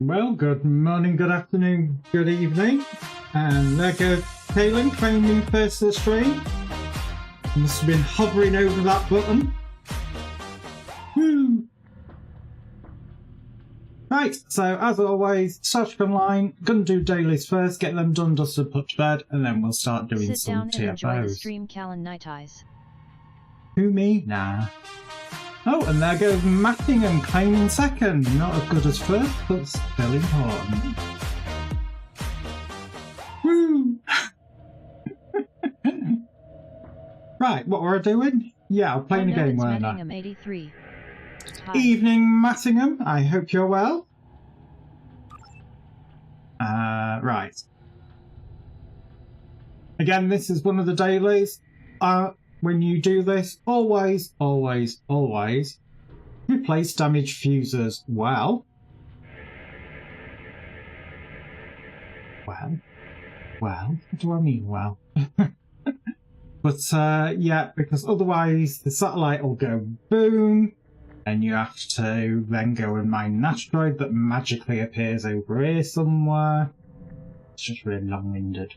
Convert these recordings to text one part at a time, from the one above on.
Well, good morning, good afternoon, good evening. And there goes Kaylin claiming first to the stream. Must have been hovering over that button. Woo! Right, so as always, Starship Online, gonna do dailies first, get them done, dusted, put to bed, and then we'll start doing Sit some down and enjoy the TFOs. stream, Callan Night Eyes. Who, me? Nah. Oh, and there goes Mattingham claiming second. Not as good as first, but still important. Woo! Right, what were I doing? Yeah, I'm playing a game, weren't I? Mattingham 83. Hi. Evening, Mattingham. I hope you're well. Right. Again, this is one of the dailies. When you do this, always, always, always replace damaged fuses. Well, what do I mean? Well, but yeah, because otherwise the satellite will go boom, and you have to then go and mine an asteroid that magically appears over here somewhere. It's just really long-winded.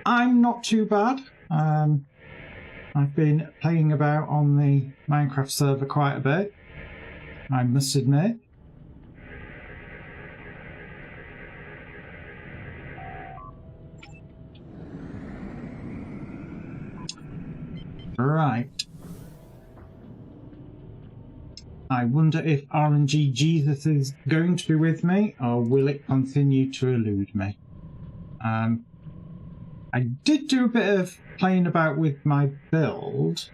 I'm not too bad. I've been playing about on the Minecraft server quite a bit, I must admit. Right. I wonder if RNG Jesus is going to be with me, or will it continue to elude me? I did do a bit of playing about with my build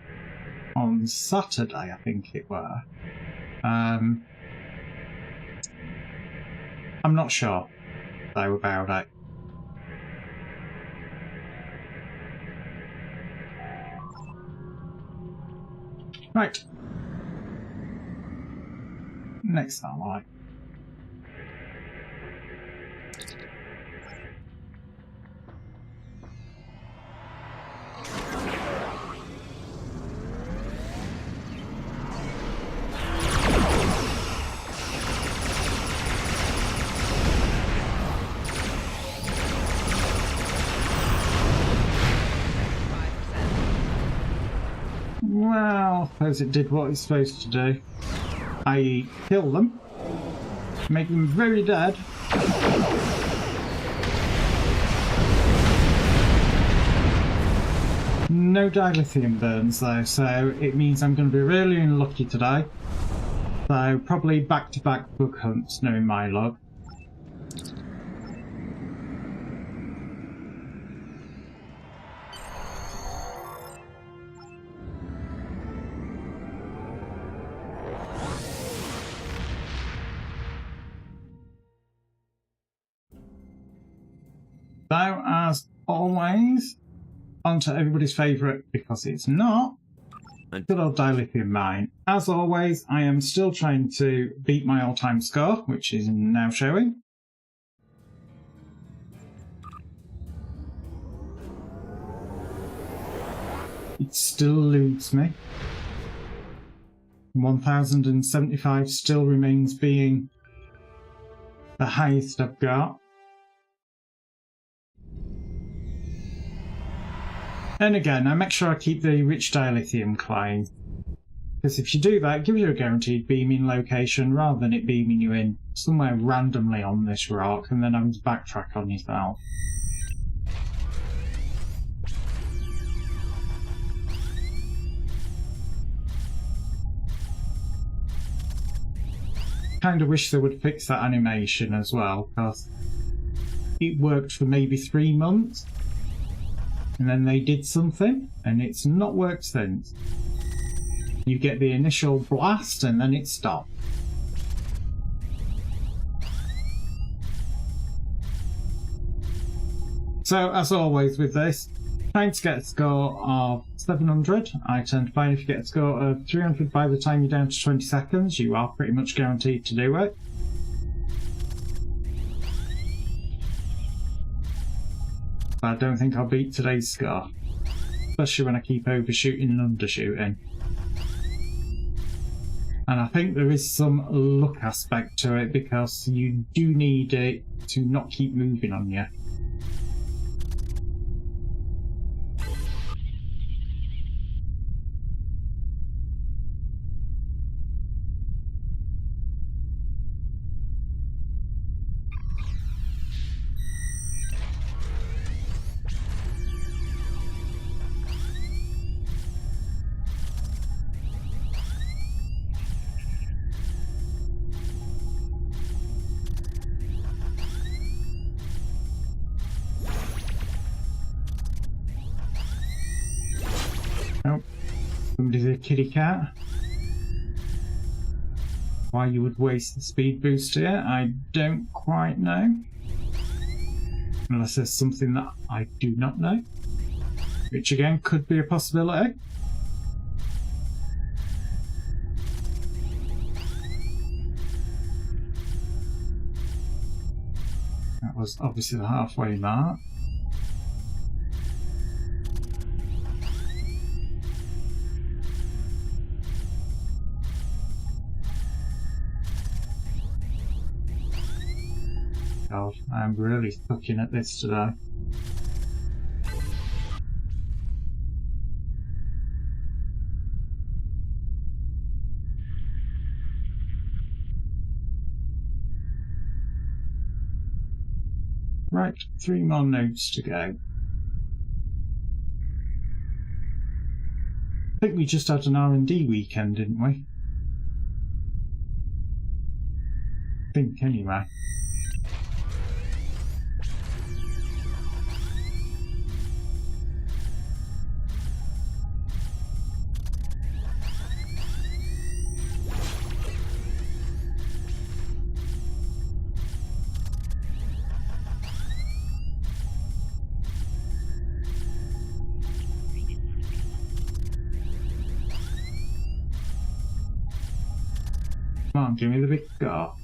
on Saturday, I think it were. I'm not sure, though, about it. Right. Next satellite. Well, I suppose it did what it's supposed to do. I.e. kill them, make them very dead. No dilithium burns though, so it means I'm going to be really unlucky today. So probably back-to-back bug hunts, knowing my luck. So, as always, onto everybody's favourite, because it's not, good old dilithium mine. As always, I am still trying to beat my all-time score, which is now showing. It still eludes me. 1075 still remains being the highest I've got. And again, I make sure I keep the rich dilithium claim, because if you do that, it gives you a guaranteed beaming location rather than it beaming you in somewhere randomly on this rock and then having to backtrack on yourself. Kind of wish they would fix that animation as well, because it worked for maybe 3 months. And then they did something, and it's not worked since. You get the initial blast, and then it stopped. So, as always with this, trying to get a score of 700, I tend to find if you get a score of 300 by the time you're down to 20 seconds, you are pretty much guaranteed to do it. I don't think I'll beat today's score, especially when I keep overshooting and undershooting. And I think there is some luck aspect to it because you do need it to not keep moving on you. Nope. Somebody's a kitty cat. Why you would waste the speed boost here, I don't quite know. Unless there's something that I do not know. Which again could be a possibility. That was obviously the halfway mark. God, I'm really sucking at this today. Right, 3 more nodes to go. I think we just had an R&D weekend, didn't we? I think anyway. Come on, give me the big scar.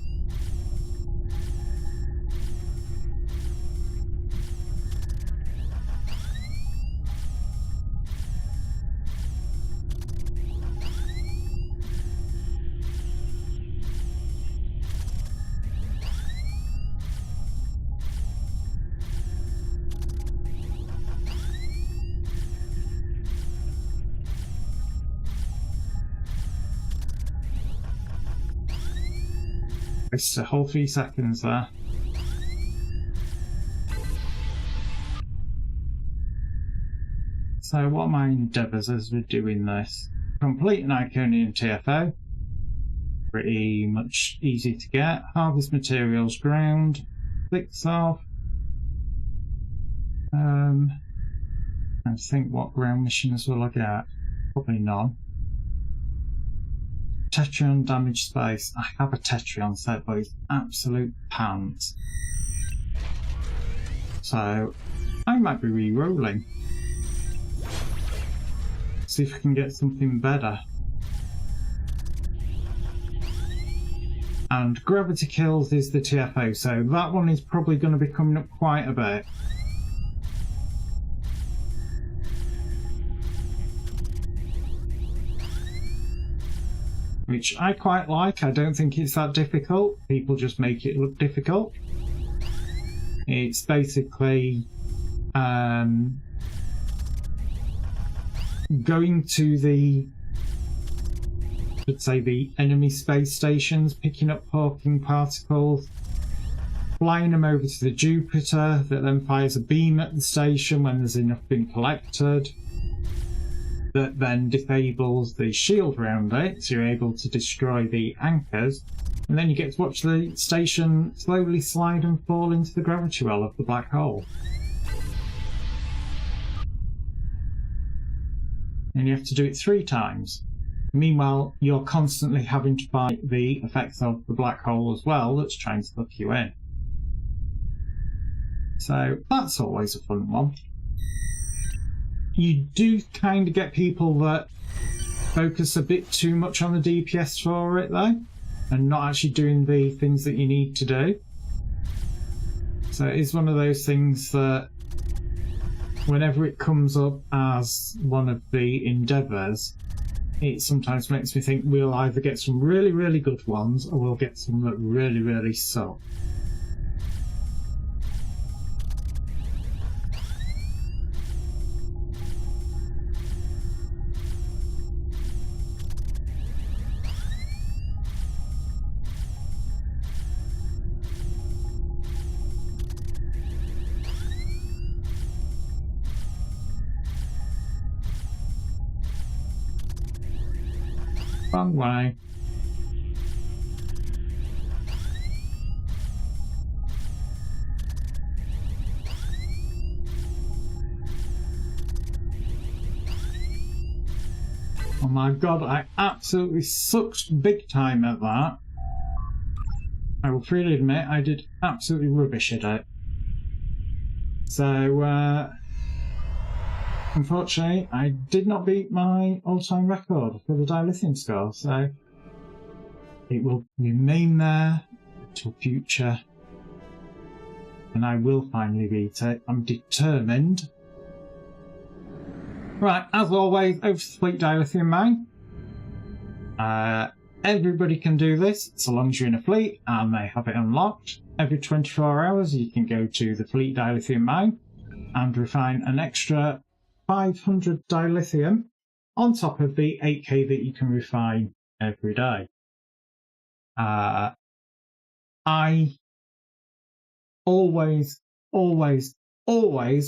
It's a whole 3 seconds there. So what are my endeavours as we're doing this? Complete an Iconian TFO. Pretty much easy to get. Harvest materials ground. Clicks off. I think what ground missions will I get? Probably none. Tetrion damage space. I have a Tetrion set, but it's absolute pants. So I might be re-rolling. See if I can get something better. And gravity kills is the TFO, so that one is probably going to be coming up quite a bit. Which I quite like. I don't think it's that difficult. People just make it look difficult. It's basically going to the, let's say, the enemy space stations, picking up Hawking particles, flying them over to the Jupiter that then fires a beam at the station when there's enough been collected. That then disables the shield around it, so you're able to destroy the anchors, and then you get to watch the station slowly slide and fall into the gravity well of the black hole. And you have to do it 3 times. Meanwhile, you're constantly having to fight the effects of the black hole as well that's trying to suck you in. So that's always a fun one. You do kind of get people that focus a bit too much on the DPS for it though, and not actually doing the things that you need to do. So it is one of those things that whenever it comes up as one of the endeavours, it sometimes makes me think we'll either get some really, really good ones or we'll get some that really, really suck. Wrong way. Oh my god, I absolutely sucked big time at that. I will freely admit I did absolutely rubbish at it. So, unfortunately, I did not beat my all-time record for the dilithium score, so it will remain there until future, and I will finally beat it. I'm determined. Right, as always, over to the Fleet Dilithium Mine. Everybody can do this, so long as you're in a fleet and they have it unlocked. Every 24 hours you can go to the Fleet Dilithium Mine and refine an extra 500 dilithium on top of the 8k that you can refine every day. I always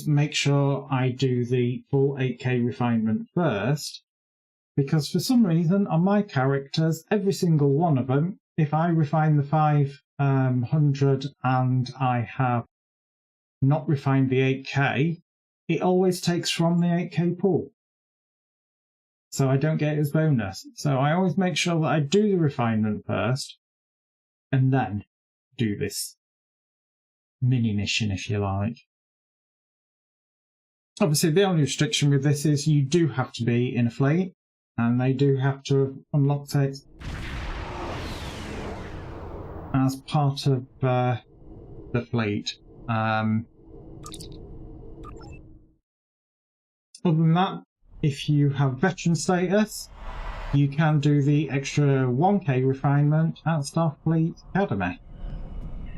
make sure I do the full 8k refinement first, because for some reason on my characters, every single one of them, if I refine the 500 and I have not refined the 8k, it always takes from the 8k pool. So I don't get it as bonus. So I always make sure that I do the refinement first and then do this mini mission, if you like. Obviously, the only restriction with this is you do have to be in a fleet, and they do have to have unlocked it as part of the fleet. Other than that, if you have veteran status, you can do the extra 1k refinement at Starfleet Academy,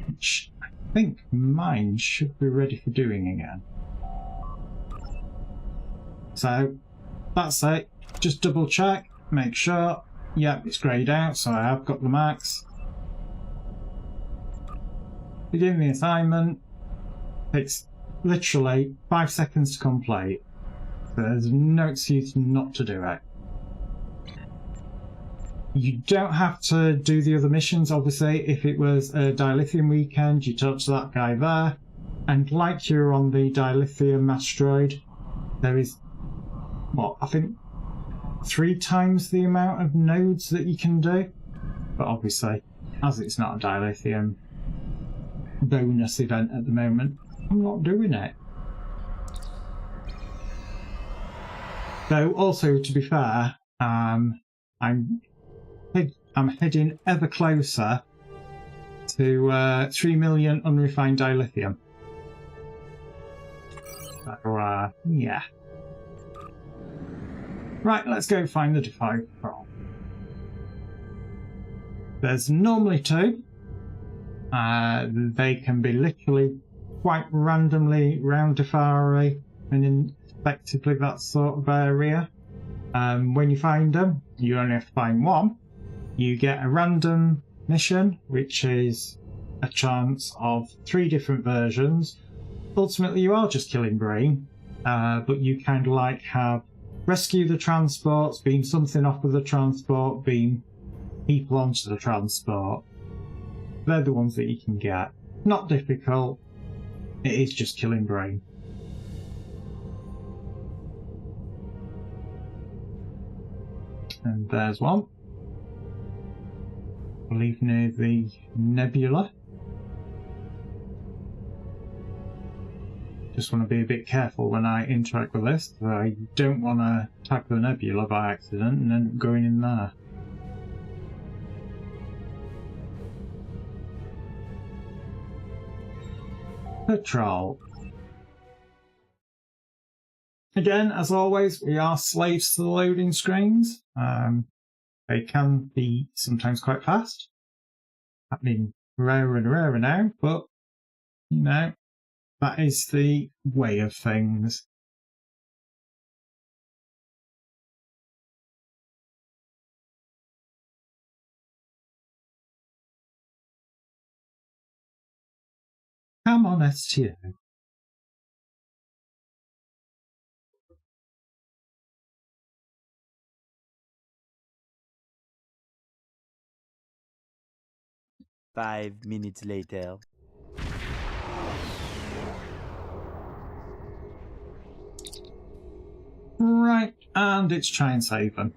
which I think mine should be ready for doing again. So that's it. Just double check, make sure, yep, it's greyed out, so I have got the max. Begin the assignment. Takes literally 5 seconds to complete. There's no excuse not to do it. You don't have to do the other missions, obviously. If it was a dilithium weekend, you talk to that guy there. And like you're on the dilithium asteroid, there is, what, I think 3 times the amount of nodes that you can do. But obviously, as it's not a dilithium bonus event at the moment, I'm not doing it. Though also, to be fair, I'm heading ever closer to 3 million unrefined dilithium. So, yeah. Right, let's go find the Defy Patrol. There's normally 2. They can be literally quite randomly round Defari and in effectively that sort of area. When you find them, you only have to find 1. You get a random mission, which is a chance of 3 different versions. Ultimately, you are just killing brain, but you kind of like have rescue the transports, beam something off of the transport, beam people onto the transport. They're the ones that you can get. Not difficult, it is just killing brain. And there's one. I believe near the nebula. Just want to be a bit careful when I interact with this. I don't want to tag the nebula by accident and end up going in there. Patrol. Again, as always, we are slaves to the loading screens. They can be sometimes quite fast. Happening rarer and rarer now, but, you know, that is the way of things. Come on, STO. Five minutes later. Right, and it's try and save them.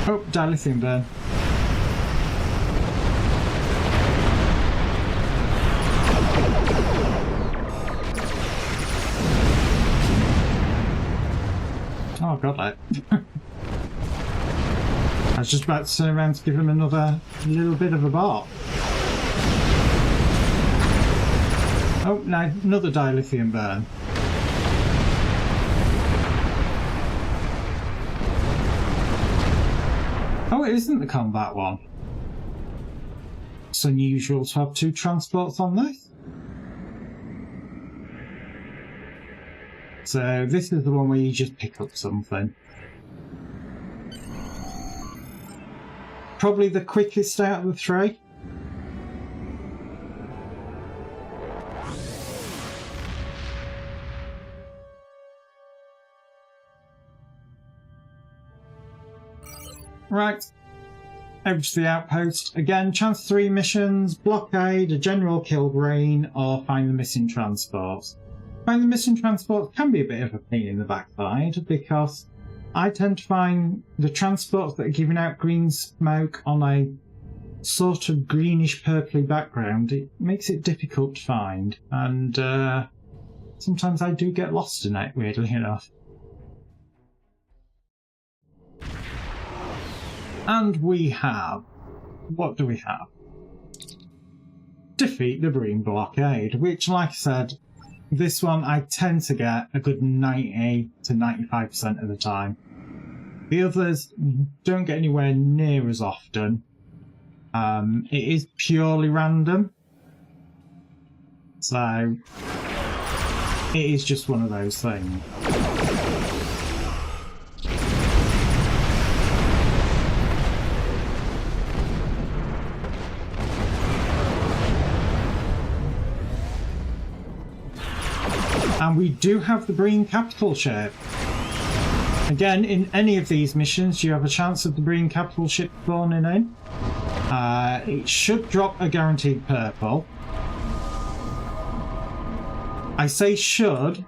Oh, dilithium burn. Oh, got that. I was just about to turn around to give him another little bit of a bar. Oh, now another dilithium burn. Oh, it isn't the combat one. It's unusual to have 2 transports on this. So this is the one where you just pick up something. Probably the quickest out of the 3. Right, over to the outpost. Again, chance 3 missions, blockade, a general kill grain, or find the missing transports. Find the missing transports can be a bit of a pain in the backside because I tend to find the transports that are giving out green smoke on a sort of greenish purpley background. It makes it difficult to find, and sometimes I do get lost in it, weirdly enough. And we have... what do we have? Defeat the Marine Blockade, which, like I said, this one I tend to get a good 90 to 95% of the time. The others don't get anywhere near as often. It is purely random. So, it is just one of those things. And we do have the Breen capital ship. Again, in any of these missions, you have a chance of the Breen capital ship spawning in. It should drop a guaranteed purple. I say should.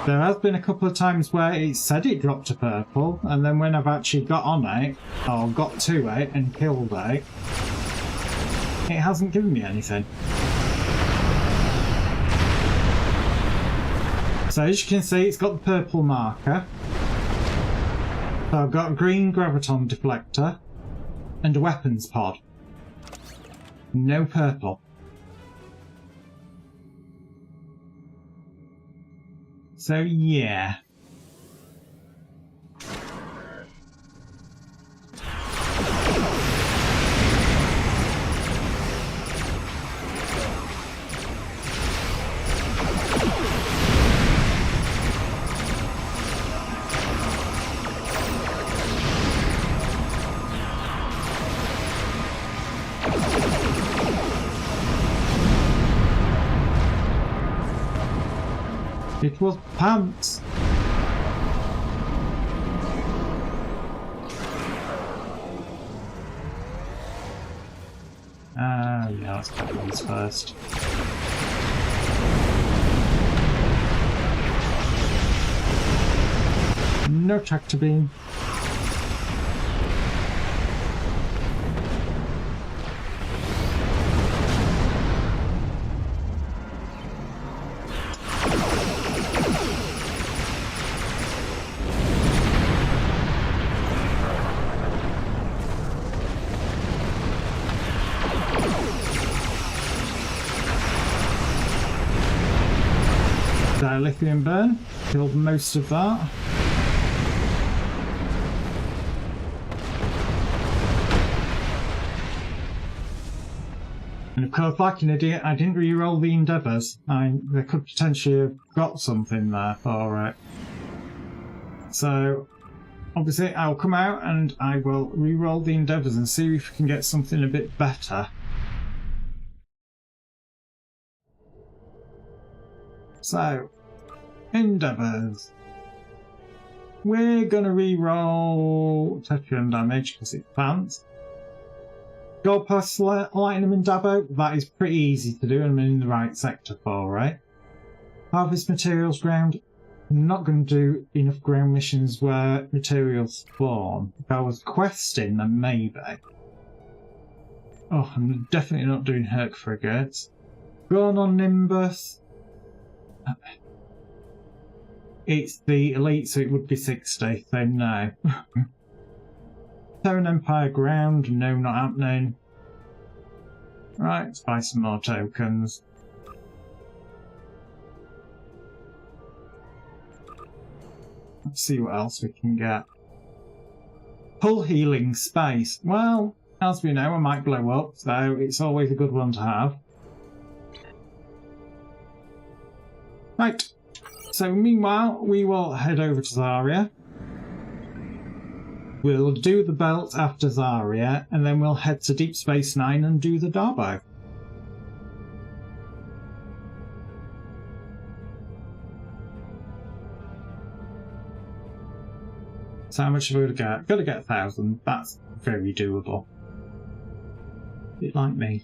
There has been a couple of times where it said it dropped a purple, and then when I've actually got on it, or got to it and killed it, it hasn't given me anything. So as you can see, it's got the purple marker. So I've got a green graviton deflector and a weapons pod. No purple. So yeah. It was pants. Yeah, let's get these first. No tractor beam. Dilithium burn. Killed most of that. And of course, like an idiot, I didn't re-roll the endeavours. They could potentially have got something there for it. So, obviously, I'll come out and I will re-roll the endeavours and see if we can get something a bit better. So, endeavours. We're going to re-roll Tetrium damage because it's pants. Gold plus Platinum and Dabo, that is pretty easy to do and I'm in the right sector for it. Harvest materials ground. I'm not going to do enough ground missions where materials spawn. If I was questing, then maybe. Oh, I'm definitely not doing Herc frigates. Going on Nimbus. It's the elite, so it would be 60, so no. Terran Empire ground, no, not happening. Right, let's buy some more tokens. Let's see what else we can get. Hull healing space. Well, as we know, I might blow up, so it's always a good one to have. Right. So meanwhile, we will head over to Zarya. We'll do the belt after Zarya, and then we'll head to Deep Space Nine and do the Darbo. So how much have we got to get? Got to get 1,000. That's very doable. A bit like me.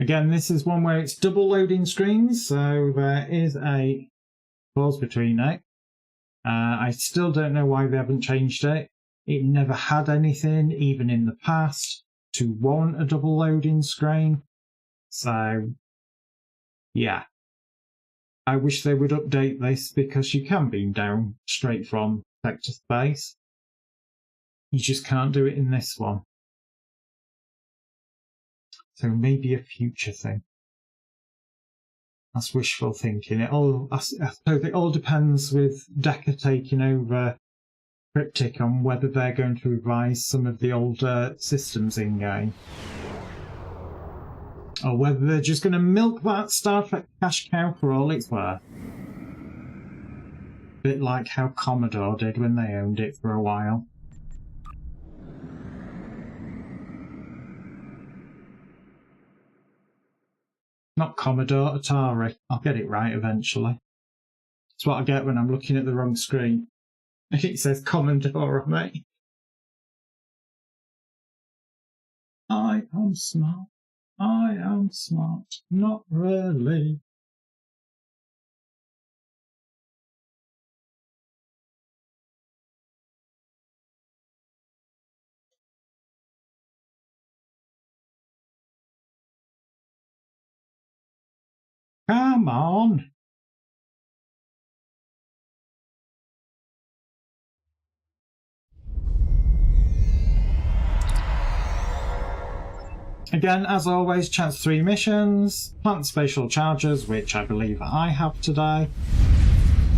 Again, this is one where it's double loading screens, so there is a pause between it. I still don't know why they haven't changed it. It never had anything, even in the past, to warrant a double loading screen. So, yeah. I wish they would update this because you can beam down straight from sector space. You just can't do it in this one. So maybe a future thing. That's wishful thinking. I suppose it all depends with Decker taking over Cryptic on whether they're going to revise some of the older systems in game. Or whether they're just going to milk that Star Trek cash cow for all it's worth. A bit like how Commodore did when they owned it for a while. Not Commodore, Atari. I'll get it right eventually. That's what I get when I'm looking at the wrong screen. It says Commodore on it. I am smart. I am smart. Not really. Come on. Again, as always, chance 3 missions, plant spatial charges, which I believe I have today,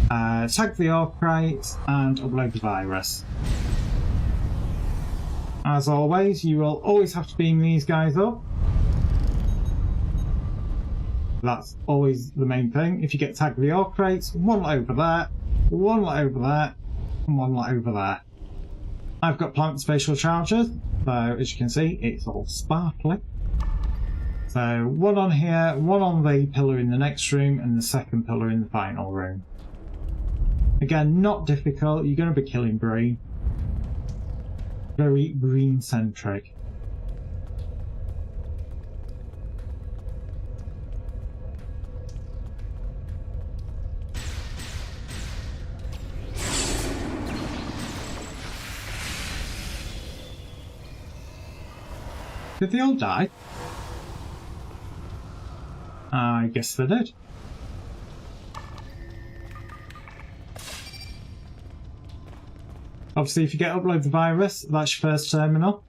tag the ore crate, and upload the virus. As always, you will always have to beam these guys up. That's always the main thing. If you get tag the ore crates, one lot over there, one lot over there, and one lot over there. I've got plant spatial charges, so as you can see, it's all sparkly. So one on here, one on the pillar in the next room, and the second pillar in the final room. Again, not difficult. You're going to be killing green. Very green-centric. Did they all die? I guess they did. Obviously, if you get upload the virus, that's your first terminal.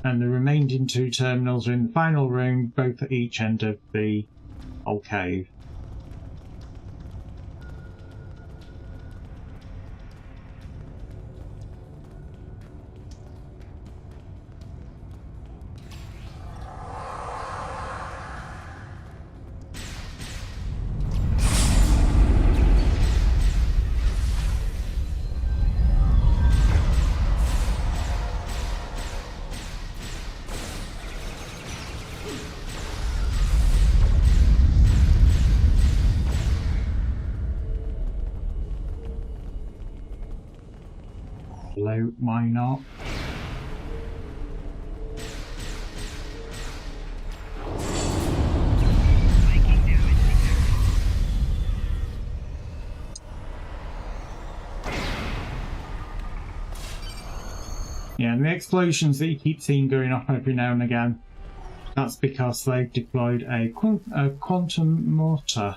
And the remaining 2 terminals are in the final room, both at each end of the whole cave. Hello, why not? Yeah, and the explosions that you keep seeing going off every now and again, that's because they've deployed a quantum mortar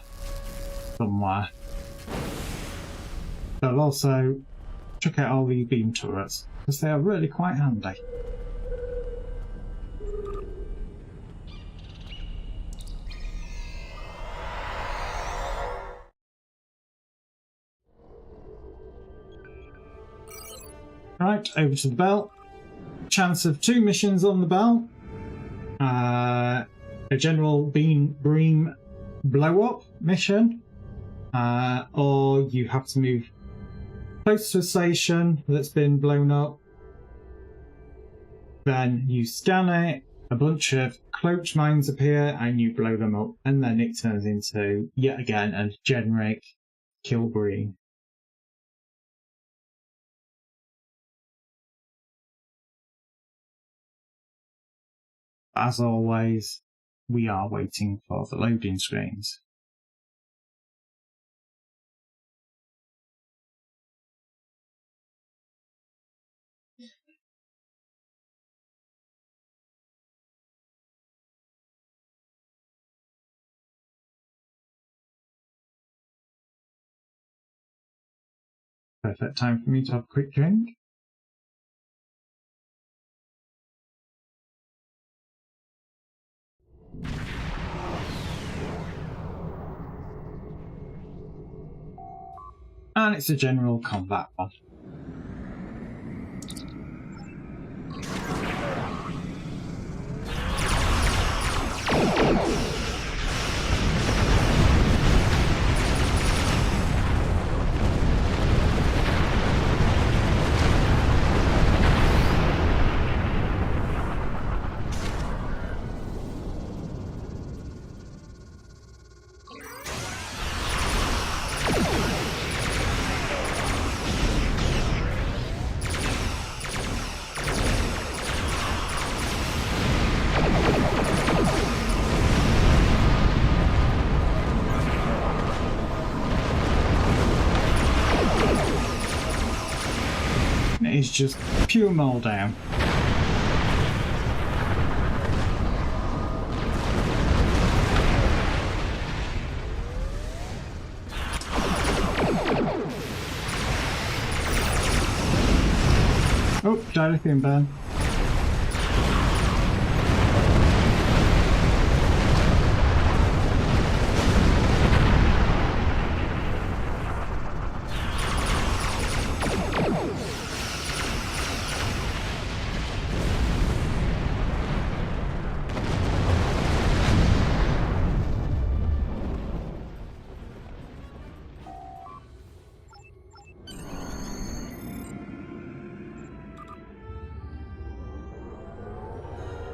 somewhere. They'll also check out all the beam turrets, because they are really quite handy. Right, over to the bell. Chance of 2 missions on the bell. A general bream blow up mission, or you have to move close to a station that's been blown up. Then you scan it, a bunch of cloaked mines appear, and you blow them up, and then it turns into, yet again, a generic kill bream. As always, we are waiting for the loading screens. Perfect time for me to have a quick drink. And it's a general combat one. It is just pure mold down. Oh, dilithium burn.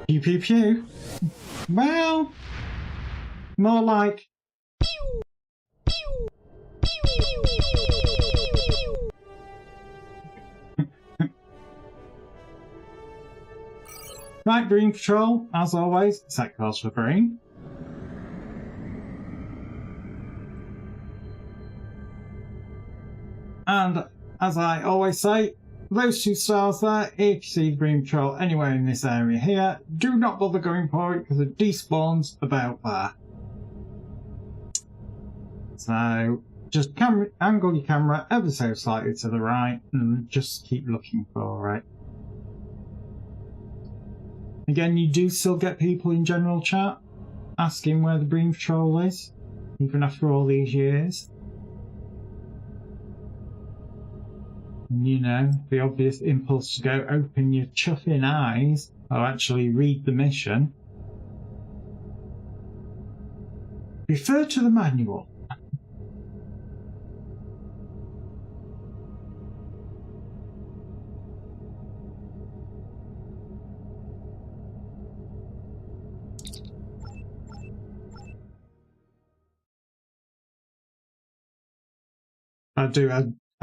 Pew pew pew. Well, more like right, Bream Patrol, as always, set course for Bream. And as I always say, those 2 stars there, if you see the Bream Patrol anywhere in this area here, do not bother going for it because it despawns about there. So just angle your camera ever so slightly to the right and just keep looking for it. Again, you do still get people in general chat asking where the Bream Patrol is, even after all these years. And, you know, the obvious impulse to go open your chuffing eyes or actually read the mission. Refer to the manual.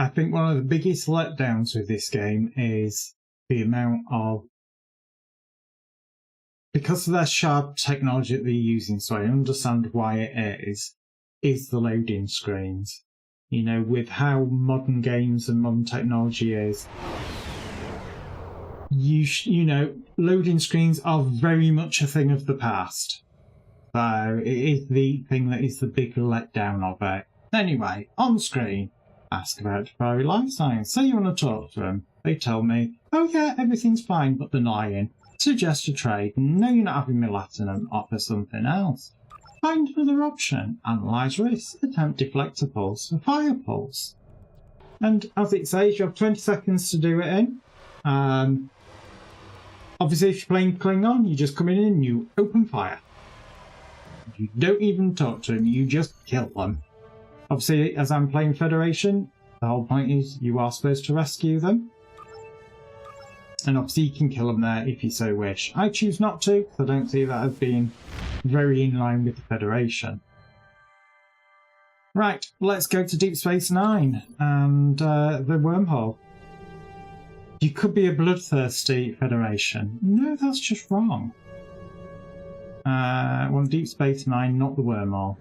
I think one of the biggest letdowns with this game is the amount of, because of their sharp technology that they're using, so I understand why it is the loading screens. You know, with how modern games and modern technology is, you know, loading screens are very much a thing of the past. So it is the thing that is the big letdown of it. Anyway, on screen, ask about Fiery Life Science. Say you want to talk to them. They tell me, oh yeah, everything's fine, but they're lying. Suggest a trade. No, you're not having me Latinum. Offer something else. Find another option. Analyse risks. Attempt deflect a pulse for fire pulse. And as it says, you have 20 seconds to do it in. Obviously, if you're playing Klingon, you just come in and you open fire. You don't even talk to them, you just kill them. Obviously, as I'm playing Federation, the whole point is you are supposed to rescue them. And obviously you can kill them there if you so wish. I choose not to, because I don't see that as being very in line with the Federation. Right, let's go to Deep Space Nine and the wormhole. You could be a bloodthirsty Federation. No, that's just wrong. Well, Deep Space Nine, not the wormhole.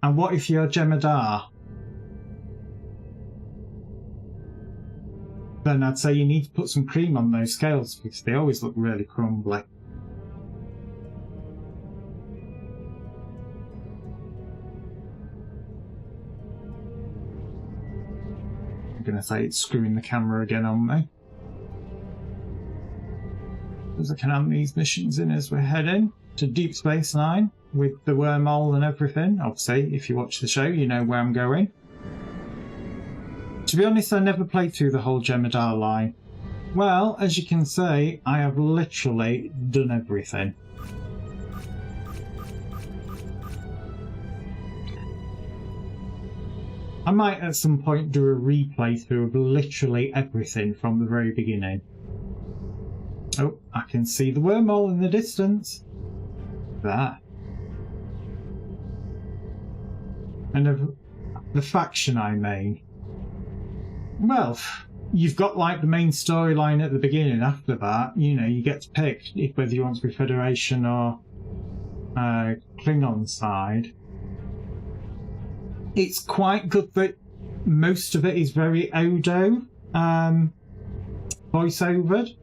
And what if you're Jemadar? Then I'd say you need to put some cream on those scales because they always look really crumbly. I'm going to say it's screwing the camera again on me. Because I can have these missions in as we're heading to Deep Space Nine with the wormhole and everything. Obviously, if you watch the show, you know where I'm going. To be honest, I never played through the whole Jemadar line. Well, as you can see, I have literally done everything. I might at some point do a replay through of literally everything from the very beginning. Oh, I can see the wormhole in the distance. There. And of the faction I mean. Well, you've got like the main storyline at the beginning. After that, you know, you get to pick whether you want to be Federation or Klingon side. It's quite good that most of it is very Odo voiceovered,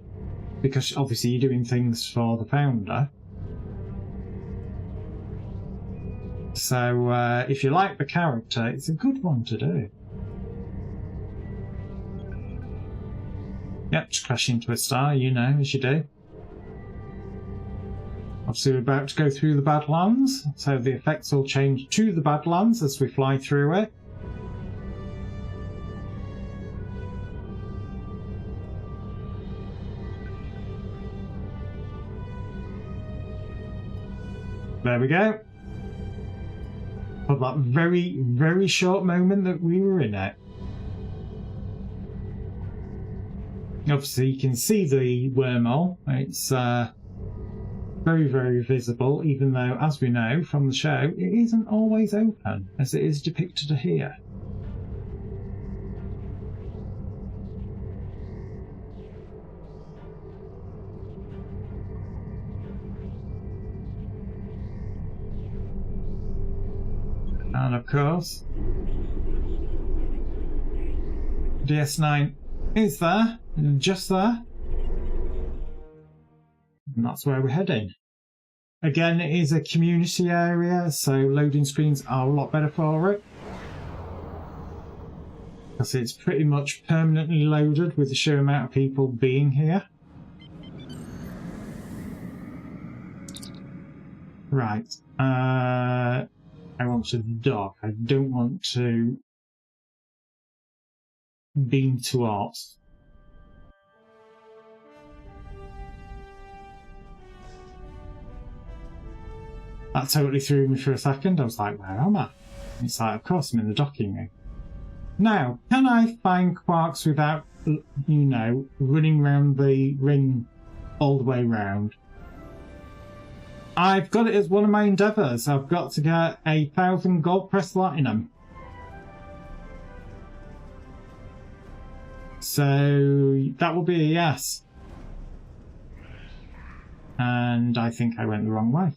because obviously you're doing things for the founder. So if you like the character, it's a good one to do. Yep, just crash into a star, you know, as you do. Obviously we're about to go through the Badlands, so the effects will change to the Badlands as we fly through it. There we go. For that very, very short moment that we were in it. Obviously you can see the wormhole. It's very, very visible, even though, as we know from the show, it isn't always open, as it is depicted here. And of course, DS9 is there, just there. And that's where we're heading. Again, it is a community area, so loading screens are a lot better for it. Because it's pretty much permanently loaded with the sheer amount of people being here. Right. I want to dock. I don't want to beam to Ops. That totally threw me for a second. I was like, where am I? It's like, of course, I'm in the docking ring. Now, can I find quarks without, you know, running around the ring all the way round? I've got it as one of my endeavours. I've got to get 1,000 gold press platinum. So that will be a yes. And I think I went the wrong way.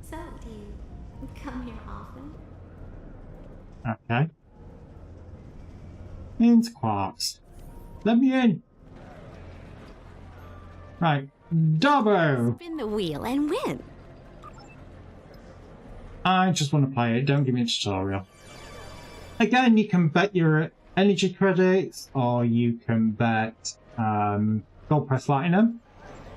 So, do you come here often? Okay. Into quarks. Let me in. Right. Dobbo! Spin the wheel and win. I just want to play it. Don't give me a tutorial. Again, you can bet your energy credits, or you can bet gold press platinum.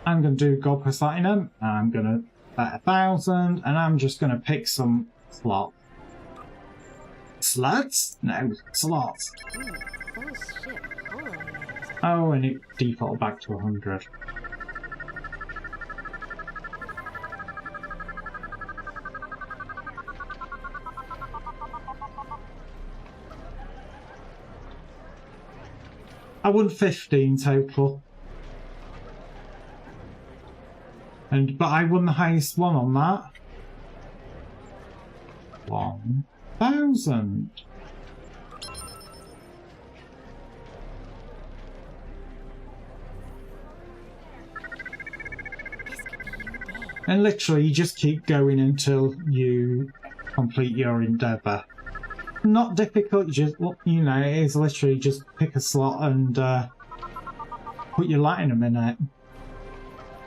I'm going to do gold press platinum. I'm going to bet 1,000, and I'm just going to pick some slots. Sluts? No, slots. Those ship polo names. Oh, and it defaulted back to 100. I won 15 total. But I won the highest one on that. 1,000. And literally, you just keep going until you complete your endeavour. Not difficult, just, you know, it is literally just pick a slot and put your platinum in it.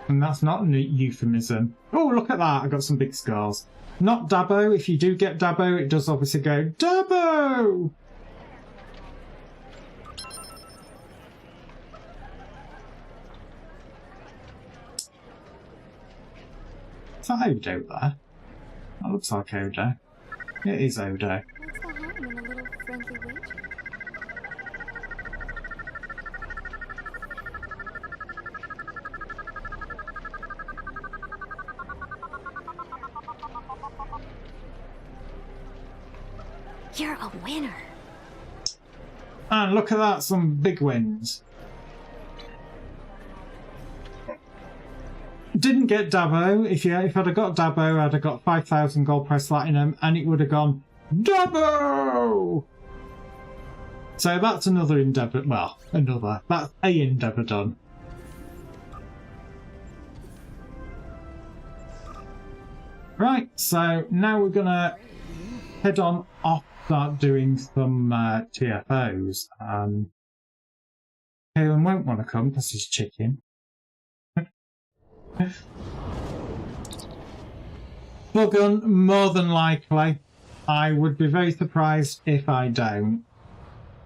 And that's not a euphemism. Oh, look at that, I got some big scores. Not Dabo. If you do get Dabo, it does obviously go, Dabo! Is that Odo there? That looks like Odo. It is Odo. What's the harm in a little friendly wager? You're a winner. And look at that, some big wins. Didn't get Dabo. If I'd have got Dabo, I'd have got 5,000 gold press platinum, and it would have gone Dabo. So that's another endeavour. Well, that's a endeavour done. Right. So now we're gonna head on off, start doing some TFOs. Kaelin won't want to come because he's chicken. Buggun, more than likely. I would be very surprised if I don't.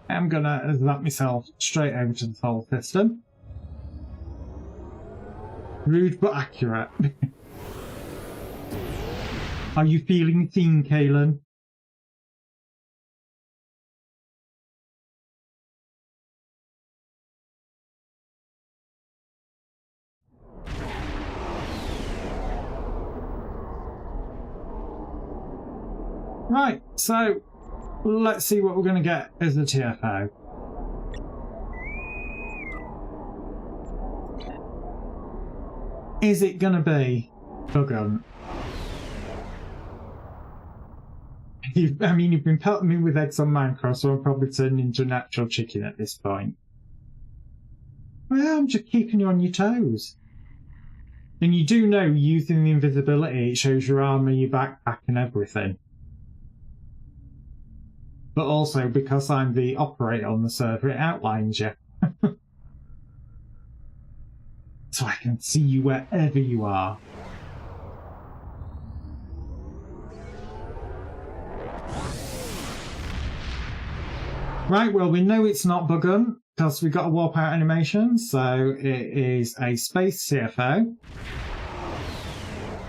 I'm gonna zap myself straight over to the solar system. Rude but accurate. Are you feeling seen, Kaelin? Right, so let's see what we're going to get as a TFO. Is it going to be Buggun? I mean, you've been pelting me with eggs on Minecraft, so I'm probably turning into an actual chicken at this point. Well, I'm just keeping you on your toes. And you do know, using the invisibility, it shows your armour, your backpack and everything. But also, because I'm the operator on the server, it outlines you. so I can see you wherever you are. Right, well, we know it's not Buggun because we got a warp out animation, so it is a space CFO.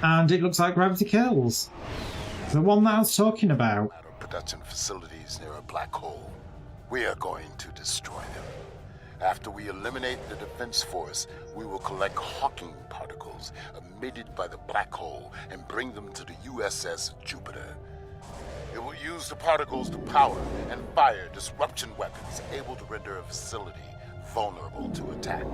And it looks like gravity kills. The one that I was talking about. Production facilities near a black hole. We are going to destroy them. After we eliminate the defense force, we will collect Hawking particles emitted by the black hole and bring them to the USS Jupiter. It will use the particles to power and fire disruption weapons able to render a facility vulnerable to attack.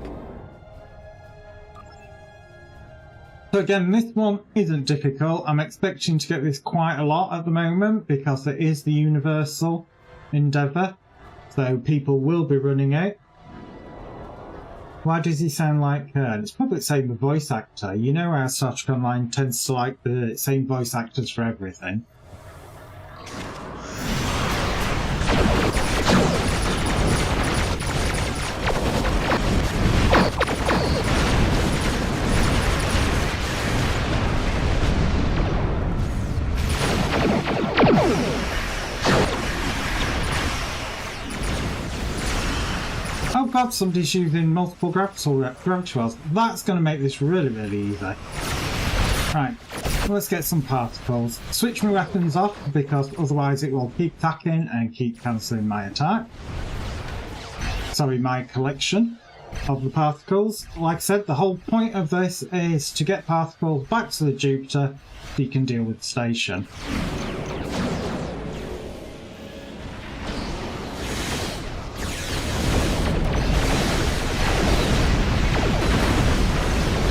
So again, this one isn't difficult. I'm expecting to get this quite a lot at the moment because it is the Universal endeavour. So people will be running it. Why does he sound like it's probably the same with voice actor. You know how Star Trek Online tends to like the same voice actors for everything. Oh god, somebody's using multiple gravity wells. That's going to make this really, really easy. Right, let's get some particles. Switch my weapons off because otherwise it will keep attacking and keep cancelling my attack. Sorry, my collection of the particles. Like I said, the whole point of this is to get particles back to the Jupiter so you can deal with the station.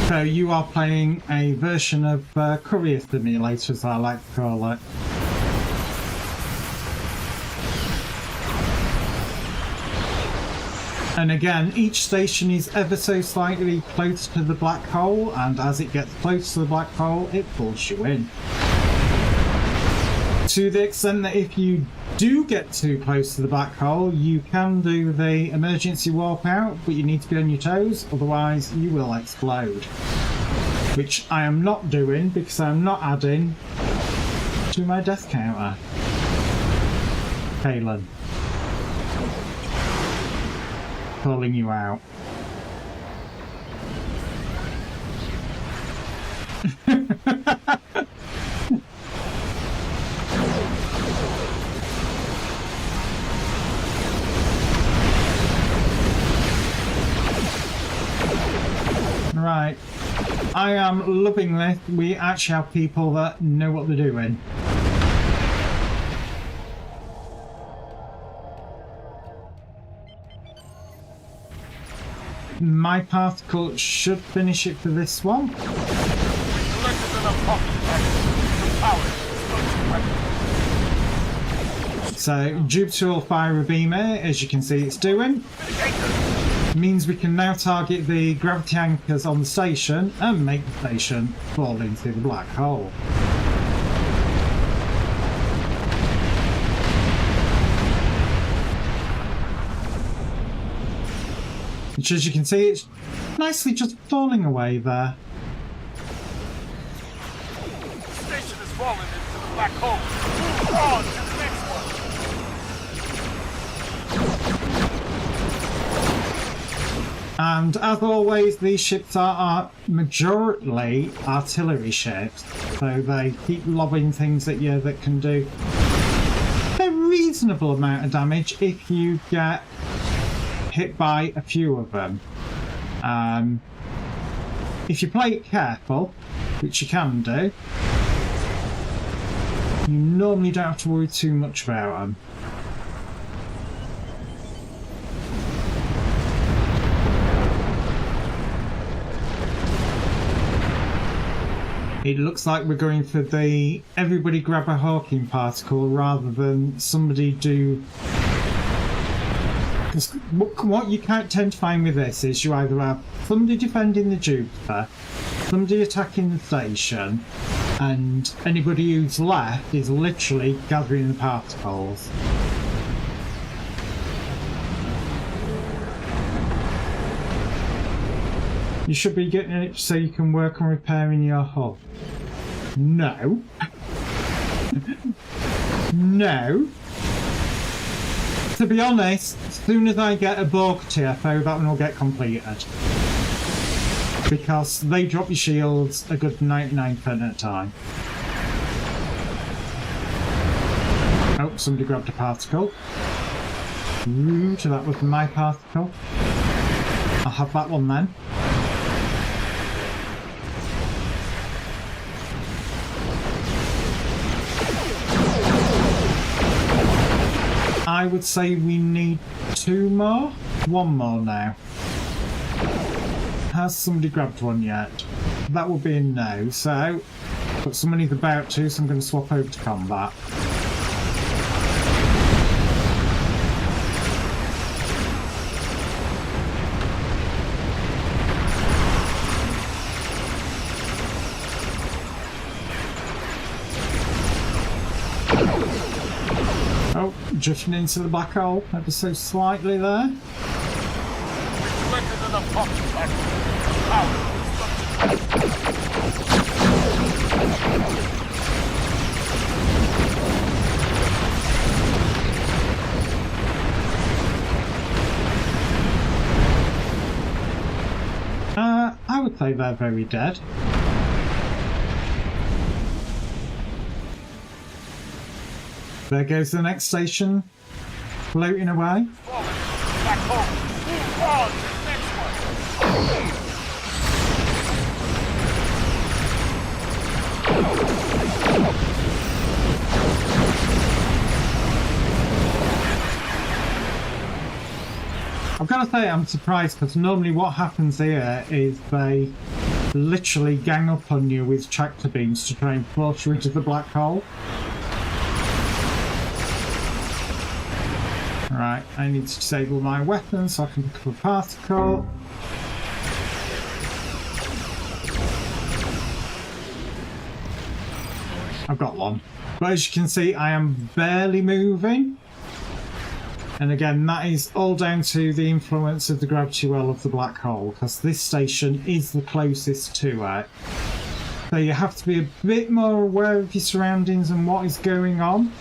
So you are playing a version of Courier Simulator, as I like to call it. And again, each station is ever so slightly close to the black hole, and as it gets close to the black hole, it pulls you in. To the extent that if you do get too close to the black hole, you can do the emergency warp out, but you need to be on your toes, otherwise you will explode. Which I am not doing because I'm not adding to my death counter. Kaylin. Calling you out. Right, I am loving this. We actually have people that know what they're doing. My particle should finish it for this one. So Jupiter will fire a beamer, as you can see it's doing. Means we can now target the gravity anchors on the station and make the station fall into the black hole. Which, as you can see, it's nicely just falling away there. The station has fallen into the black hole. Move on to the next one. And as always, these ships are majorly artillery ships, so they keep lobbing things at you that can do a reasonable amount of damage if you get hit by a few of them. If you play it careful, which you can do, you normally don't have to worry too much about them. It looks like we're going for the everybody grab a Hawking particle rather than somebody do... Because what you can't tend to find with this is you either have somebody defending the Jupiter, somebody attacking the station, and anybody who's left is literally gathering the particles. You should be getting it so you can work on repairing your hull. No. No. To be honest, as soon as I get a Borg TFO, that one will get completed. Because they drop your shields a good 99% at a time. Oh, somebody grabbed a particle. Rude, that was my particle. I'll have that one then. I would say we need 2 more. 1 more now. Has somebody grabbed one yet? That will be a no, so... But somebody's about to, so I'm going to swap over to combat. Oh, drifting into the black hole ever so slightly there. I would say they're very dead. There goes the next station, floating away. I've got to say I'm surprised because normally what happens here is they literally gang up on you with tractor beams to try and force you into the black hole. Right, I need to disable my weapon so I can pick up a particle. I've got one. But as you can see, I am barely moving. And again, that is all down to the influence of the gravity well of the black hole, because this station is the closest to it. So you have to be a bit more aware of your surroundings and what is going on.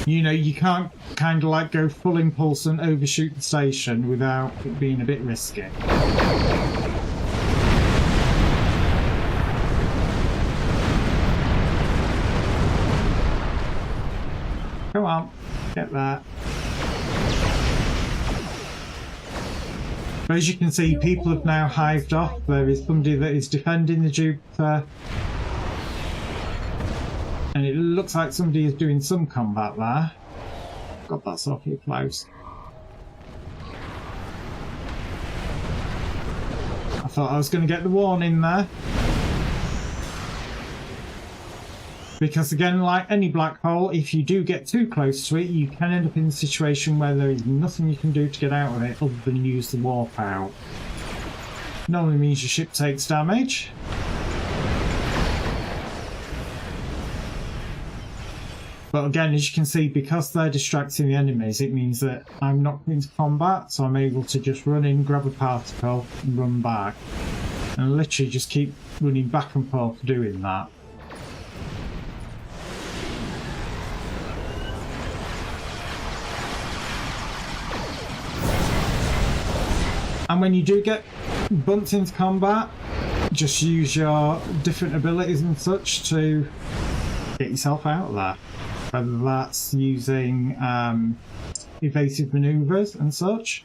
You know, you can't kind of like go full impulse and overshoot the station without it being a bit risky. Come on, get that. But as you can see, people have now hived off. There is somebody that is defending the Jupiter. And it looks like somebody is doing some combat there. God, that's awfully close. I thought I was going to get the warning there. Because again, like any black hole, if you do get too close to it, you can end up in a situation where there is nothing you can do to get out of it other than use the warp out. Normally means your ship takes damage. But again, as you can see, because they're distracting the enemies, it means that I'm not into combat, so I'm able to just run in, grab a particle, and run back. And literally just keep running back and forth doing that. And when you do get bumped into combat, just use your different abilities and such to get yourself out of there. Whether that's using evasive manoeuvres and such.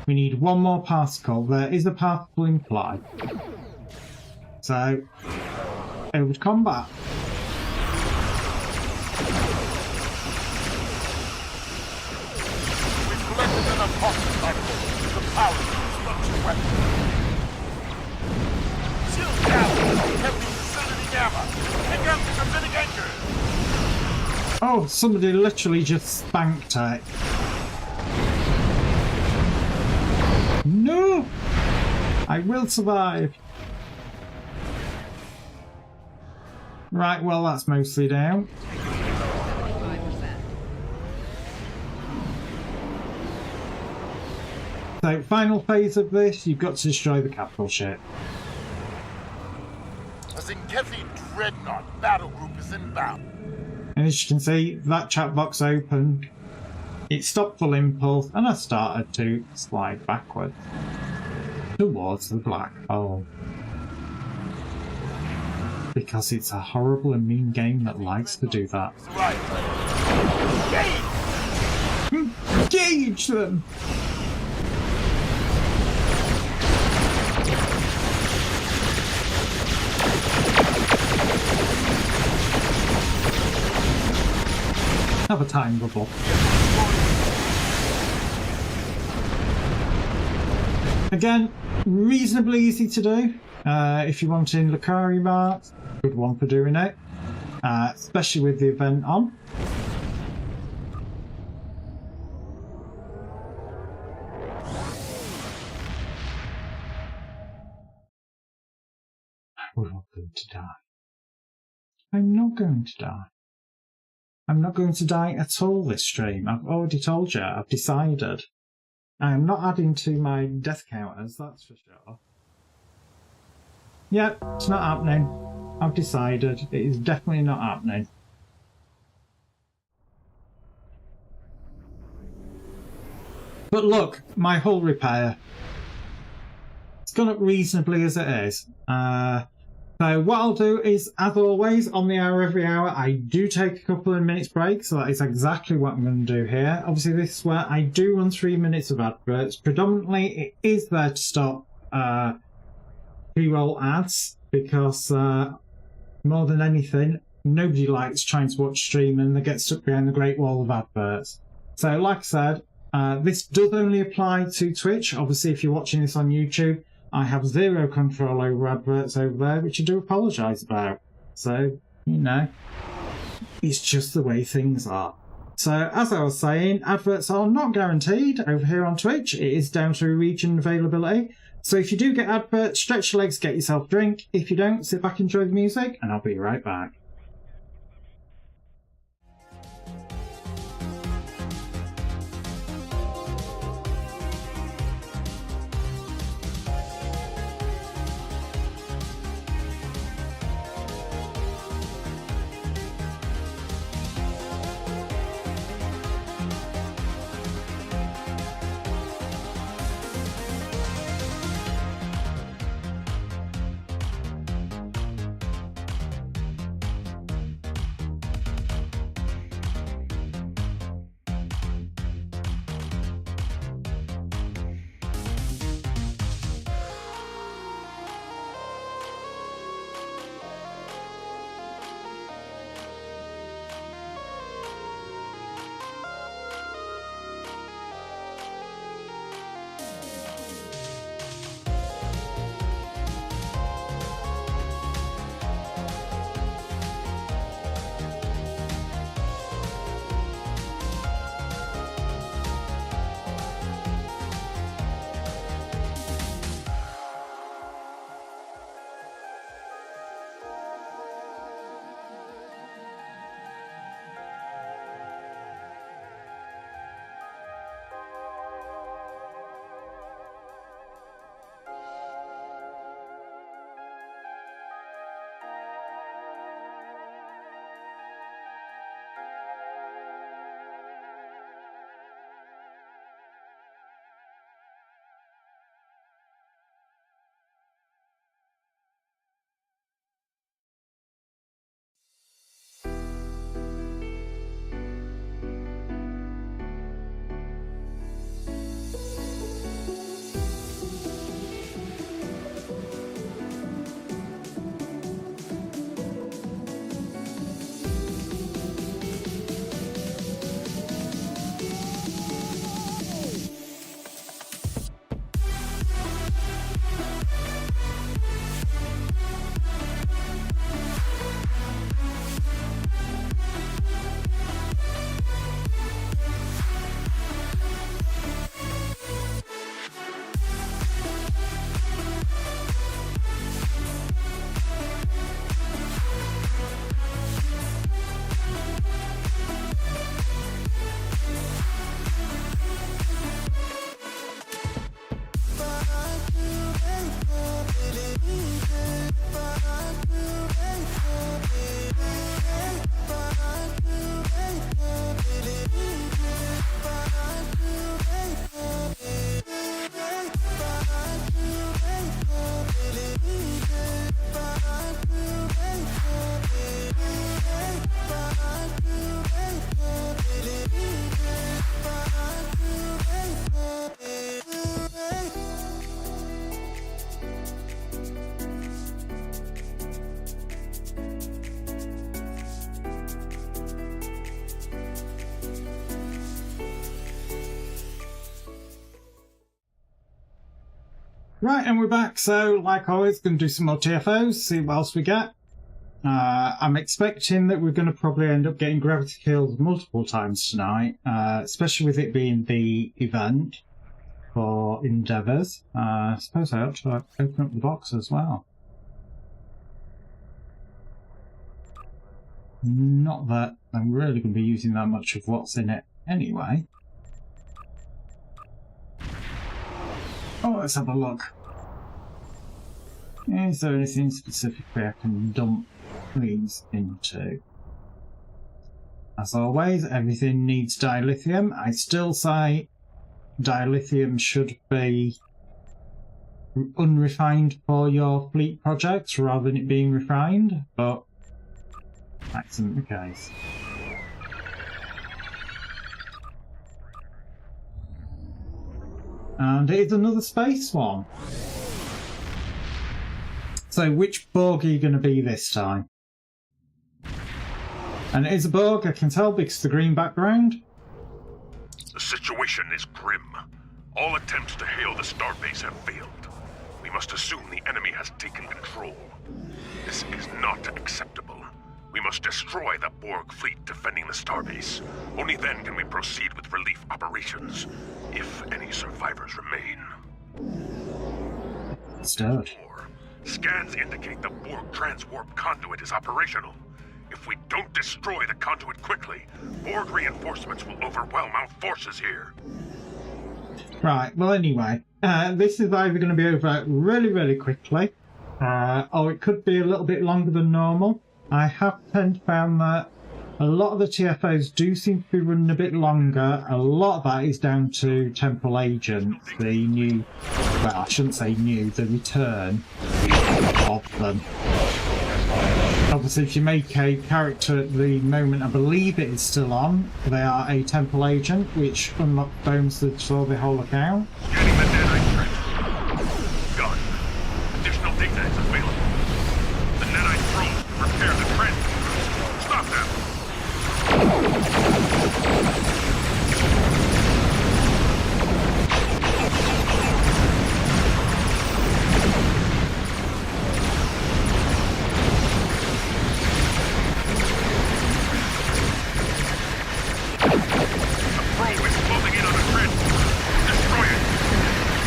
We need 1 more particle. There is a particle in play. So, over to combat. Oh, somebody literally just spanked it. No! I will survive. Right, well, that's mostly down. So, final phase of this, you've got to destroy the capital ship. A Zinkethi Dreadnought battle group is inbound. And as you can see, that chat box opened. It stopped full impulse, and I started to slide backwards towards the black hole. Because it's a horrible and mean game that likes to do that. Right. Engage them! Have a time bubble. Again, reasonably easy to do. If you're wanting Lucari marks, good one for doing it. Especially with the event on. We're not going to die. I'm not going to die. I'm not going to die at all this stream. I've already told you, I've decided. I'm not adding to my death counters, that's for sure. Yep, it's not happening. I've decided. It is definitely not happening. But look, my hull repair. It's gone up reasonably as it is. So what I'll do is, as always, on the hour every hour, I do take a couple of minutes break, so that is exactly what I'm going to do here. Obviously, this is where I do run 3 minutes of adverts. Predominantly, it is there to stop pre-roll ads, because more than anything, nobody likes trying to watch stream and they get stuck behind the great wall of adverts. So, like I said, this does only apply to Twitch. Obviously, if you're watching this on YouTube, I have zero control over adverts over there, which I do apologise about. So, you know, it's just the way things are. So, as I was saying, adverts are not guaranteed over here on Twitch. It is down to region availability. So if you do get adverts, stretch your legs, get yourself a drink. If you don't, sit back, enjoy the music, and I'll be right back. Right, and we're back. So, like always, going to do some more TFOs, see what else we get. I'm expecting that we're going to probably end up getting gravity kills multiple times tonight, especially with it being the event for endeavours. I suppose I ought to open up the box as well. Not that I'm really going to be using that much of what's in it anyway. Oh, let's have a look. Is there anything specifically I can dump these into? As always, everything needs dilithium. I still say dilithium should be unrefined for your fleet projects rather than it being refined, but that isn't the case. And it is another space one. So which Borg are you going to be this time? And it is a Borg, I can tell because of the green background. The situation is grim. All attempts to hail the starbase have failed. We must assume the enemy has taken control. This is not acceptable. We must destroy the Borg fleet defending the starbase. Only then can we proceed with relief operations, if any survivors remain. Start. Scans indicate the Borg transwarp conduit is operational. If we don't destroy the conduit quickly, Borg reinforcements will overwhelm our forces here. Right, well anyway, this is either going to be over really, really quickly, or it could be a little bit longer than normal. I have found that a lot of the TFOs do seem to be running a bit longer. A lot of that is down to Temporal Agent, the new, well, I shouldn't say new, the return of them. Obviously, if you make a character at the moment, I believe it is still on, they are a Temporal Agent, which unlocks bonuses for the whole account. Scanning the nanite trench. Done. Additional data is available. The nanite drones repair the trench. Stop them.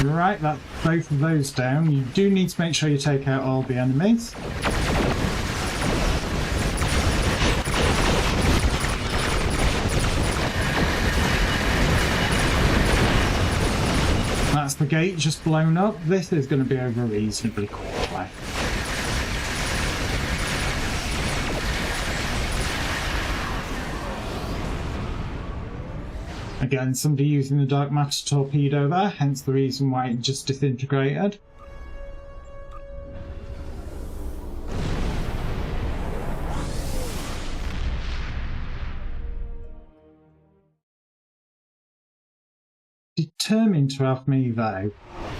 Right, that's both of those down. You do need to make sure you take out all the enemies. That's the gate just blown up. This is going to be over reasonably quickly. Again, somebody using the dark matter torpedo there, hence the reason why it just disintegrated. Determined to have me though.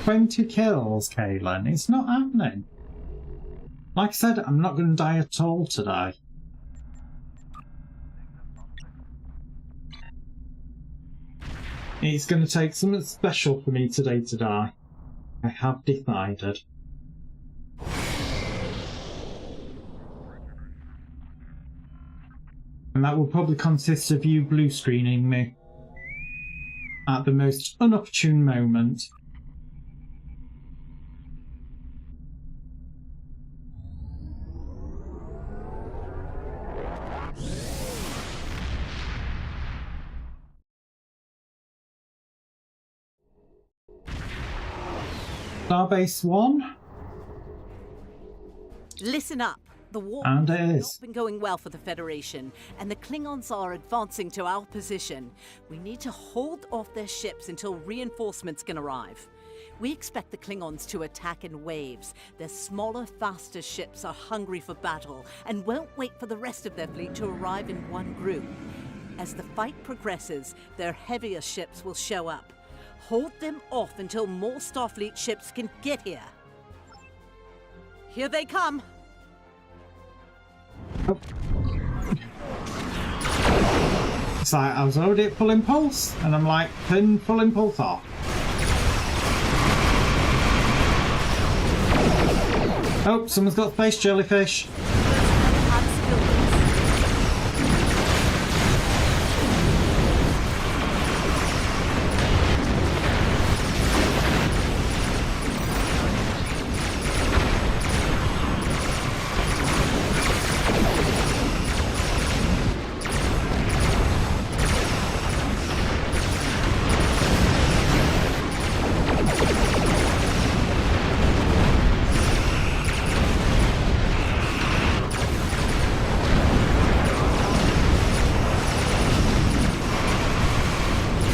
20 kills, Kaylin. It's not happening. Like I said, I'm not going to die at all today. It's going to take something special for me today to die. I have decided. And that will probably consist of you blue screening me at the most inopportune moment. Starbase 1. Listen up. The war And has it not is. been going well for the Federation, and the Klingons are advancing to our position. We need to hold off their ships until reinforcements can arrive. We expect the Klingons to attack in waves. Their smaller, faster ships are hungry for battle and won't wait for the rest of their fleet to arrive in one group. As the fight progresses, their heavier ships will show up. Hold them off until more Starfleet ships can get here. Here they come! It's like I was already at full impulse, and I'm like, turn full impulse off. Oh, someone's got space jellyfish.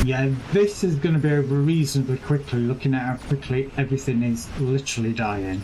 Yeah, this is going to be over reasonably quickly, looking at how quickly everything is literally dying.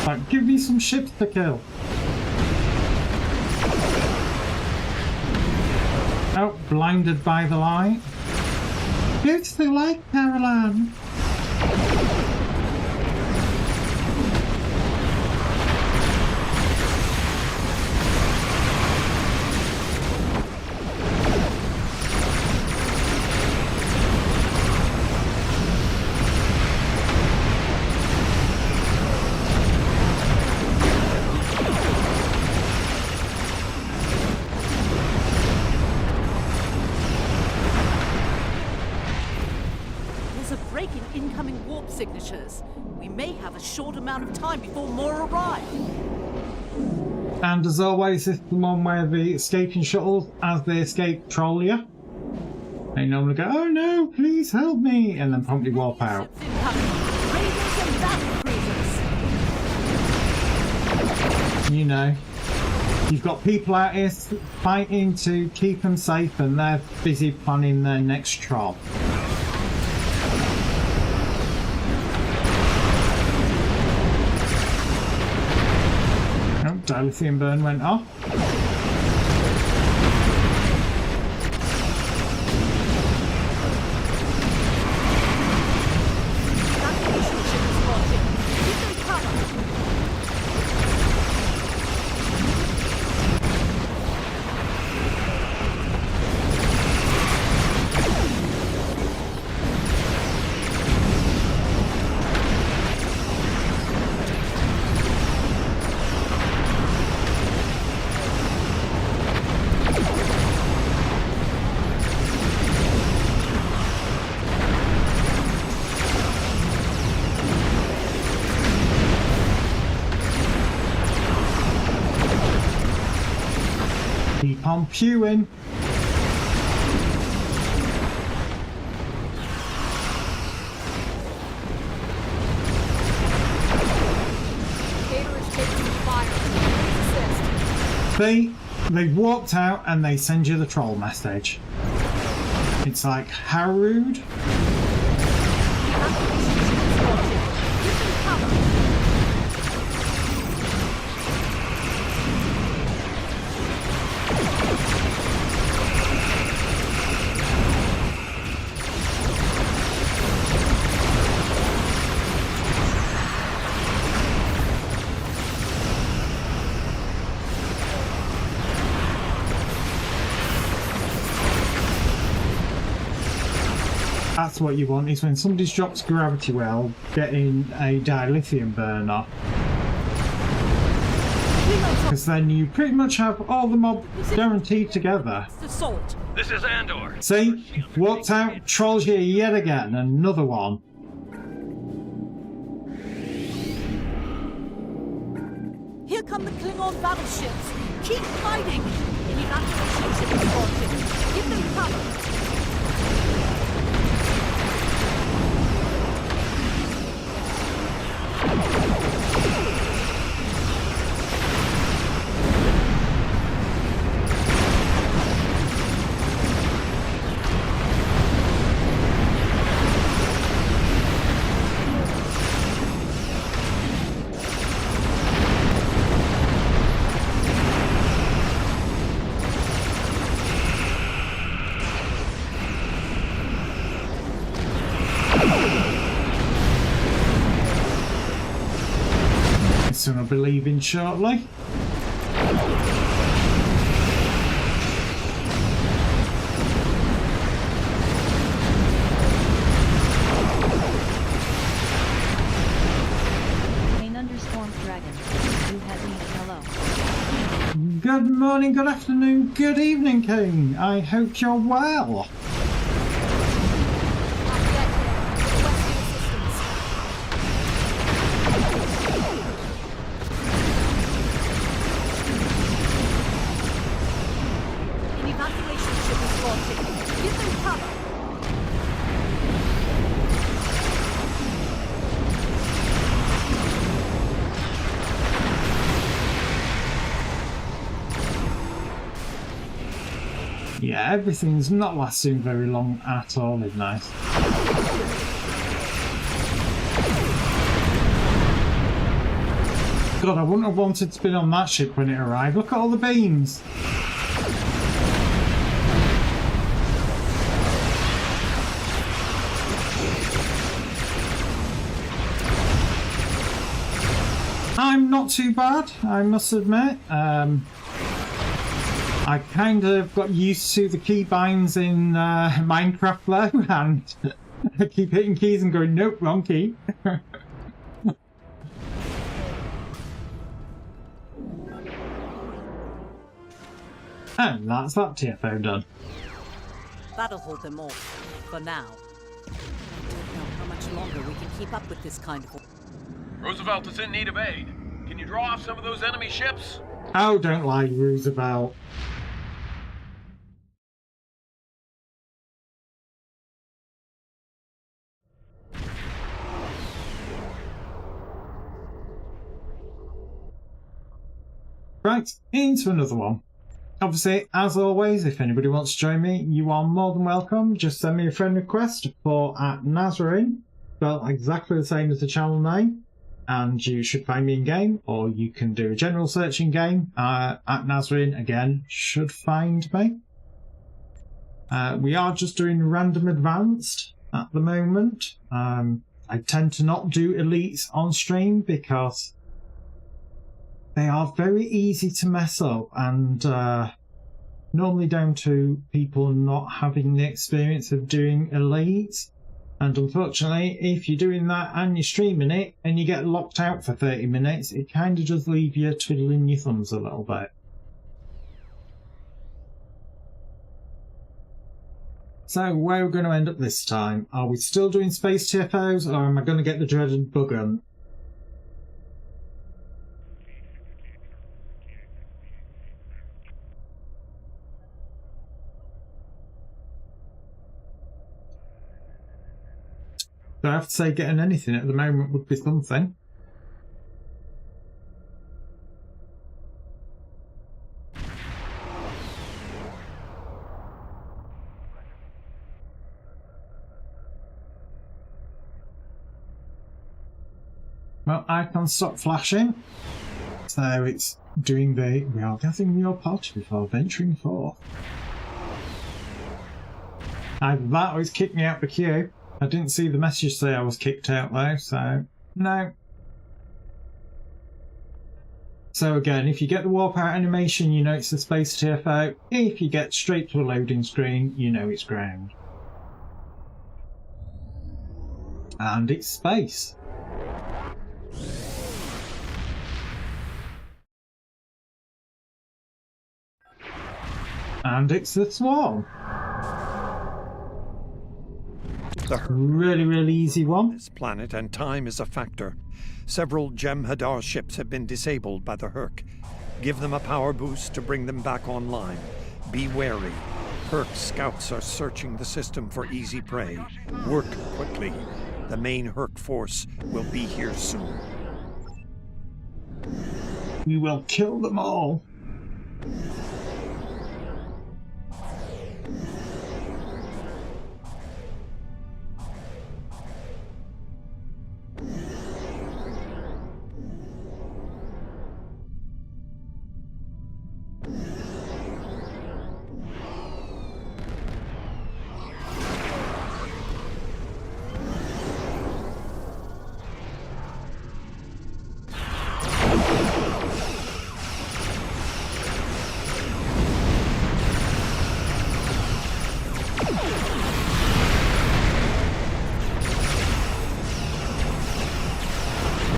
Like, give me some ships to kill. Oh, blinded by the light. Beautiful light, Caroline. Incoming warp signatures. We may have a short amount of time before more arrive. And as always, this is the one where the escaping shuttles, as they escape troll you, they normally go, "Oh no, please help me," and then promptly warp out. Ships incoming. Raiders and battle cruisers. You know, you've got people out here fighting to keep them safe, and they're busy planning their next troll. Dilithium burn went off. Keep on pewing. They walked out and they send you the troll message. It's like, how rude. That's what you want, is when somebody's dropped gravity well, getting a dilithium burner. Because then you pretty much have all the mob guaranteed together. Assault. This is Andor. See? Walked out, trolls here yet again. Another one. Here come the Klingon battleships. Keep fighting. An evacuation ship is launching. Give them cover. Soon I'll be leaving shortly. Dragon, you had me at hello. Good morning, good afternoon, good evening, King. I hope you're well. An evacuation ship is launching. Give them cover. Yeah, everything's not lasting very long at all, is nice. God, I wouldn't have wanted to be on that ship when it arrived. Look at all the beams. I'm not too bad, I must admit. I kind of got used to the keybinds in Minecraft though, and I keep hitting keys and going, nope, wrong key. And that's that TFO done. That'll hold them off. For now. I don't know how much longer we can keep up with this kind of... Roosevelt is in need of aid. Can you draw off some of those enemy ships? Oh, don't lie, Roosevelt. Right, into another one. Obviously, as always, if anybody wants to join me, you are more than welcome. Just send me a friend request for @Nazorin, spelled exactly the same as the channel name, and you should find me in game, or you can do a general search in game. @Nazorin again should find me. We are just doing random advanced at the moment. I tend to not do elites on stream because they are very easy to mess up, and normally down to people not having the experience of doing elites. And unfortunately, if you're doing that and you're streaming it and you get locked out for 30 minutes, it kind of does leave you twiddling your thumbs a little bit. So where are we going to end up this time? Are we still doing space TFOs, or am I going to get the dreaded bug hunt? So I have to say, getting anything at the moment would be something. Well, icon stop flashing. So it's doing the we are gathering your pod before venturing forth. Either that or it's kicked me out the queue. I didn't see the message say I was kicked out though, so no. So again, if you get the warp out animation, you know it's the space TFO. If you get straight to a loading screen, you know it's ground. And it's space. And it's the swarm. The Really easy one. this planet and time is a factor. Several Jem'Hadar ships have been disabled by the Herc. Give them a power boost to bring them back online. Be wary. Herc scouts are searching the system for easy prey. Work quickly. The main Herc force will be here soon. We will kill them all.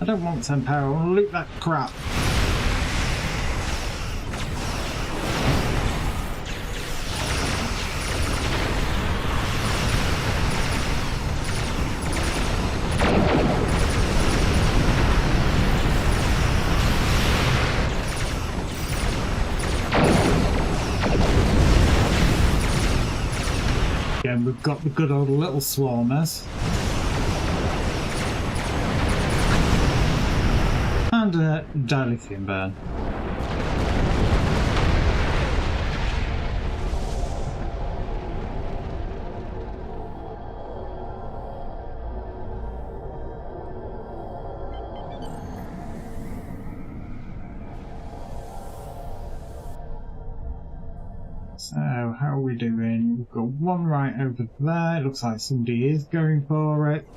I don't want 10 power, I want to loot that crap. Again, we've got the good old little swarmers. And a dilithium burn. So, how are we doing? We've got one right over there. It looks like somebody is going for it.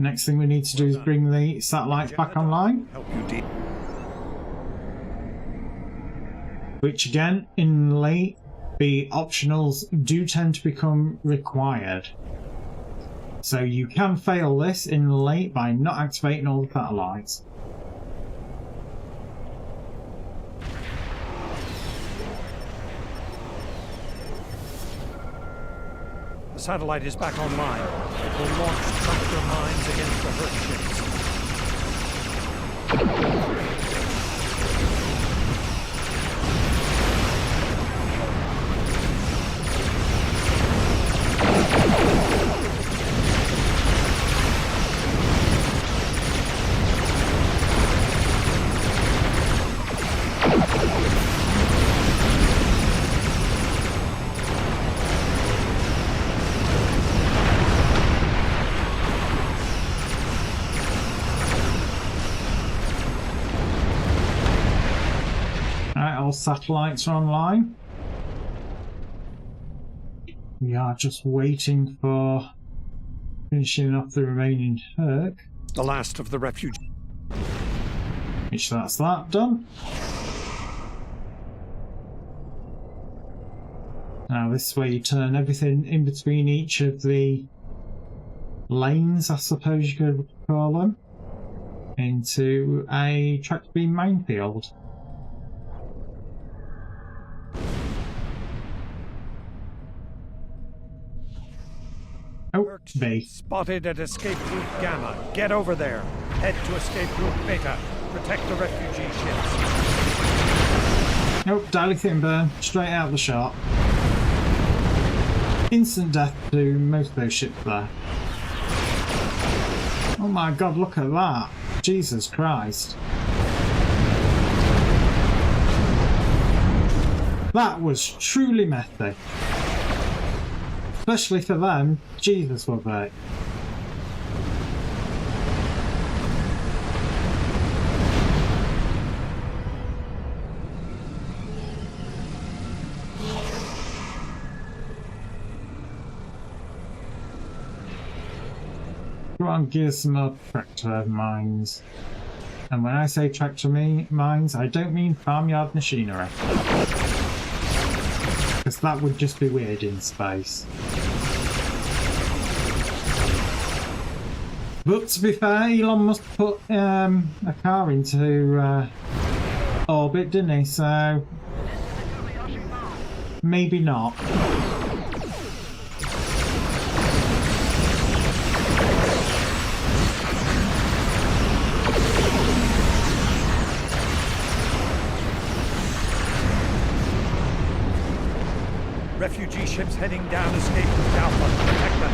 Next thing we need to do is bring the satellites back online. Help you deal. Which again, in late, the optionals do tend to become required. So you can fail this in late by not activating all the satellites. The satellite is back online. It will launch tractor mines against the Herc ships. All satellites are online. We are just waiting for finishing off the remaining Herc. The last of the refugees. Which that's that done. Now this way you turn everything in between each of the lanes, I suppose you could call them, into a tractor beam minefield. Oh, B. Spotted at escape route Gamma. Get over there. Head to escape route Beta. Protect the refugee ships. Nope, dilithium burn. Straight out the shot. Instant death to most of those ships there. Oh my god, look at that. Jesus Christ. That was truly messy. Especially for them, Jesus was it. Go on, give some more tractor mines. And when I say tractor mines, I don't mean farmyard machinery. Because that would just be weird in space. But to be fair, Elon must put a car into orbit, didn't he? So maybe not. Refugee ships heading down escape route Alpha. Protect them.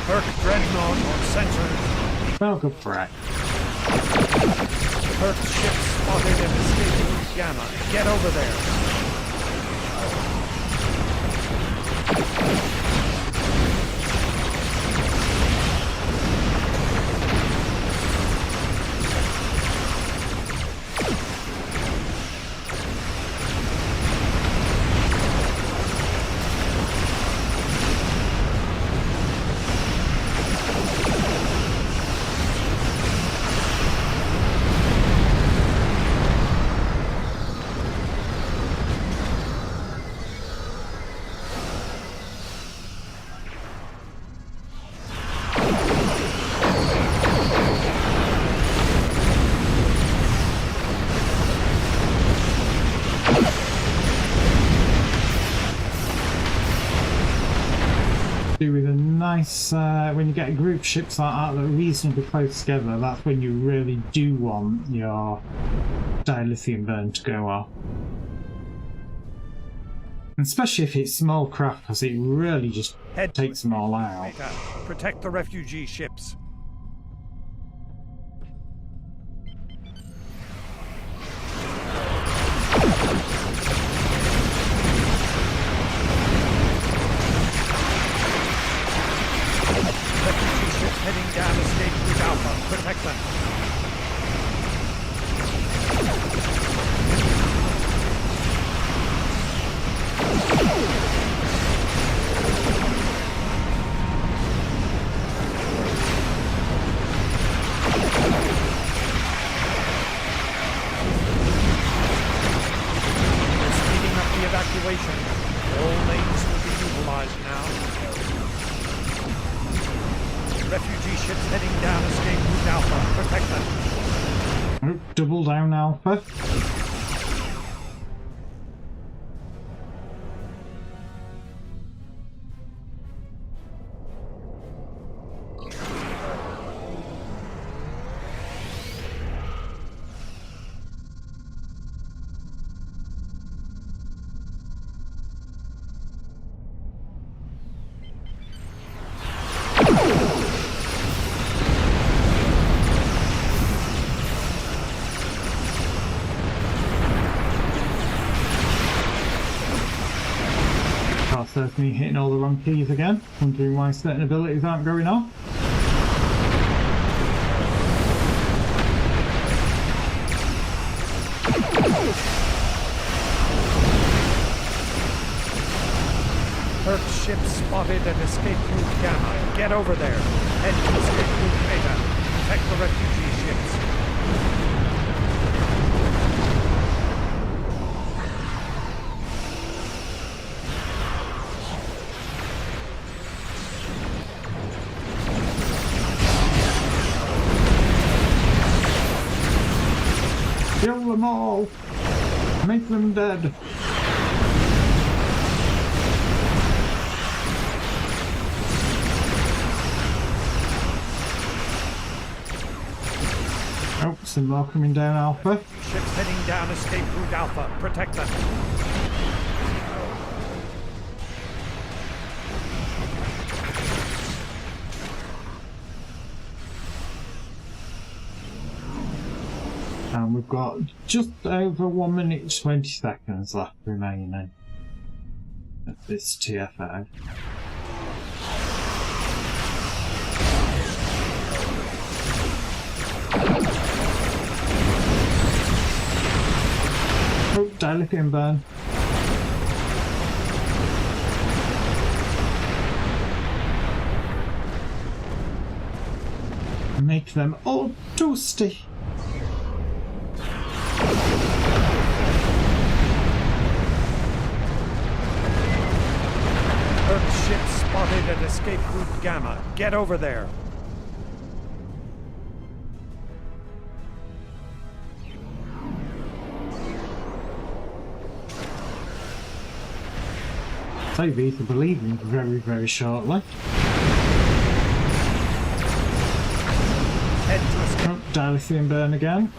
Herc Dreadnought on sensors. Well, good for it. Herc ship spotted and escape route Gamma. Get over there. Do with a nice when you get group ships like that that are reasonably close together, that's when you really do want your dilithium burn to go off. Especially if it's small craft, because it really just takes them all out. Protect the refugee ships. Heading down escape route Alpha. Protect them. They're speeding up the evacuation. All lanes will be utilized now. Refugee ships heading down escape route Alpha. Protect them. Oh, double down Alpha. Certainly hitting all the wrong keys again, wondering why certain abilities aren't going off. Herc ship spotted at escape route Gamma. Get over there. Head to escape route Beta. Protect the refugee ships. Kill them all! Make them dead! Oh, some more coming down Alpha. Ships heading down escape route Alpha. Protect them. And we've got just over 1 minute 20 seconds left remaining of this TFO. Oh, dilithium burn. Make them all toasty. Herc ships Spotted at escape route Gamma. Get over there. So be to believe in very, very shortly. Head to escape. Oh, dilithium burn again.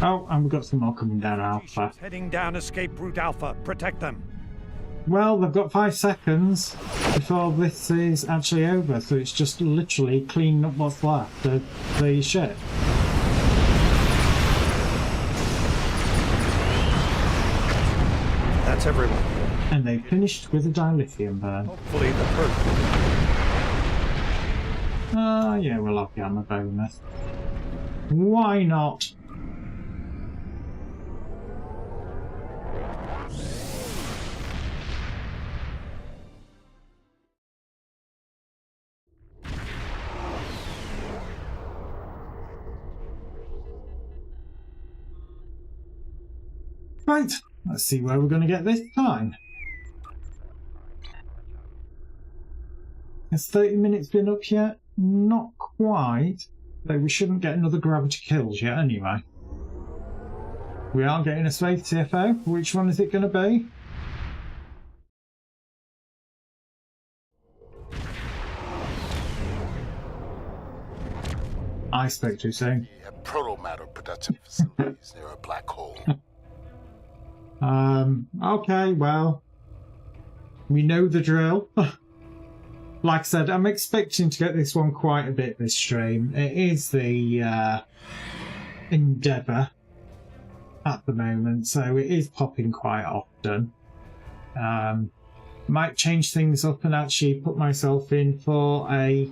Oh, and we've got some more coming down Alpha. Heading down escape route Alpha. Protect them. Well, they've got 5 seconds before this is actually over, so it's just literally cleaning up what's left of the ship. That's everyone. And they finished with a dilithium burn. Hopefully the hurt. Ah, yeah, we'll have the armor bonus. Why not? Right, let's see where we're going to get this time. Has 30 minutes been up yet? Not quite, though we shouldn't get another gravity kills yet anyway. We are getting a space TFO. Which one is it going to be? I spoke too soon. The proto-matter production facilities near a black hole. Okay, well, we know the drill. Like I said, I'm expecting to get this one quite a bit this stream. It is the Endeavour at the moment, so it is popping quite often. Might change things up and actually put myself in for a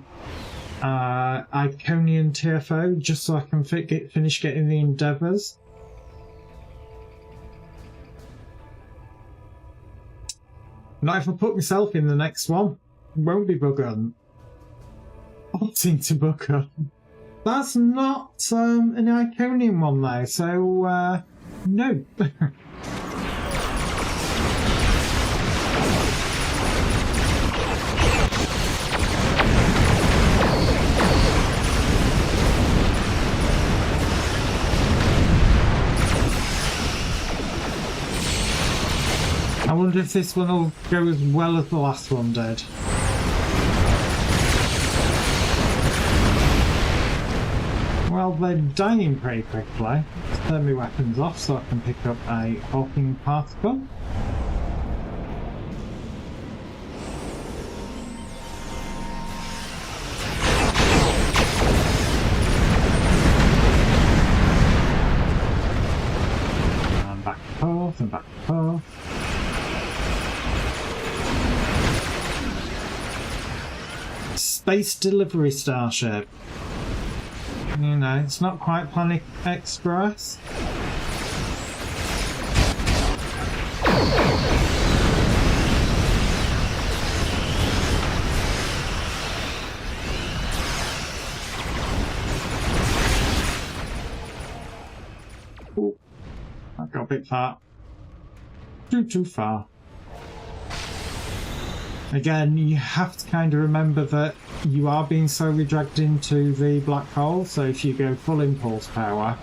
Iconian TFO just so I can finish getting the Endeavours. Not if I put myself in the next one. Won't be bug hunt. Opting to bug hunt. That's not an Iconian one though, so no. I wonder if this one will go as well as the last one did. Well, they're dying pretty quickly. Let's turn my weapons off so I can pick up a Hawking particle. And back and forth and back and forth. Space delivery starship. You know, it's not quite Planet Express. Ooh, that got a bit far. Too far. Again, you have to kind of remember that you are being slowly dragged into the black hole, so if you go full impulse power,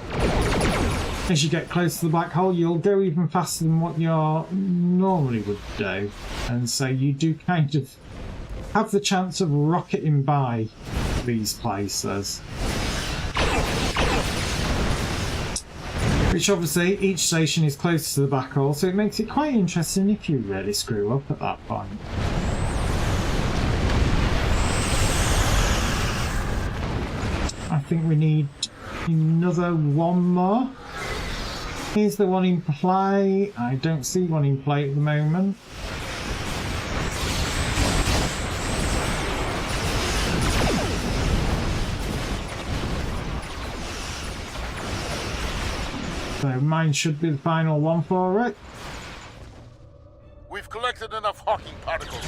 as you get close to the black hole, you'll go even faster than what you normally would do. And so you do kind of have the chance of rocketing by these places. Which obviously, each station is close to the black hole, so it makes it quite interesting if you really screw up at that point. I think we need another one more. Here's the one in play. I don't see one in play at the moment. So mine should be the final one for it. We've collected enough Hawking particles.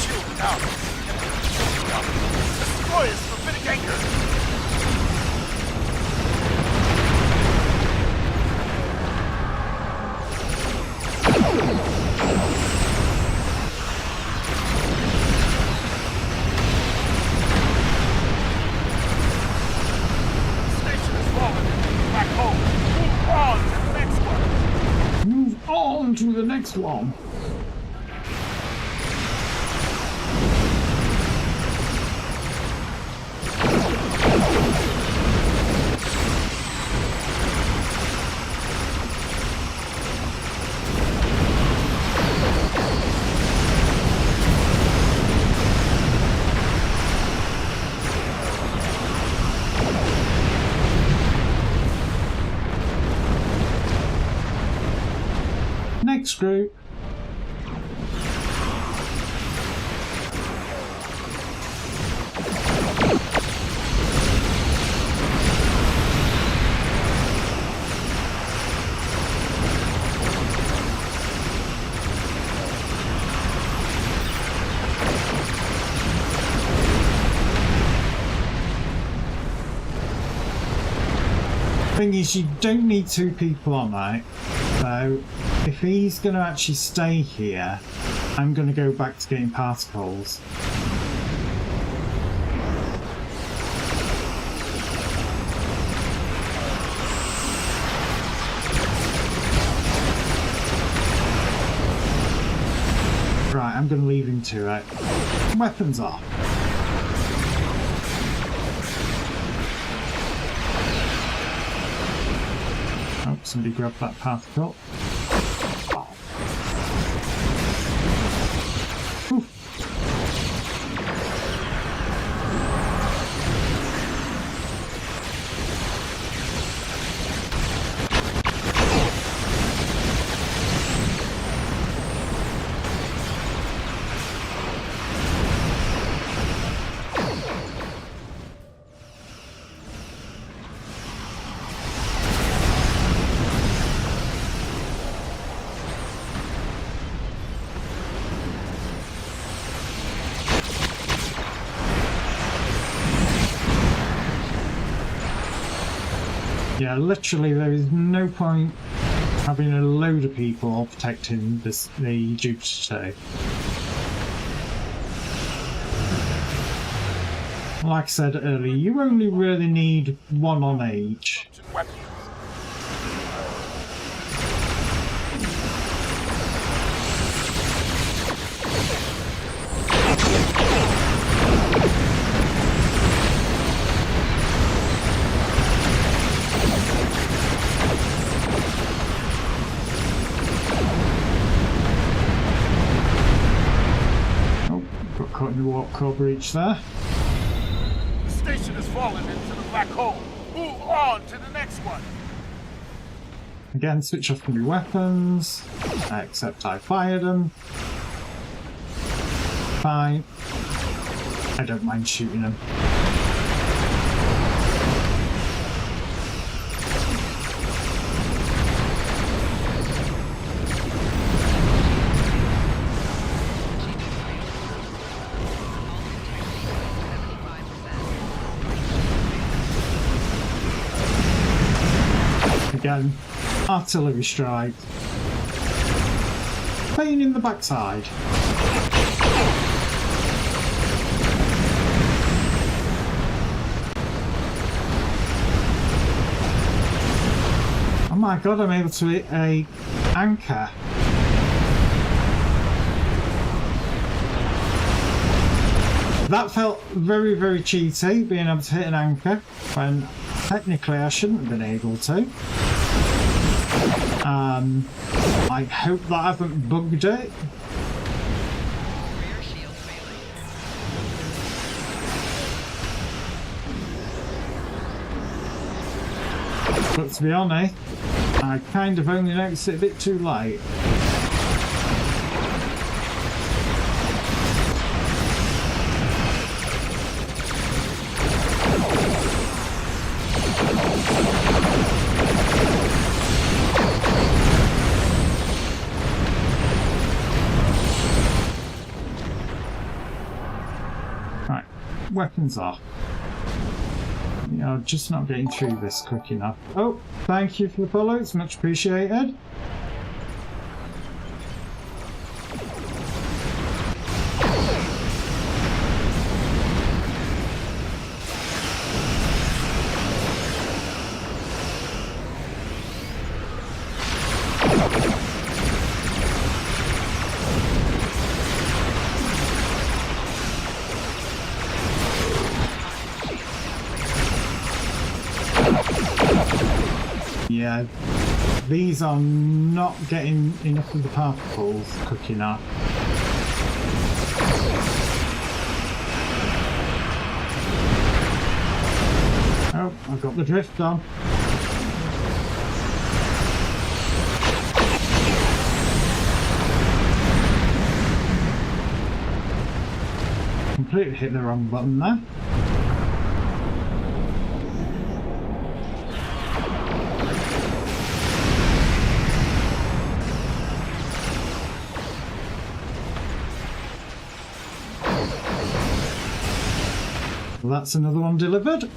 Shield down. Destroyers for Finnick anchor. Station is falling into the black hole. Move on to the next one. Move on to the next one. Next group. Thing is, you don't need two people on that. So if he's going to actually stay here, I'm going to go back to getting particles. Right, I'm going to leave him to it. Weapons off. Oh, somebody grabbed that particle. Oh. Oof. Yeah, literally there is no point having a load of people protecting the Jupiter 2. Like I said earlier, you only really need one on each. Caught in the warp core breach there. The station has fallen into the black hole. Move on to the next one. Again, switch off my weapons, except I fired them. Fine. I don't mind shooting them. Again, artillery strike. Pain in the backside. Oh my god, I'm able to hit a anchor. That felt very, very cheaty, being able to hit an anchor when technically I shouldn't have been able to. I hope that I haven't bugged it. But to be honest, I kind of only noticed it a bit too late. weapons off. You're just not getting through this quick enough. Oh, thank you for the follow. It's much appreciated. Yeah, these are not getting enough of the particles quick enough. Oh, I've got the drift on. Completely hit the wrong button there. Well, that's another one delivered.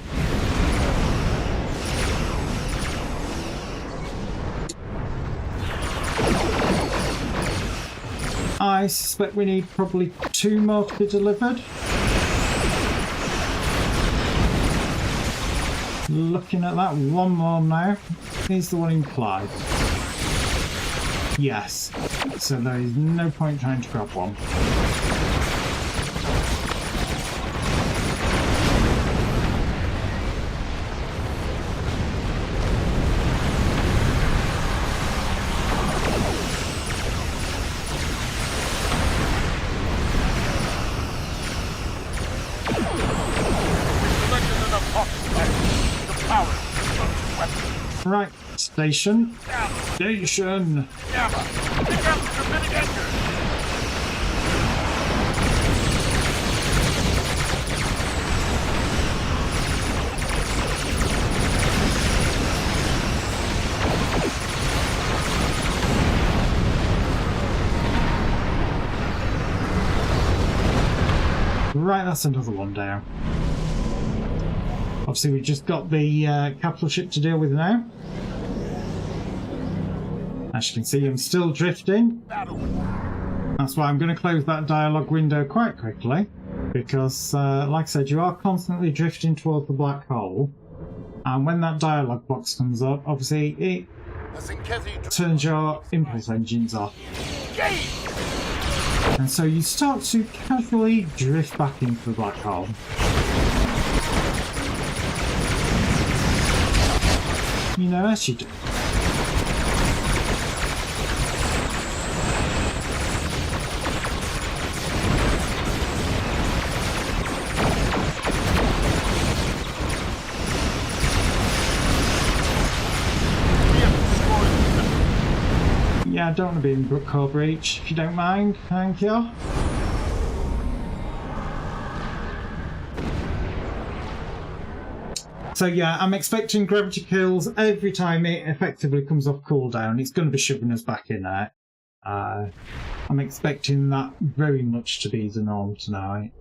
I suspect we need probably 2 more to be delivered. Looking at that, 1 more now. Here's the one implied. Yes. So there is no point trying to grab one. Right, station. Station. Right, that's another one down. Obviously, we've just got the capital ship to deal with now. As you can see, I'm still drifting. That's why I'm going to close that dialogue window quite quickly, because, like I said, you are constantly drifting towards the black hole. And when that dialogue box comes up, obviously, it turns your impulse engines off. And so you start to casually drift back into the black hole. You know, as you do. Yeah, I don't want to be in Brookcore Breach, if you don't mind. Thank you. So yeah, I'm expecting gravity kills every time it effectively comes off cooldown. It's going to be shoving us back in there. I'm expecting that very much to be the norm tonight.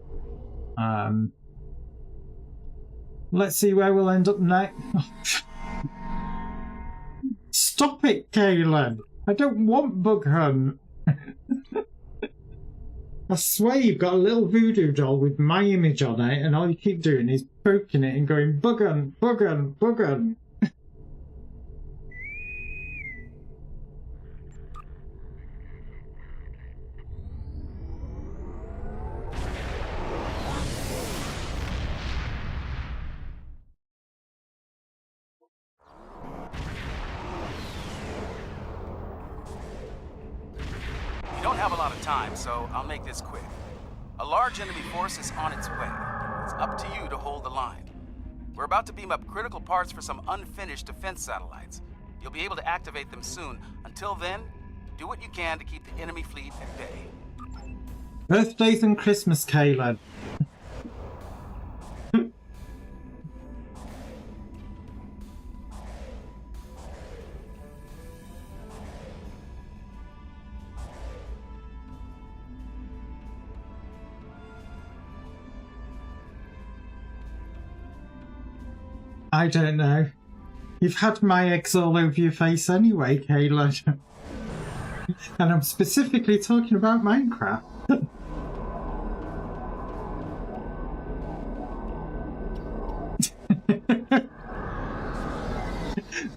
Let's see where we'll end up next. Stop it, Kaylin! I don't want Bug Hunt. I swear you've got a little voodoo doll with my image on it, and all you keep doing is poking it and going, Bug Hunt, Bug Hunt, Bug Hunt. We don't have a lot of time, so I'll make this quick. A large enemy force is on its way. It's up to you to hold the line. We're about to beam up critical parts for some unfinished defense satellites. You'll be able to activate them soon. Until then, do what you can to keep the enemy fleet at bay. Birthdays and Christmas, Caleb. I don't know. You've had my eggs all over your face anyway, Kayla. And I'm specifically talking about Minecraft.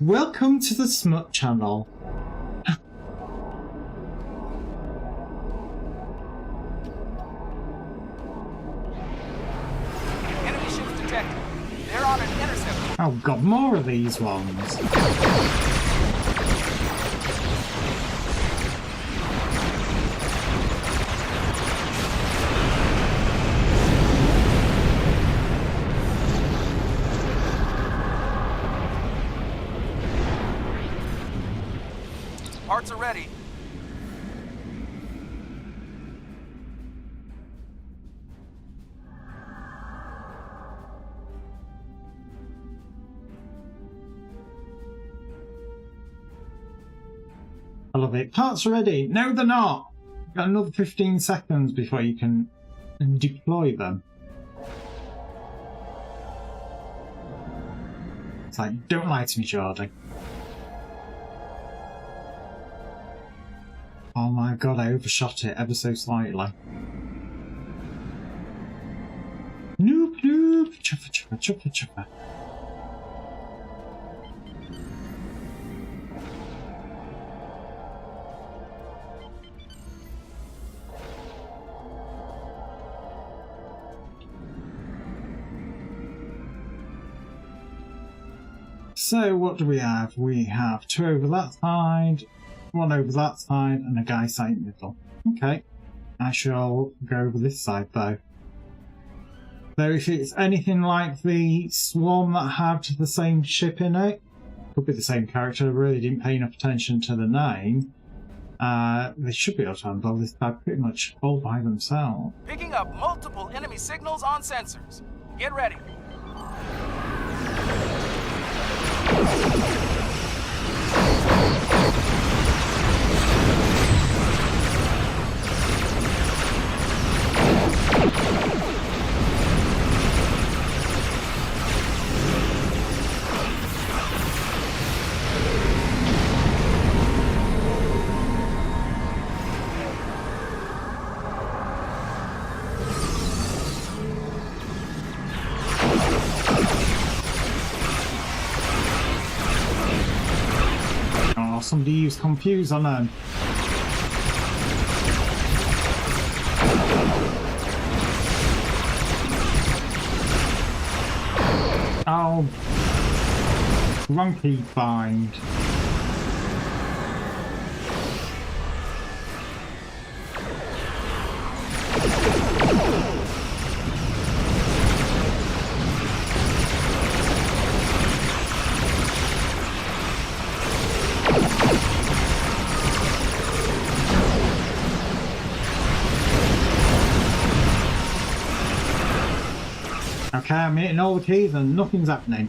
Welcome to the Smut Channel. Enemy ships detected. They're on an intercept. Oh god, more of these ones. Parts are ready. I love it. Parts are ready. No, they're not. You've got another 15 seconds before you can deploy them. It's like, don't lie to me, Jordan. Oh my god, I overshot it ever so slightly. Noop noop! Chuffa chuffa chuffa chuffa. So what do we have? We have 2 over that side, 1 over that side, and a guy sat in the middle. Okay, I shall go over this side though. Though if it's anything like the swarm that had the same ship in it, could be the same character, I really didn't pay enough attention to the name, they should be able to handle this guy pretty much all by themselves. Picking up multiple enemy signals on sensors. Get ready. Oh, somebody used Confuse on them. Oh, wrong key bind. Okay, I'm hitting all the keys and nothing's happening.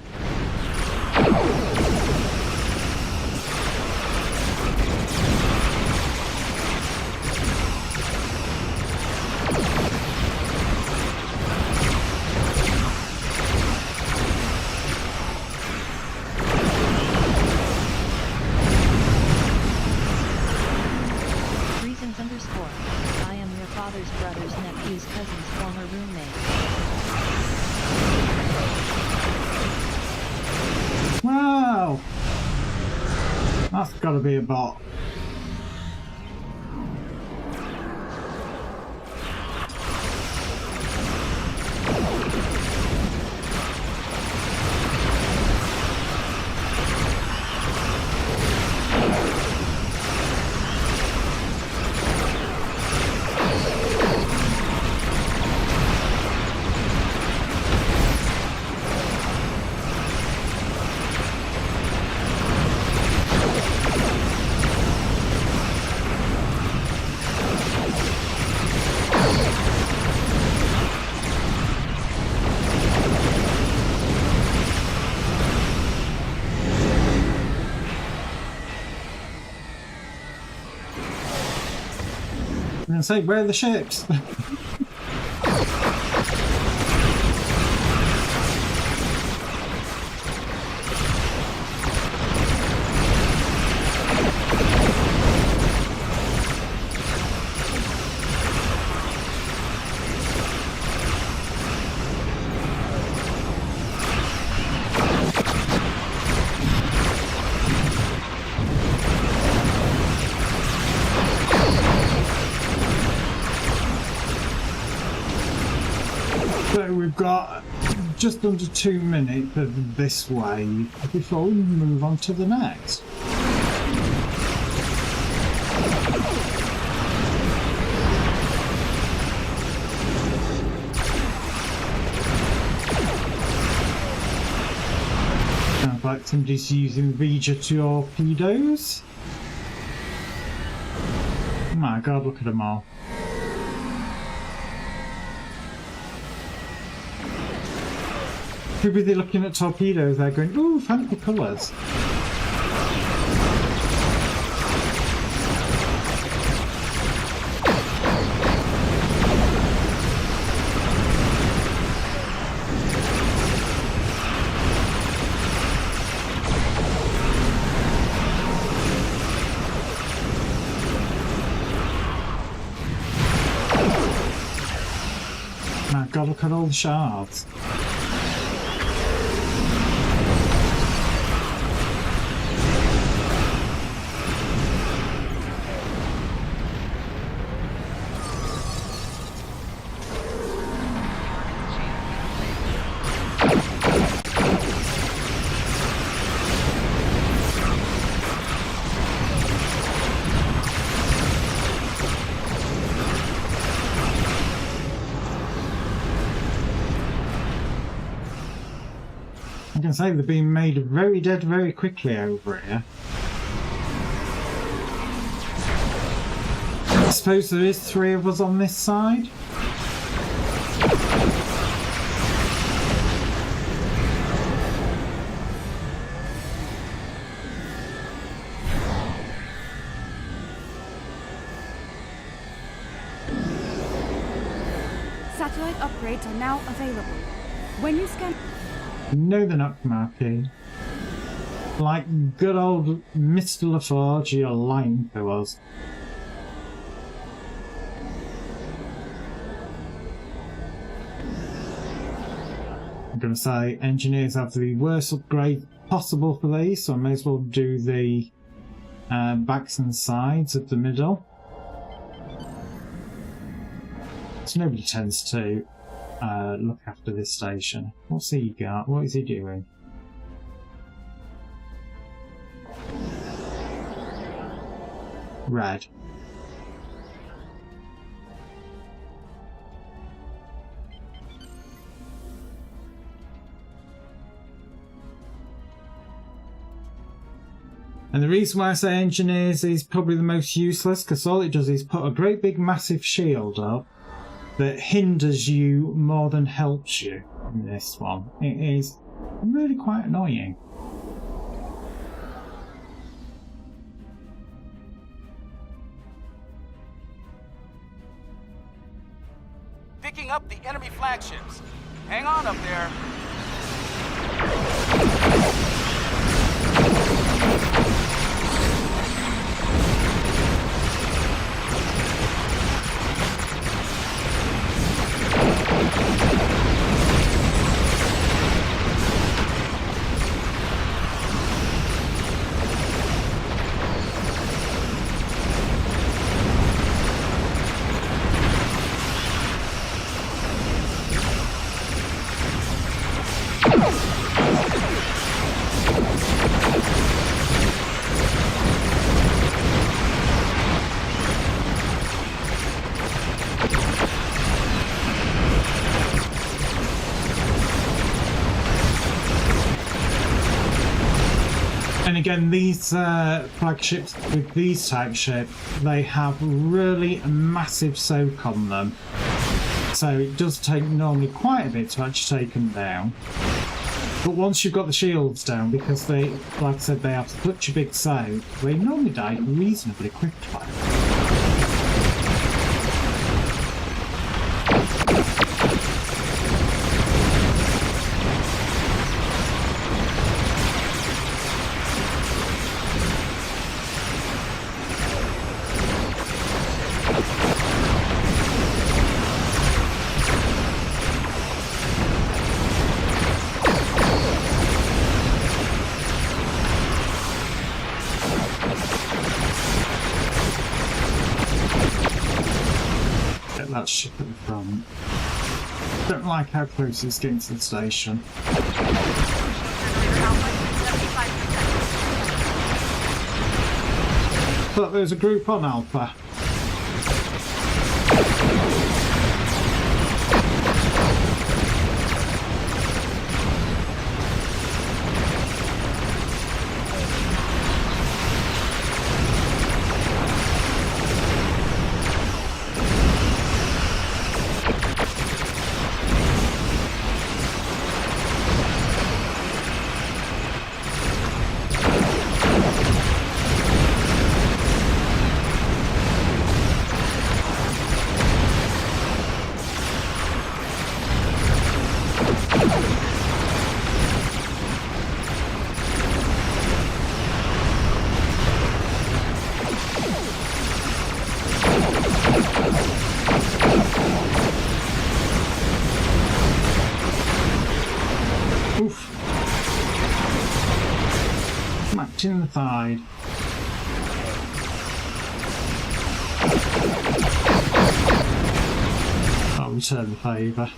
Reasons underscore. I am your father's brother's nephew's cousin's former roommate. Wow! That's gotta be a bot. I'm gonna say, where are the ships? got just under 2 minutes of this wave before we move on to the next. Sounds like somebody's using Vija torpedoes. Oh my god, look at them all. Who be they looking at torpedoes? They're going, ooh, fancy colours. My god, look at all the shards. I can say they're being made very dead very quickly over here. I suppose there is 3 of us on this side. Satellite upgrades are now available. When you scan... No, they're not marking. Like good old Mr. LaForge, you're lying to us. I'm going to say engineers have the worst upgrade possible for these, so I may as well do the backs and sides of the middle. So nobody tends to look after this station. What's he got? What is he doing? Red. And the reason why I say engineers is probably the most useless, because all it does is put a great big massive shield up that hinders you more than helps you in this one. It is really quite annoying. Picking up the enemy flagships. Hang on up there. And again, these flagships with these type ships, they have really massive soak on them. So it does take normally quite a bit to actually take them down. But once you've got the shields down, because they, like I said, they have such a big soak, they normally die reasonably quickly. Get that ship at the front. Don't like how close it's getting to the station. Thought there was a group on Alpha. Smacked in the thigh. I'll return the favour.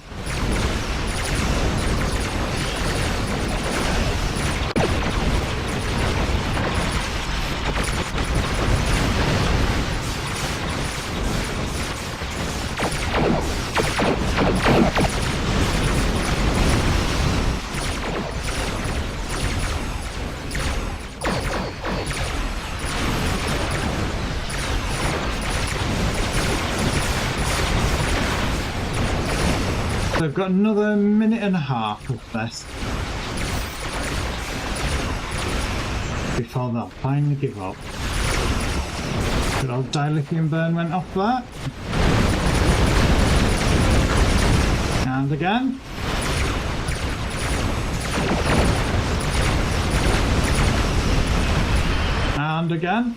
So I've got another minute and a half of this before they'll finally give up. Good old dilithium burn went off that. And again. And again.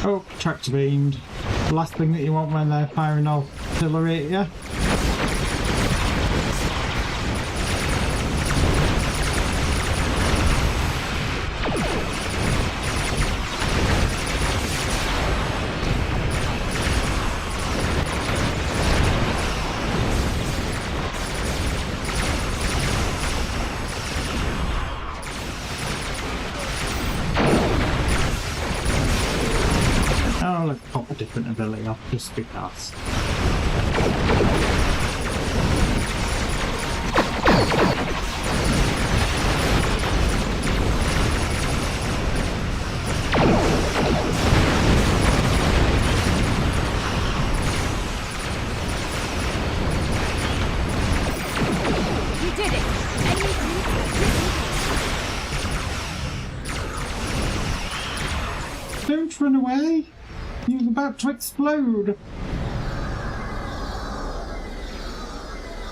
Oh, tractor beamed. The last thing that you want when they're firing artillery at you. Oh, let's pop a different ability off just because. You did it! Don't run away! You're about to explode!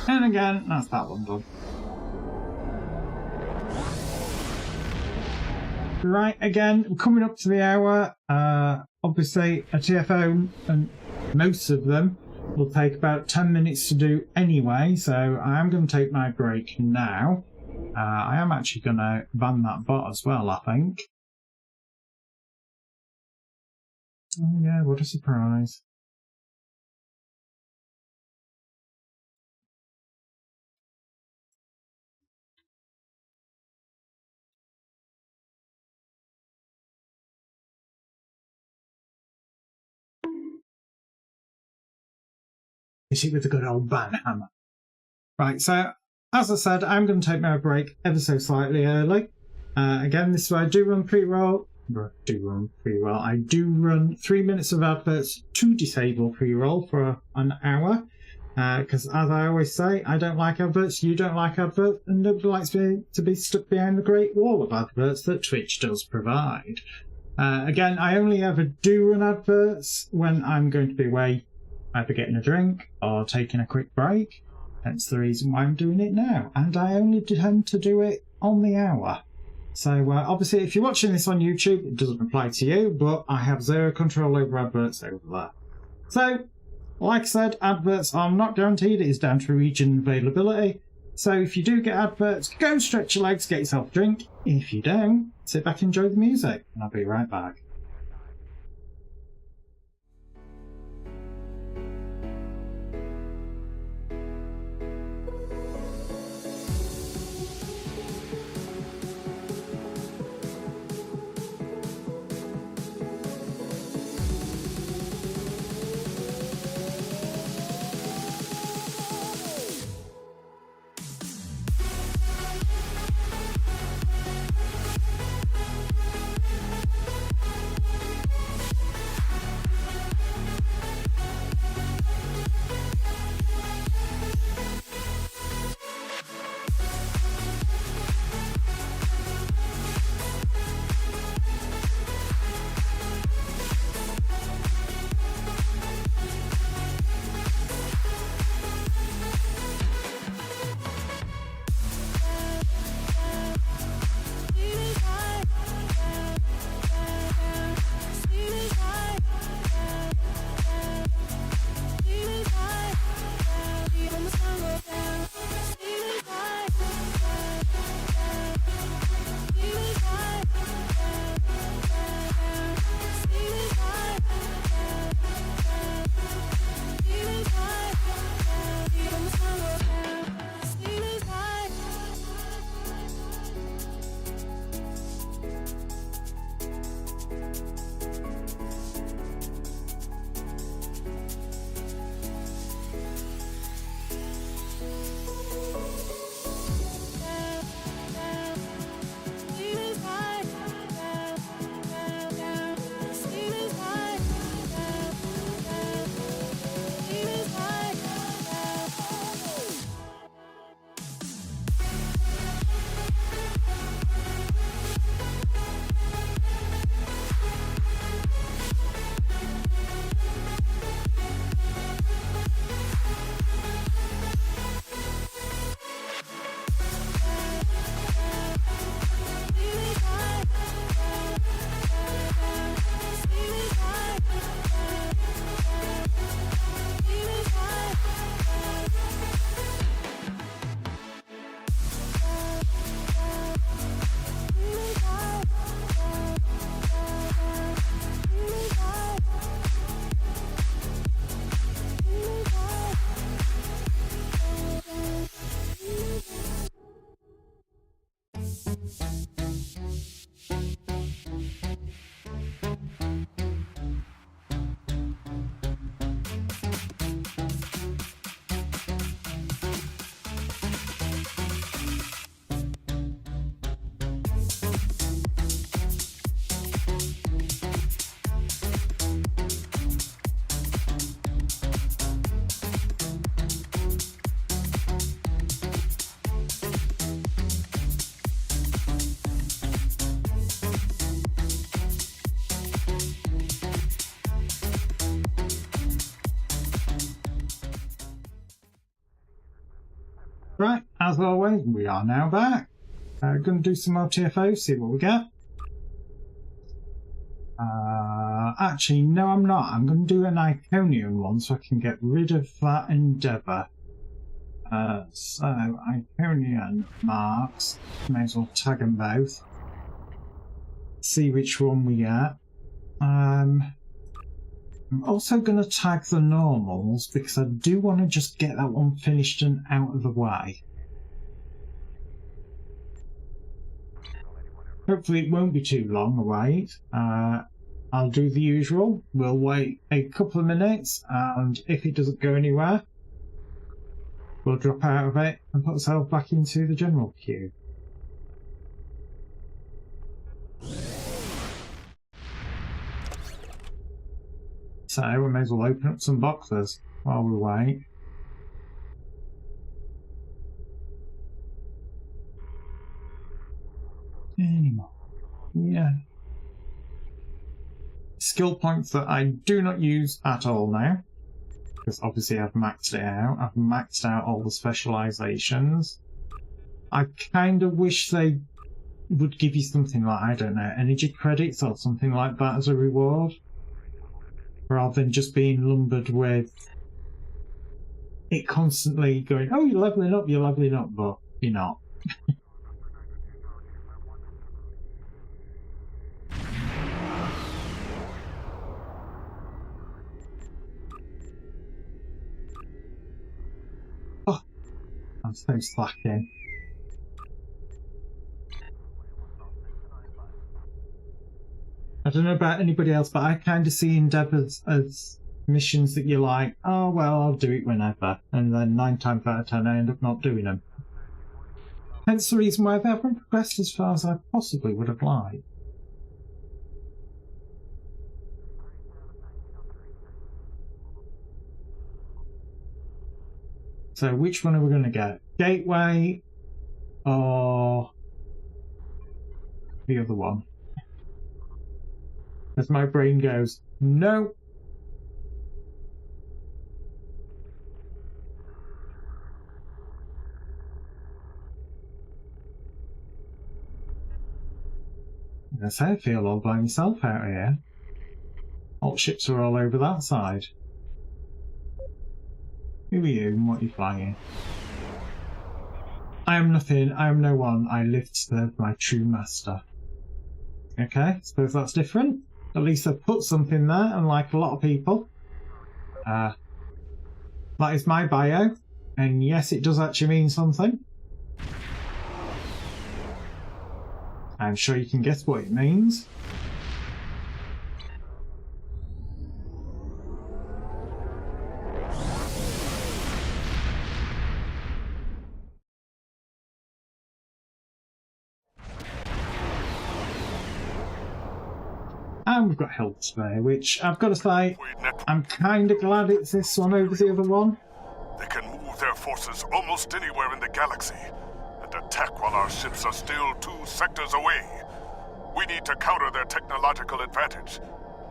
And again, that's that one done. Right, again, we're coming up to the hour. Obviously, a TFO, and most of them, will take about 10 minutes to do anyway, so I am going to take my break now. I am actually going to ban that bot as well, I think. Oh yeah, what a surprise. Is it with the good old ban hammer? Right, so as I said, I'm going to take my break ever so slightly early. Again, this is where I do run pre-roll. I do run 3 minutes of adverts to disable pre-roll for an hour. Because as I always say, I don't like adverts, you don't like adverts, and nobody likes me to be stuck behind the great wall of adverts that Twitch does provide. Again, I only ever do run adverts when I'm going to be away, either getting a drink or taking a quick break. Hence the reason why I'm doing it now. And I only tend to do it on the hour. So obviously if you're watching this on YouTube, it doesn't apply to you, but I have zero control over adverts over there. So, like I said, adverts are not guaranteed. It is down to region availability. So if you do get adverts, go stretch your legs, get yourself a drink. If you don't, sit back and enjoy the music, and I'll be right back. Right, as always, we are now back. Going to do some more TFO, see what we get. Actually, no, I'm not. I'm going to do an Iconian one so I can get rid of that endeavour. So, Iconian marks. May as well tag them both. See which one we get. I'm also going to tag the normals because I do want to just get that one finished and out of the way. Hopefully it won't be too long a wait. I'll do the usual. We'll wait a couple of minutes, and if it doesn't go anywhere, we'll drop out of it and put ourselves back into the general queue. So we may as well open up some boxes while we wait. Anymore. Yeah. Skill points that I do not use at all now, because obviously I've maxed it out. I've maxed out all the specializations. I kind of wish they would give you something like, I don't know, energy credits or something like that as a reward, rather than just being lumbered with it constantly going, oh, you're leveling up, but you're not. Oh, I'm so slacking. I don't know about anybody else, but I kind of see endeavours as missions that you're like, oh, well, I'll do it whenever. And then 9 times out of 10, I end up not doing them. Hence the reason why they haven't progressed as far as I possibly would have liked. So which one are we going to get? Gateway or the other one? As my brain goes, no. I say I feel all by myself out here. Alt ships are all over that side. Who are you and what are you flying? I am nothing, I am no one, I live to serve my true master. Okay, suppose that's different. At least I've put something there, unlike a lot of people. That is my bio, and yes, it does actually mean something. I'm sure you can guess what it means. And we've got health spare, which I've got to say, I'm kind of glad it's this one over the other one. They can move their forces almost anywhere in the galaxy and attack while our ships are still 2 sectors away. We need to counter their technological advantage.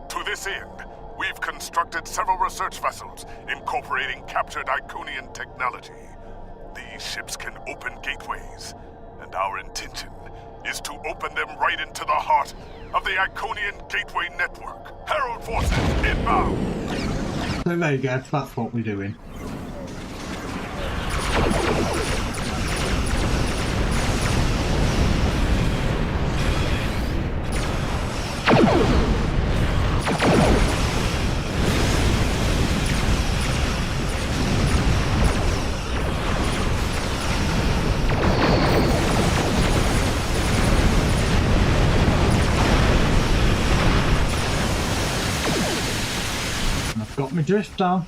To this end, we've constructed several research vessels incorporating captured Iconian technology. These ships can open gateways, and our intention is to open them right into the heart of the Iconian Gateway Network. Herald forces inbound! So there you go, that's what we're doing. Got my drift down.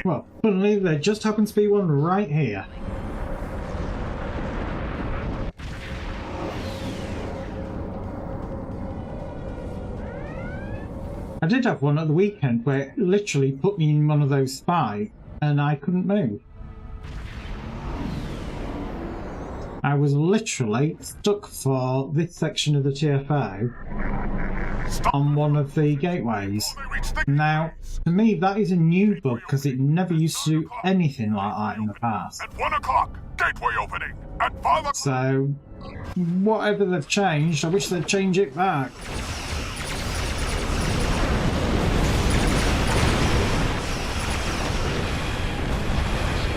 Well, funnily, there just happens to be one right here. I did have one at the weekend where it literally put me in one of those spikes and I couldn't move. I was literally stuck for this section of the TFO on one of the gateways. Now, to me, that is a new bug because it never used to do anything like that in the past. At 1 o'clock, gateway opening. At 5 o'clock. So, whatever they've changed, I wish they'd change it back.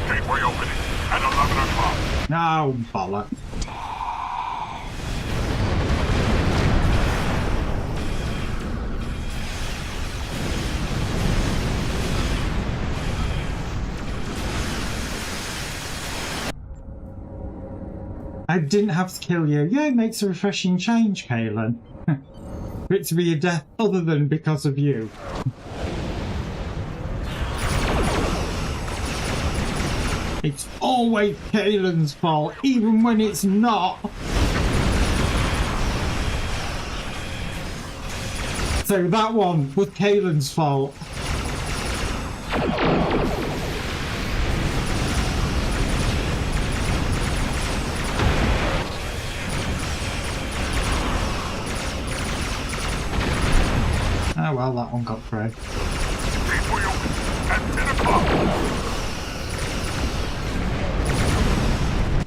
Gateway opening at 11 o'clock. No, bollocks. I didn't have to kill you. Yeah, it makes a refreshing change, Kaylin. For it to be a death other than because of you. It's always Kaylin's fault, even when it's not. So that one was Kaylin's fault. well that one got through. Gateway open at 10 o'clock.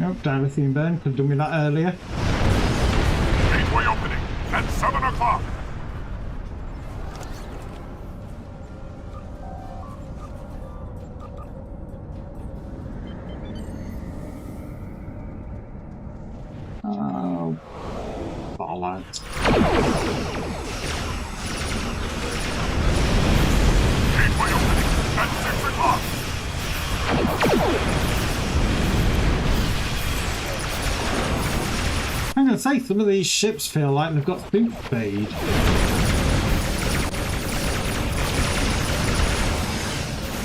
Nope, dilithium burn. Could have done with that earlier. Gateway opening at 7 o'clock. Oh, bollocks. Gateway opening at 6 o'clock. I'm going to say, some of these ships feel like they've got boot speed.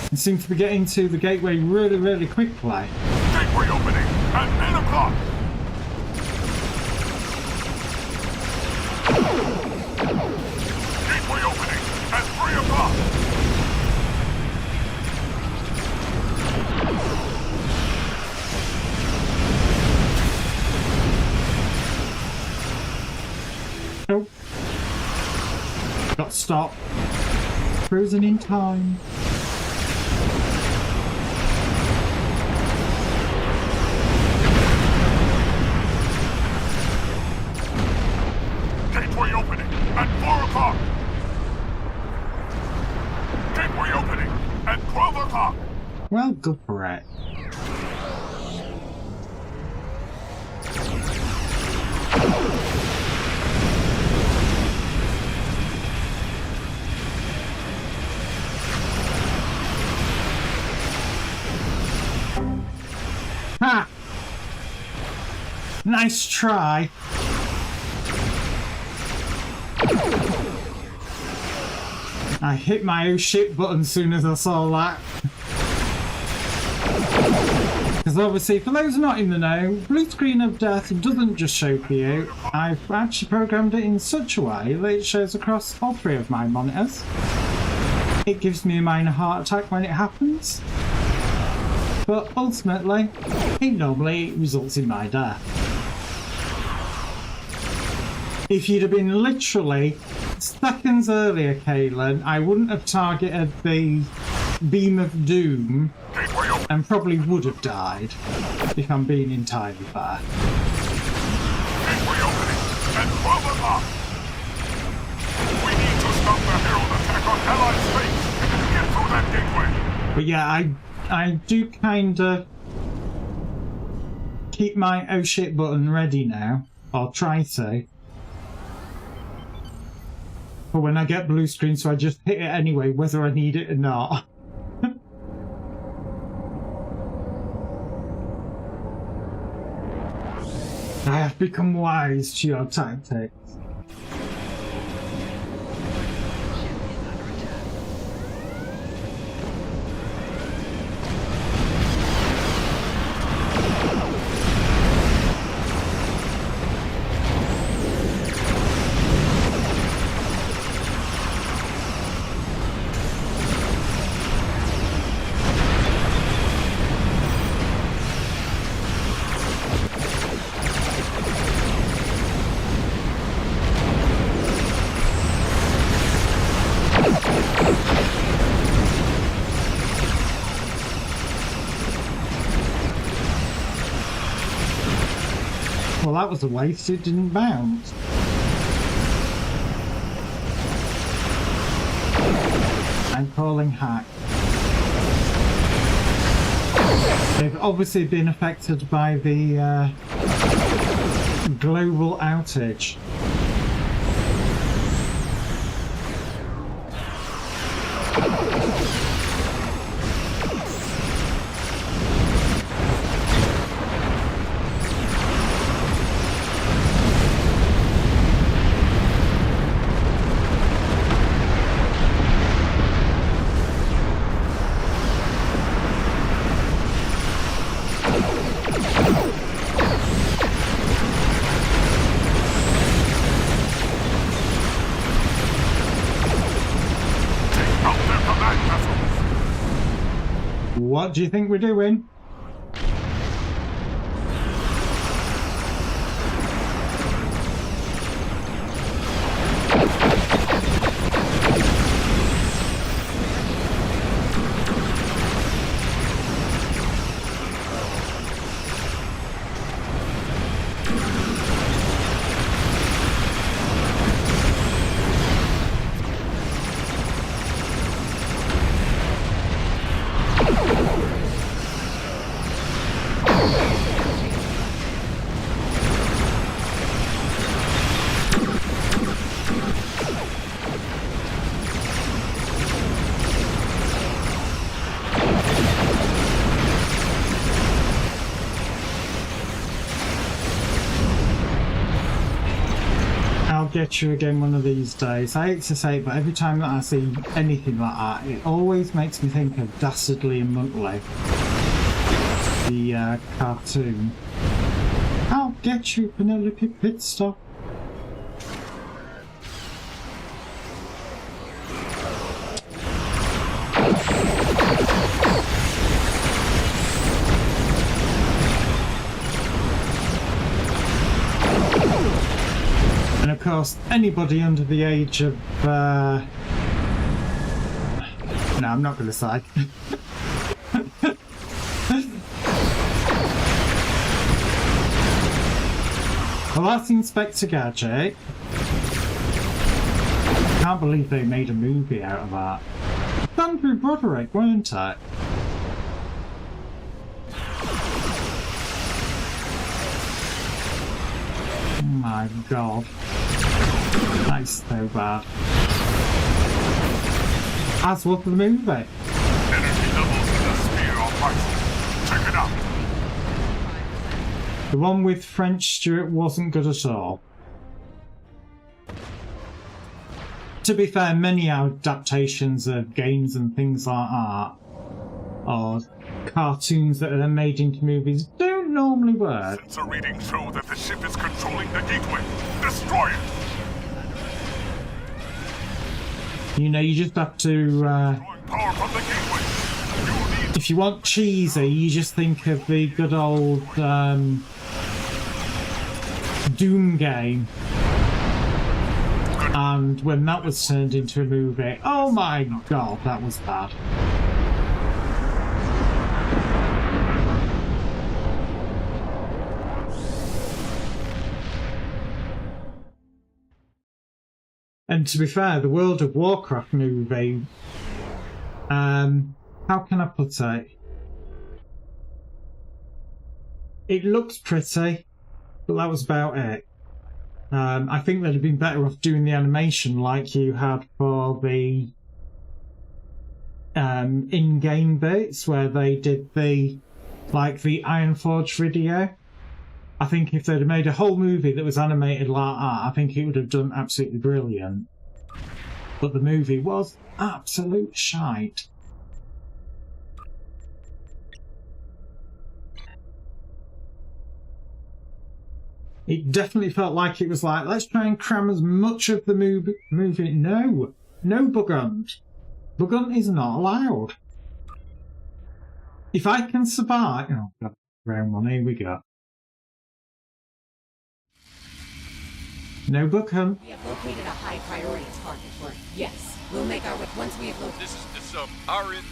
They seem to be getting to the gateway really, really quickly. Gateway opening at 8 o'clock. Gateway opening at 3 o'clock. Nope. Got stopped. Frozen in time. Gateway opening at 4 o'clock. Gateway opening at 12 o'clock. Well, good for it. Ha! Nice try. I hit my oh shit button as soon as I saw that. Because obviously, for those not in the know, blue screen of death doesn't just show for you. I've actually programmed it in such a way that it shows across all three of my monitors. It gives me a minor heart attack when it happens. But ultimately, it normally results in my death. If you'd have been literally seconds earlier, Caitlin, I wouldn't have targeted the beam of doom and probably would have died, if I'm being entirely fair. Gateway opening at 12 o'clock. We need to stop the Herald attack on Allied space. Get through that gateway. But yeah, I do kind of keep my oh shit button ready now, or try to. But when I get blue screen, so I just hit it anyway, whether I need it or not. I have become wise to your tactics. Well, that was a waste, it didn't bounce. I'm calling hack. They've obviously been affected by the global outage. What do you think we're doing? get you again one of these days. I hate to say it, but every time that I see anything like that, it always makes me think of Dastardly and Muttley, the cartoon. I'll get you, Penelope Pitstop. And of course, anybody under the age of... No, I'm not going to say. Well, that's Inspector Gadget. I can't believe they made a movie out of that. Done through Broderick, weren't it? Oh my god. That is so bad. As was the movie. Energy levels in the sphere are vital. Check it out. The one with French Stewart wasn't good at all. To be fair, many adaptations of games and things like that, or cartoons that are then made into movies, don't normally work. Sensor readings show that the ship is controlling the gateway. Destroy it! You know, you just have to... Power from the gateway. if you want cheesy, you just think of the good old Doom game. And when that was turned into a movie, oh my god, that was bad. And to be fair, the World of Warcraft movie, how can I put it? It looks pretty, but that was about it. I think they'd have been better off doing the animation like you had for the in-game bits where they did the Ironforge video. I think if they'd have made a whole movie that was animated like that, I think it would have done absolutely brilliant. But the movie was absolute shite. It definitely felt like it was like, let's try and cram as much of the movie. No bug hunt. Bug hunt is not allowed. If I can survive... Oh, God, round one, here we go. No bug hunt. We have located a high priority target for it. Yes, we'll make our way once we have located. This is Arin.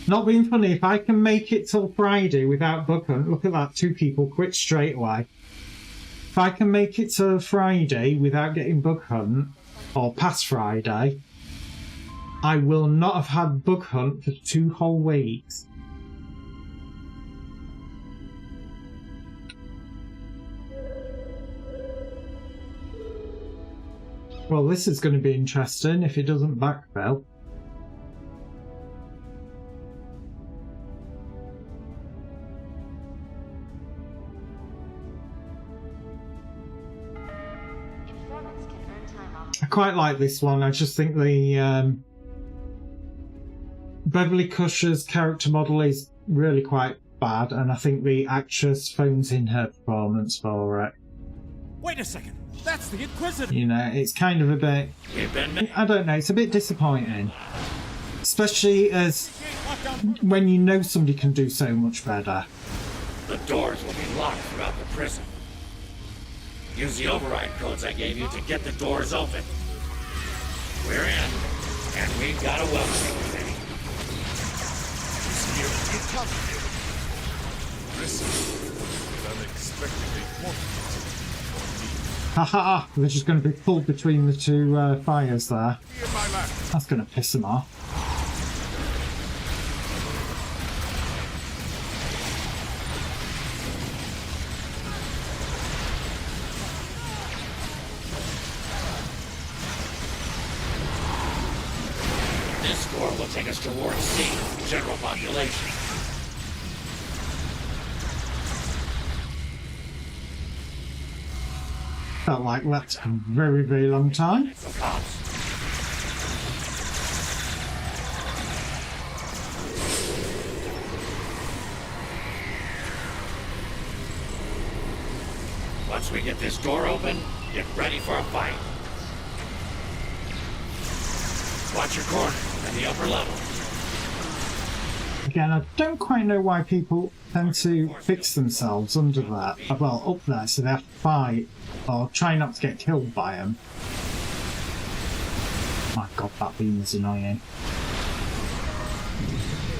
Not being funny, if I can make it till Friday without bug hunt, look at that, 2 people quit straight away. If I can make it to Friday without getting bug hunt, or past Friday, I will not have had bug hunt for 2 whole weeks. Well, this is going to be interesting if it doesn't backfill. I quite like this one. I just think the Beverly Cusher's character model is really quite bad, and I think the actress phones in her performance for it. Wait a second, that's the Inquisitor! You know, it's kind of a bit... I don't know, it's a bit disappointing. Especially as when you know somebody can do so much better. The doors will be locked throughout the prison. Use the override codes I gave you to get the doors open. We're in, and we've got a welcome committee. Haha, they're just going to be pulled between the 2 fires there. That's going to piss them off. This door will take us towards C, general population. Felt like that took a very, very long time. Once we get this door open, get ready for a fight. Watch your corner and the upper level. Again, I don't quite know why people tend to fix themselves under that. Well, up there, so they have to fight or try not to get killed by them. My god, that beam is annoying.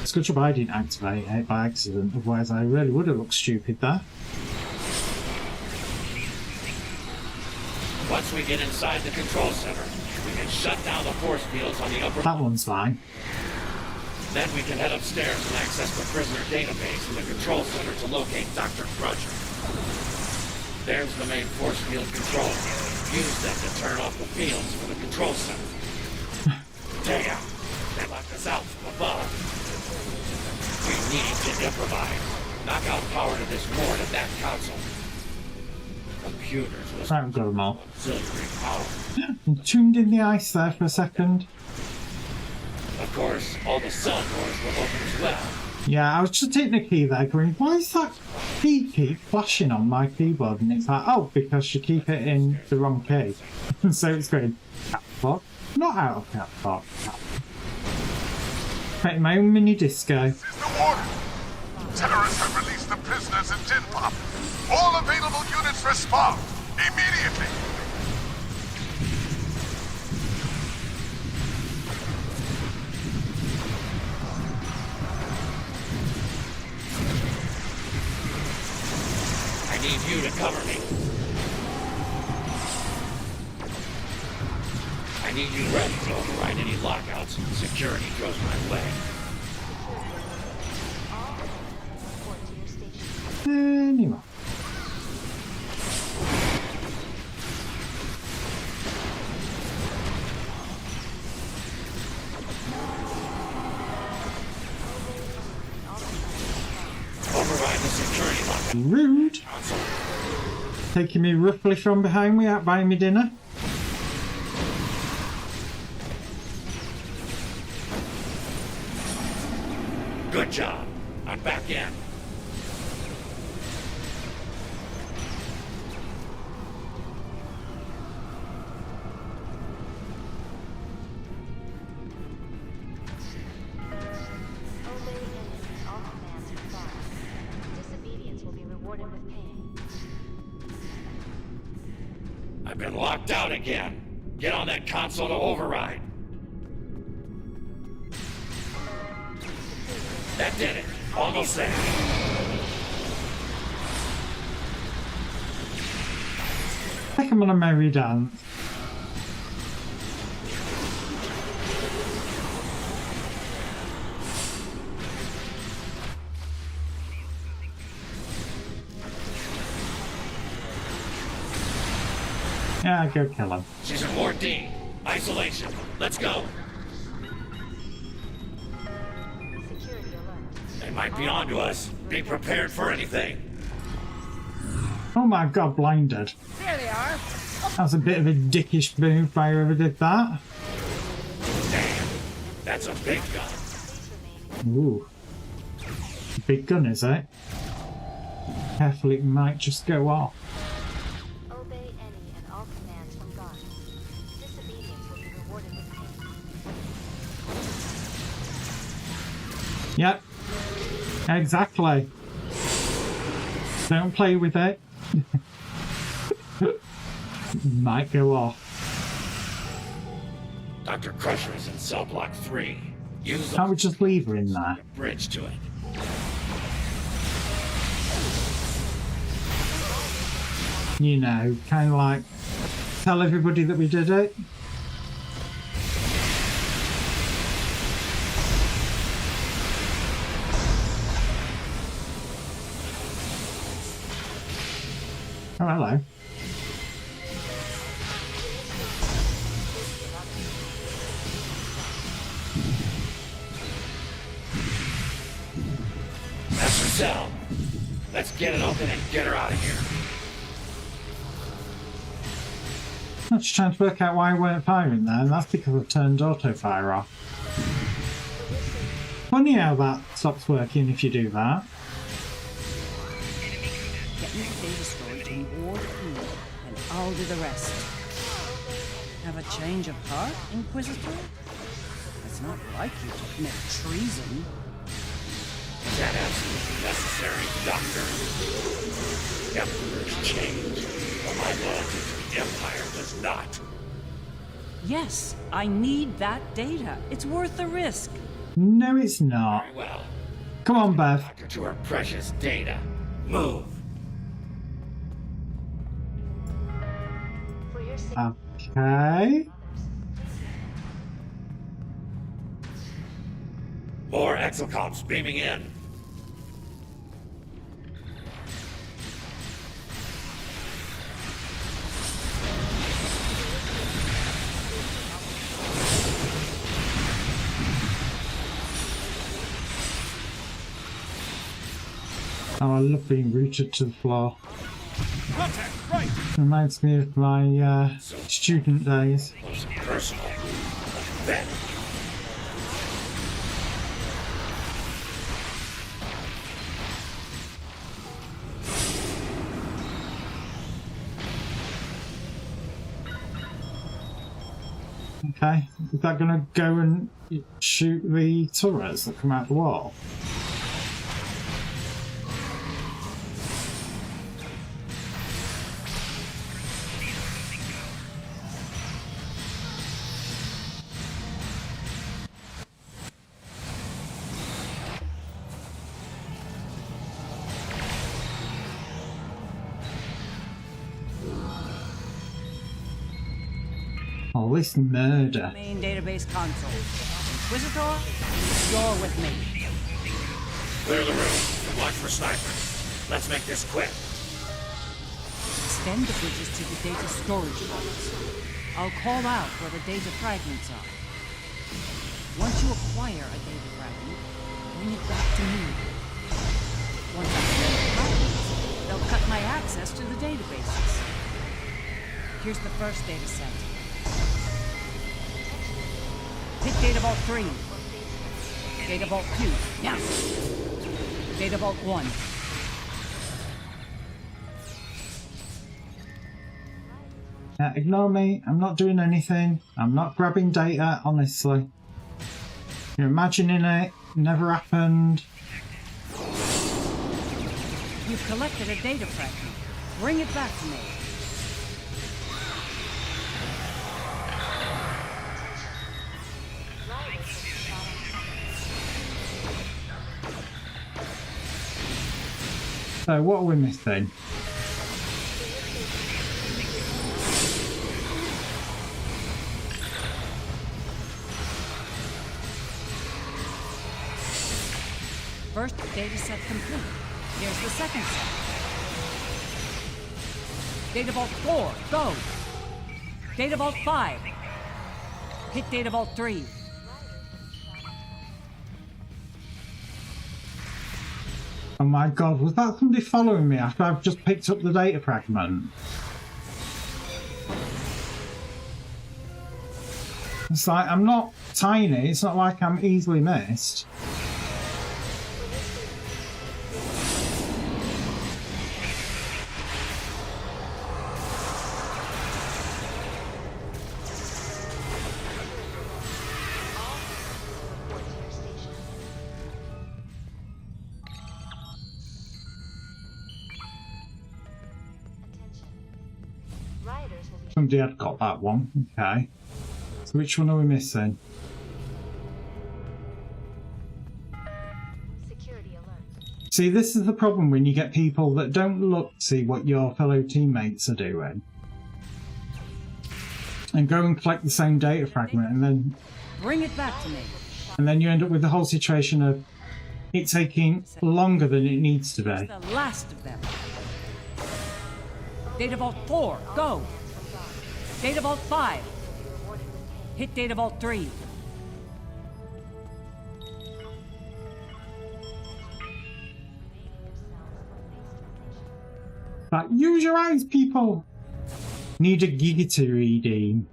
It's a good job I didn't activate it by accident, otherwise I really would have looked stupid there. Once we get inside the control center, we can shut down the force fields on the upper That one's fine. Then we can head upstairs and access the prisoner database in the control center to locate Dr. Crusher. There's the main force field control. Use them to turn off the fields for the control center. Damn! They locked us out from above. We need to improvise. Knock out power to this board at that console. Computers will Right, we've got them all. auxiliary power. I'm tuned in the ice there for a second. Of course, all the cell doors will open as well. Yeah, I was just hitting the key there going, why is that key keep flashing on my keyboard? And it's like, oh, because you keep it in the wrong key. And so it's going, cat fuck, not out of cat fuck. Creating my own mini disco. This is the warning. Terrorists have released the prisoners in Tin Pop. All available units respond immediately. I need you to cover me. I need you ready to override any lockouts if security goes my way. Anyway. Override the security lockout. Rude. Taking me roughly from behind without buying me dinner. Good job. I'm back in. I've been locked out again. Get on that console to override. That did it. Almost there. Take him on a merry dance. Yeah, go kill him. She's in Ward D. Isolation. Let's go. They might be onto us. Be prepared for anything. Oh my god, blinded. There they are. That was a bit of a dickish move by whoever did that. Damn. That's a big gun. Ooh. Big gun, is it? Careful, it might just go off. Obey any and all commands from God. Disobedience will be rewarded with pain. Yep. Exactly. Don't play with it. Might go off. Dr. Crusher is in cell block 3. Use the Can't we just leave her in there? bridge to it. You know, kind of like tell everybody that we did it. Oh, hello. That's her cell. Let's get it open and get her out of here. I'm just trying to work out why I weren't firing there, and that's because I've turned auto fire off. Funny how that stops working if you do that. Get me the data storage and ward through, and I'll do the rest. Have a change of heart, Inquisitor? It's not like you to commit treason. Is that absolutely necessary, Doctor? Emperors change, but my loyalty to the Empire does not. Yes, I need that data. It's worth the risk. No, it's not. Very well. Come on, Bev. To our precious data. Move. Okay. More exocomps beaming in. Oh, I love being rooted to the floor. Contact, right. Reminds me of my student days. Personal. Then. Okay, is that gonna go and shoot the turrets that come out the wall? Oh, this murder. Main database console. Inquisitor, you're with me. Clear the room and watch for snipers. Let's make this quick. Extend the bridges to the data storage vaults. I'll call out where the data fragments are. Once you acquire a data fragment, bring it back to me. Once I get the fragments, they'll cut my access to the databases. Here's the first data set. Hit Data Vault 3. Data Vault 2. Now. Data Vault 1. Ignore me. I'm not doing anything. I'm not grabbing data, honestly. You're imagining it. Never happened. You've collected a data fragment. Bring it back to me. So what are we missing? First data set complete. Here's the second set. Data Vault 4, go! Data Vault 5. Hit Data Vault 3. Oh my god, was that somebody following me after I've just picked up the data fragment? It's like, I'm not tiny, it's not like I'm easily missed. Somebody had got that one, okay. So which one are we missing? Security alert. See, this is the problem when you get people that don't look to see what your fellow teammates are doing. And go and collect the same data fragment and then... Bring it back to me. And then you end up with the whole situation of it taking longer than it needs to be. The last of them. Data Vault 4, go! Data Vault 5. Hit Data Vault 3. Like, use your eyes, people! Need a giga to redeem.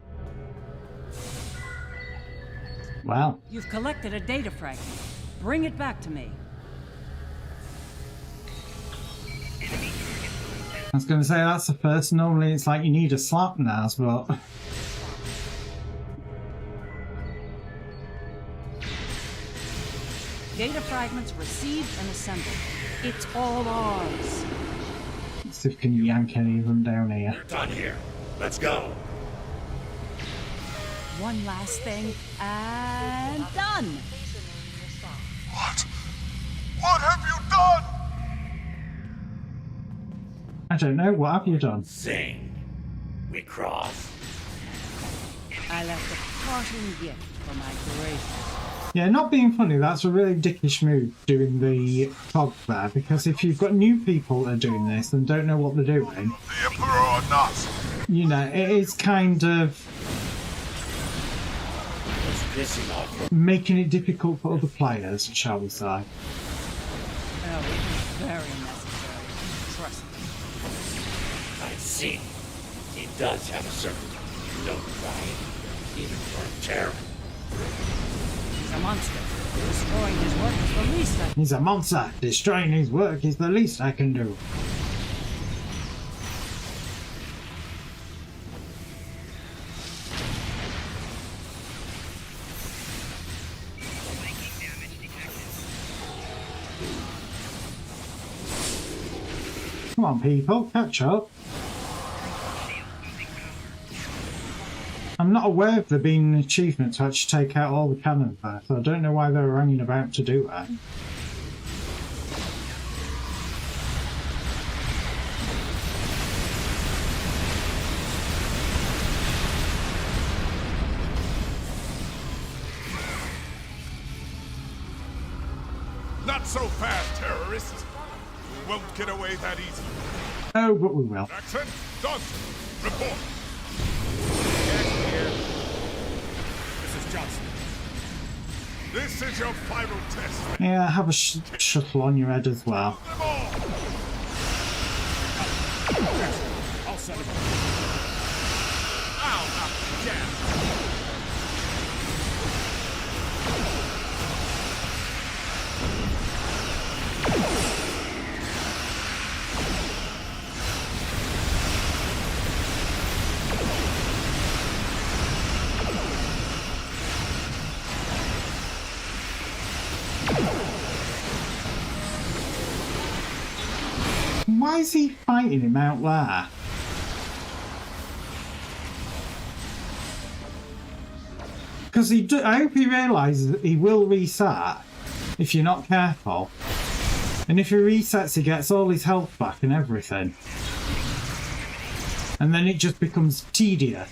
Well, You've collected a data fragment. Bring it back to me. I was going to say that's the first. Normally it's like you need a slap NAS, but Data fragments received and assembled. It's all ours. let's see if we can yank any of them down here. We're done here. Let's go. One last thing, and done. What? What have you done? I don't know. What have you done? Sing. We cross. I left a parting gift for my gracious. Yeah, not being funny, that's a really dickish move doing the fog there, because if you've got new people that are doing this and don't know what they're doing, The Emperor or not? you know, it is kind of Pissing off. making it difficult for other players, shall we say. Oh, it is very necessary. Trust me. I see. He does have a certain notoriety, even for a terror. He's a monster. Destroying his work is the least I can. He's a monster. Destroying his work is the least I can do. Come on, people, catch up. I'm not aware of there being an achievement to actually take out all the cannons there, so I don't know why they were hanging about to do that. Not so fast, terrorists. We won't get away that easy. Oh, but we will. Jackson, Johnson, report. This is Johnson. This is your final test. Yeah, have a shuttle on your head as well. Them all. I'll set him up. I'll knock you down. Why is he fighting him out there? Because I hope he realises that he will reset if you're not careful. And if he resets, he gets all his health back and everything. And then it just becomes tedious.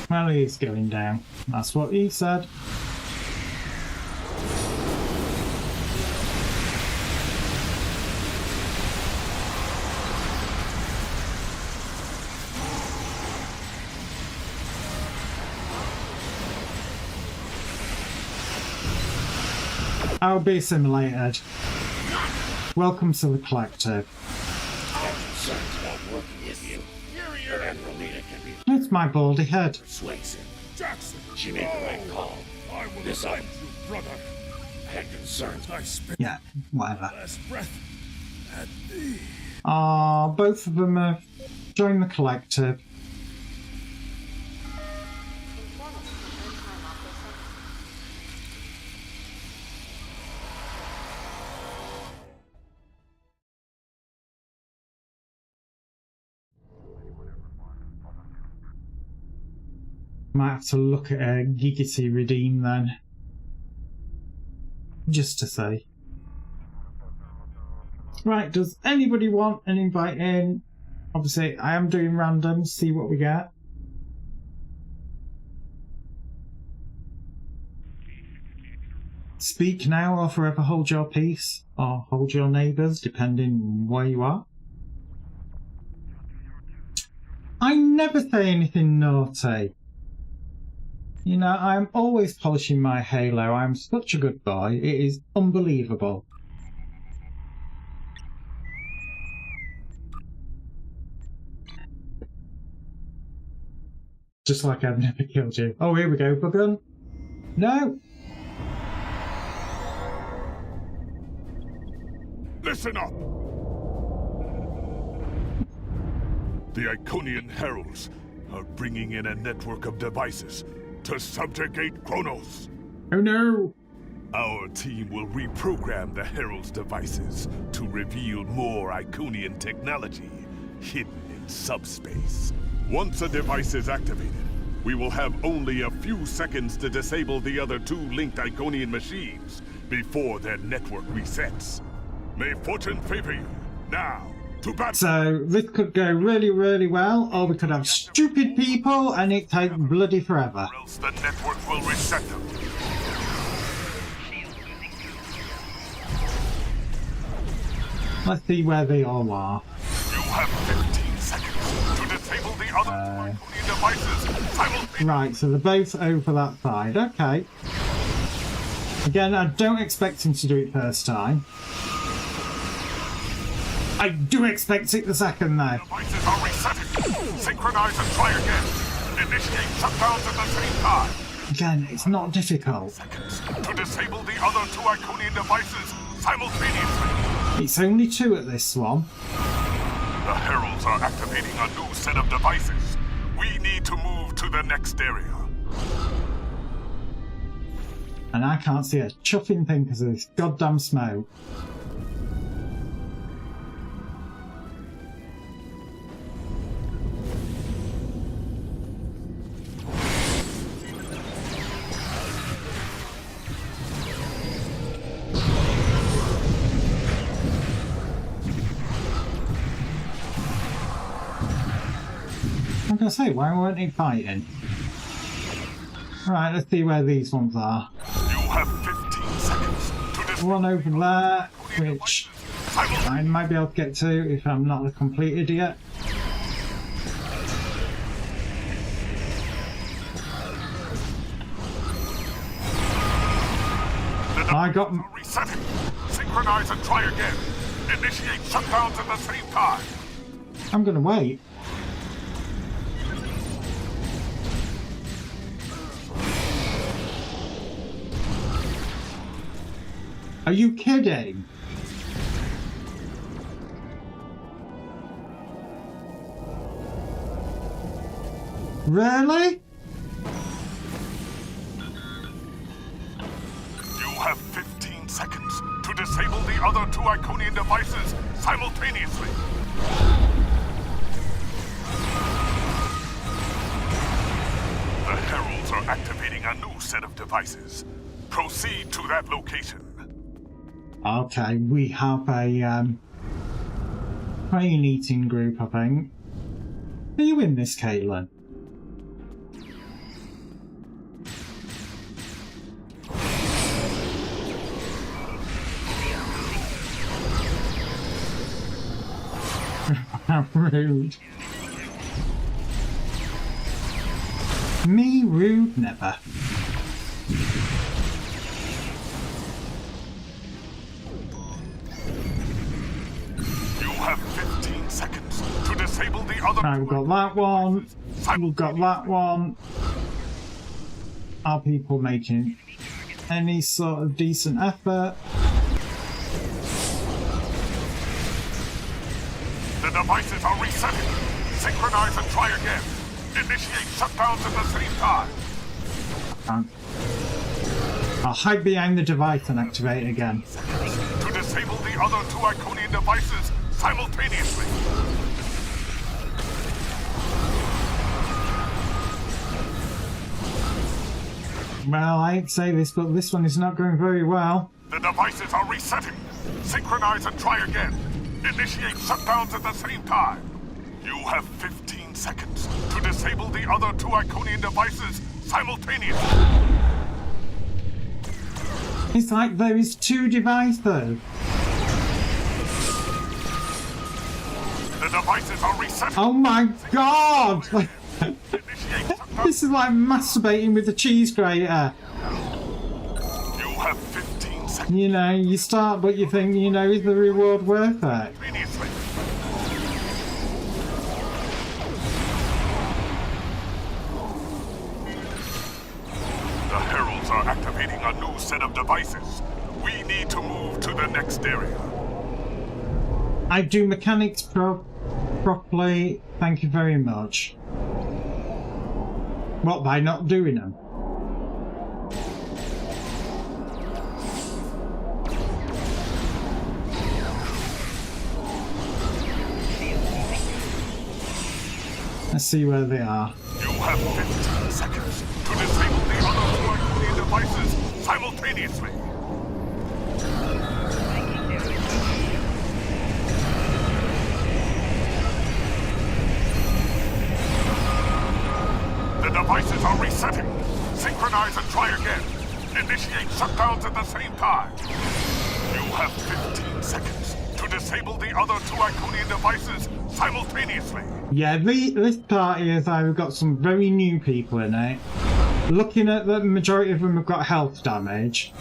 Well, he's going down. That's what he said. I'll be assimilated. Welcome to the collective. I'm concerned about working with you. But Andromeda can be It's my baldy head. persuasive. Jackson. She made the right call. I will This avenge you, brother. I had concerns. I spent Yeah, whatever. my last breath at thee. Both of them have joined the collective. Might have to look at a Giggity Redeem then. Just to say. Right, does anybody want an invite in? Obviously, I am doing random, see what we get. Speak now or forever hold your peace, or hold your neighbours, depending where you are. I never say anything naughty. You know, I'm always polishing my halo. I'm such a good boy. It is unbelievable. Just like I've never killed you. Oh, here we go, Buggun. No! Listen up! The Iconian Heralds are bringing in a network of devices to subjugate Kronos. Oh no! Our team will reprogram the Herald's devices to reveal more Iconian technology hidden in subspace. Once a device is activated, we will have only a few seconds to disable the other two linked Iconian machines before their network resets. May fortune favor you. Now, to battle! So, this could go really, really well, or we could have stupid people and it take bloody forever. Or else the network will reset them. Let's see where they all are. You have 15 seconds to disable the other two Iconian devices simultaneously. Right, so they're both over that side. Okay. Again, I don't expect him to do it first time. I do expect it the second though. Devices are resetting. Synchronize and try again. Initiate shutdowns at the same time. Again, it's not difficult. Seconds to disable the other two Iconian devices simultaneously. It's only two at this one. The Heralds are activating a new set of devices. We need to move to the next area. And I can't see a chuffing thing because of this goddamn smoke. I'm gonna say, why weren't they fighting? Right, let's see where these ones are. You have 15 seconds to one over there, which I might be able to get to if I'm not a complete idiot. I got resetting. Synchronize and try again. Initiate shutdowns at the same time. I'm gonna wait. Are you kidding? Really? You have 15 seconds to disable the other two Iconian devices simultaneously. The Heralds are activating a new set of devices. Proceed to that location. Okay, we have a crane eating group, I think. Are you in this, Caitlin? How rude. Me rude never. You have 15 seconds to disable the other. Right, we've got that one. We've got that one. Are people making any sort of decent effort? The devices are resetting. Synchronize and try again. Initiate shutdowns at the same time. I'll hide behind the device and activate it again. To disable the other two Iconian devices simultaneously. Well, I hate to say this, but this one is not going very well. The devices are resetting. Synchronize and try again. Initiate shutdowns at the same time. You have 15 seconds to disable the other 2 Iconian devices simultaneously. It's like there is 2 devices. The devices are resetting. Oh my god! This is like masturbating with a cheese grater. You have 15 seconds. You know, you start but you think, you know, is the reward worth it? The Heralds are activating a new set of devices. We need to move to the next area. I do mechanics properly, thank you very much. What, by not doing them? Let's see where they are. You have 15 seconds to disable the other 2 Iconian devices simultaneously. The devices are resetting. Synchronize and try again. Initiate shutdowns at the same time. You have 15 seconds to disable the other 2 Iconian devices simultaneously. Yeah, this party has either got some very new people in it. Looking at the majority of them have got health damage.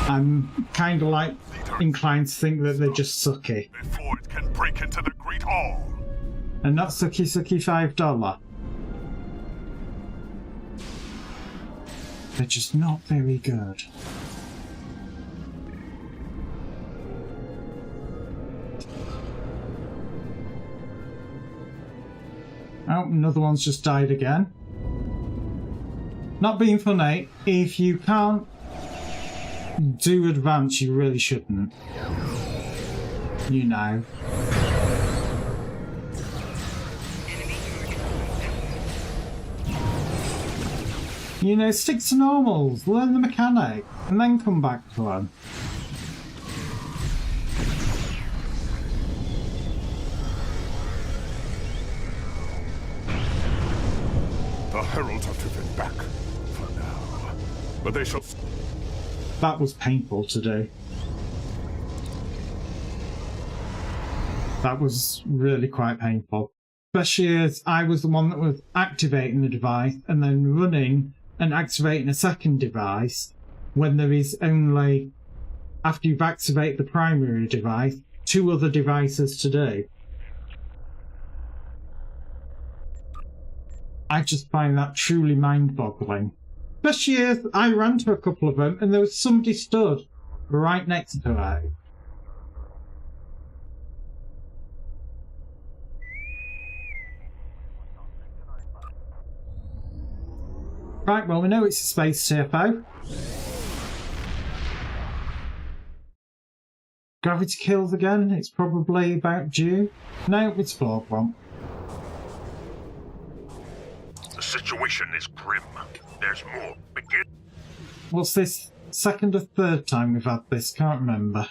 I'm kind of like inclined to think that they're just sucky. Before it can break into the Great Hall. And not sucky $5. They're just not very good. Oh, another one's just died again. Not being funny, if you can't do advance, you really shouldn't. You know. You know, stick to normals, learn the mechanic, and then come back to them. The Heralds have driven back for now, but they shall. That was painful to do. That was really quite painful. Especially as I was the one that was activating the device and then running and activating a second device when there is only, after you've activated the primary device, 2 other devices to do. I just find that truly mind-boggling. Especially as I ran to a couple of them and there was somebody stood right next to it. Right, well we know it's a space TFO. Gravity kills again, it's probably about due. No, it's Fog one. The situation is grim. There's more. Begin. What's this? Second or third time we've had this? Can't remember.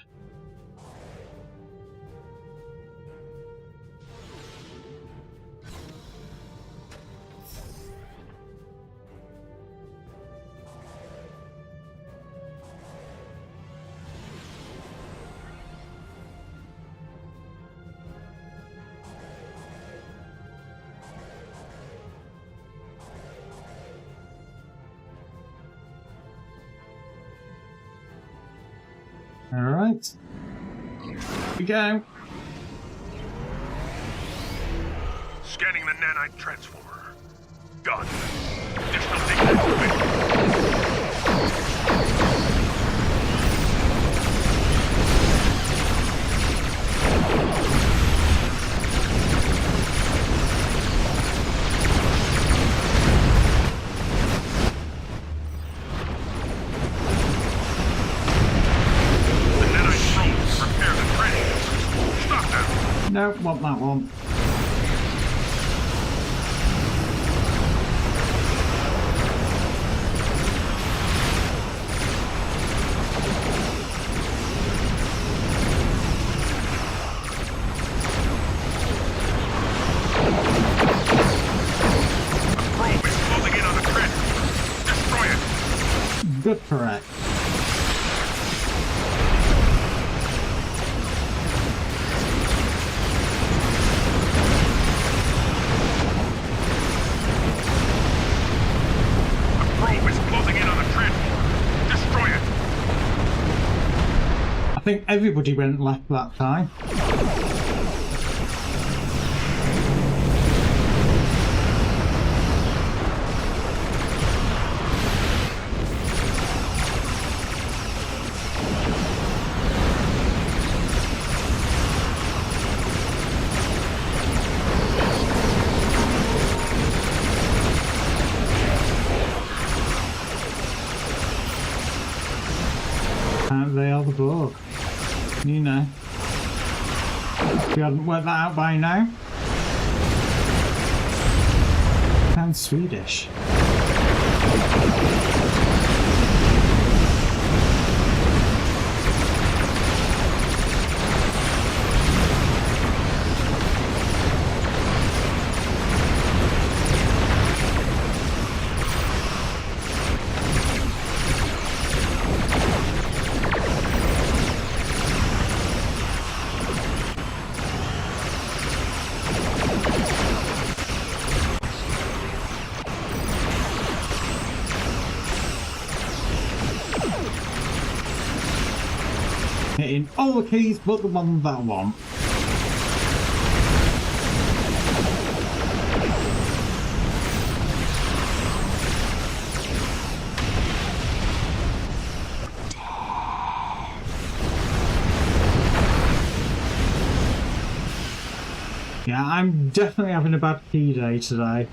Alright. Here we go. Scanning the nanite transformer. Done. Additional data activated. No, want that one. Good for it. I think everybody went left that time. They are the Borg. You know. If you hadn't worked that out by now. Sounds Swedish. Hitting all the keys but the one that I want. Yeah, I'm definitely having a bad key day today.